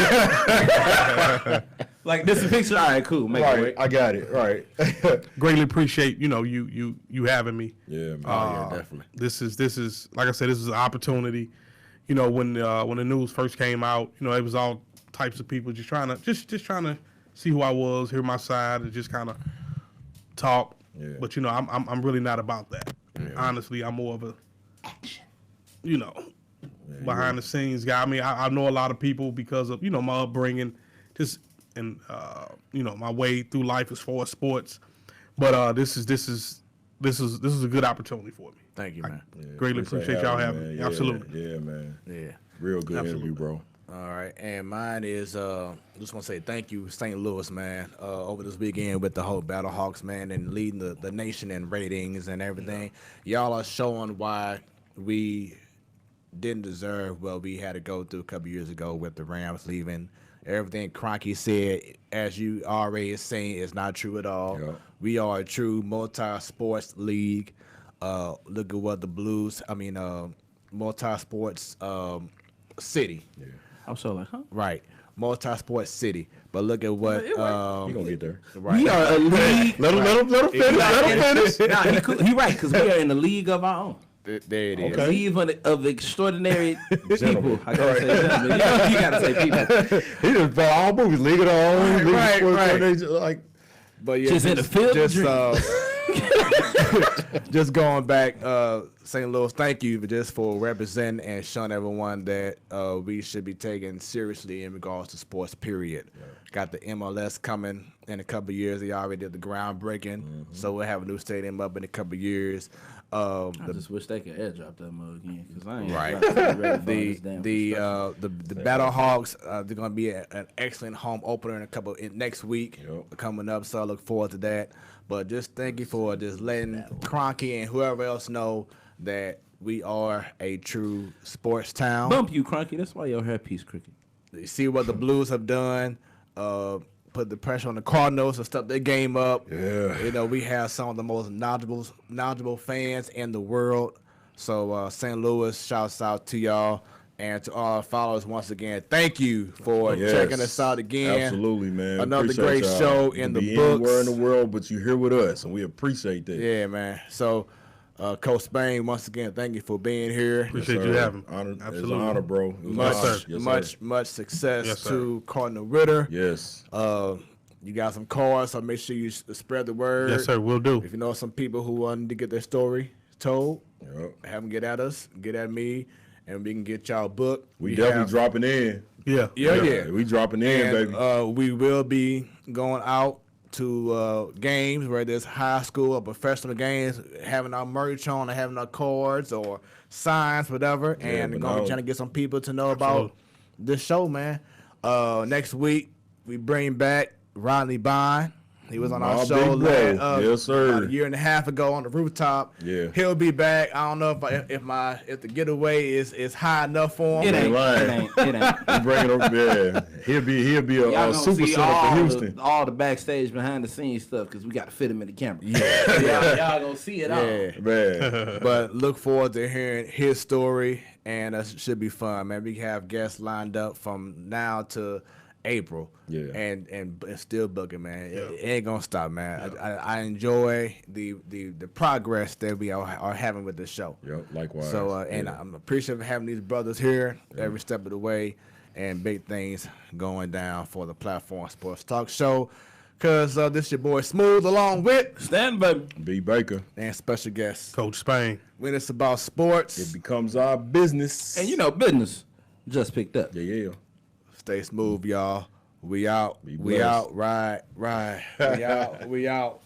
[SPEAKER 3] Like this is a picture. All right, cool. Make it work.
[SPEAKER 1] I got it. Right.
[SPEAKER 4] greatly appreciate you having me.
[SPEAKER 1] Yeah, man.
[SPEAKER 2] Yeah, definitely.
[SPEAKER 4] This is like I said, this is an opportunity. You know, when the news first came out, it was all types of people just trying to see who I was, hear my side, and just kind of talk.
[SPEAKER 1] Yeah.
[SPEAKER 4] But I'm really not about that. Yeah. Honestly, I'm more of a behind the scenes guy. I mean, I know a lot of people because of my upbringing, just and my way through life as far as sports. But this is a good opportunity for me.
[SPEAKER 2] Thank you, man.
[SPEAKER 4] Greatly appreciate y'all having me.
[SPEAKER 1] Yeah,
[SPEAKER 4] Absolutely.
[SPEAKER 1] Yeah, man.
[SPEAKER 2] Yeah.
[SPEAKER 1] Real good interview, bro.
[SPEAKER 2] All right, and mine is just want to say thank you, St. Louis, man, over this weekend with the whole Battle Hawks, man, and leading the nation in ratings and everything. Y'all are showing why we didn't deserve what we had to go through a couple years ago with the Rams leaving. Everything Kroenke said, as you already saying, is not true at all.
[SPEAKER 1] Yep.
[SPEAKER 2] We are a true multi-sports league. Look at what the Blues, multi-sports city.
[SPEAKER 1] Yeah.
[SPEAKER 3] I'm so like, huh?
[SPEAKER 2] Right. Multi-sports city. But look at what
[SPEAKER 1] He gonna get there.
[SPEAKER 2] right.
[SPEAKER 3] We are a league.
[SPEAKER 1] Let him finish. Let him finish.
[SPEAKER 3] Nah, he right, because we are in a league of our own.
[SPEAKER 2] There it is.
[SPEAKER 1] Okay.
[SPEAKER 3] A league of extraordinary people.
[SPEAKER 1] Gentlemen.
[SPEAKER 3] I gotta say gentlemen. You gotta say people.
[SPEAKER 1] He just bought all movies, League of Their Own, League of
[SPEAKER 2] Right,
[SPEAKER 1] Sports
[SPEAKER 2] right.
[SPEAKER 1] Coordination, like.
[SPEAKER 2] But yeah,
[SPEAKER 3] Just in the field of
[SPEAKER 2] just going back, St. Louis, thank you for representing and showing everyone that we should be taken seriously in regards to sports, period. Yeah. Got the MLS coming in a couple of years. They already did the groundbreaking, so we'll have a new stadium up in a couple of years.
[SPEAKER 3] I just wish they could airdrop that mug again, because I ain't
[SPEAKER 2] Right. The Battle Hawks, they're gonna be an excellent home opener next week coming up. So I look forward to that. But just thank you for just letting Kroenke and whoever else know that we are a true sports town.
[SPEAKER 3] Bump you, Kroenke. That's why your hairpiece crooked.
[SPEAKER 2] You see what the Blues have done. Put the pressure on the Cardinals and step their game up.
[SPEAKER 1] Yeah.
[SPEAKER 2] We have some of the most knowledgeable fans in the world. So St. Louis, shouts out to y'all and to all our followers once again. Thank you for checking us out again.
[SPEAKER 1] Absolutely, man.
[SPEAKER 2] Another
[SPEAKER 1] Appreciate
[SPEAKER 2] great
[SPEAKER 1] y'all.
[SPEAKER 2] show
[SPEAKER 1] You
[SPEAKER 2] in
[SPEAKER 1] can
[SPEAKER 2] the
[SPEAKER 1] be
[SPEAKER 2] books.
[SPEAKER 1] Anywhere in the world, but you're here with us, and we appreciate that.
[SPEAKER 2] Yeah, man. So, Coach Spain, once again, thank you for being here.
[SPEAKER 4] Appreciate you having me.
[SPEAKER 1] Absolutely. It's an honor, bro. It was an honor.
[SPEAKER 2] Much success
[SPEAKER 4] Yes, sir.
[SPEAKER 2] to Cardinal Ritter.
[SPEAKER 1] Yes.
[SPEAKER 2] You got some cards, so make sure you spread the word.
[SPEAKER 4] Yes, sir. We'll do.
[SPEAKER 2] If you know some people who want to get their story told,
[SPEAKER 1] Yep.
[SPEAKER 2] have them get at us, get at me, and we can get y'all booked.
[SPEAKER 1] We definitely dropping in.
[SPEAKER 4] Yeah.
[SPEAKER 2] Yeah.
[SPEAKER 1] We dropping in,
[SPEAKER 2] And
[SPEAKER 1] baby.
[SPEAKER 2] we will be going out to games, whether it's high school or professional games, having our merch on or having our cards or signs, whatever, and
[SPEAKER 1] but
[SPEAKER 2] going to
[SPEAKER 1] no.
[SPEAKER 2] try to get some people to know about this show, man. Next week, we bring back Rodney Bond. He was on our
[SPEAKER 1] My
[SPEAKER 2] show
[SPEAKER 1] big bro. Yes, sir.
[SPEAKER 2] about a year and a half ago on the rooftop.
[SPEAKER 1] Yeah.
[SPEAKER 2] He'll be back. I don't know if the getaway is high enough for him.
[SPEAKER 3] It ain't.
[SPEAKER 1] Right.
[SPEAKER 3] It ain't. It ain't.
[SPEAKER 1] We bring it up. Yeah. He'll be
[SPEAKER 3] Y'all
[SPEAKER 1] a
[SPEAKER 3] gonna
[SPEAKER 1] super
[SPEAKER 3] see
[SPEAKER 1] center for Houston.
[SPEAKER 3] all the backstage behind the scenes stuff because we got to fit him in the camera.
[SPEAKER 2] Yeah.
[SPEAKER 3] y'all gonna see it all.
[SPEAKER 2] Yeah.
[SPEAKER 1] Man.
[SPEAKER 2] But look forward to hearing his story, and that should be fun, man. We have guests lined up from now to April.
[SPEAKER 1] Yeah.
[SPEAKER 2] And still booking, man. It ain't gonna stop, man. I enjoy the progress that we are having with this show.
[SPEAKER 1] Yep, likewise.
[SPEAKER 2] So and I'm appreciative of having these brothers here every step of the way, and big things going down for the Platform Sports Talk Show. Cause this your boy Smooth along with
[SPEAKER 3] Stand baby.
[SPEAKER 1] B. Baker.
[SPEAKER 2] and special guest.
[SPEAKER 4] Coach Spain.
[SPEAKER 2] When it's about sports,
[SPEAKER 1] It becomes our business.
[SPEAKER 3] And business. Just picked up.
[SPEAKER 1] Yeah.
[SPEAKER 2] Stay smooth, y'all. We out.
[SPEAKER 1] Be
[SPEAKER 2] We
[SPEAKER 1] blessed.
[SPEAKER 2] out. Right. We out. We out.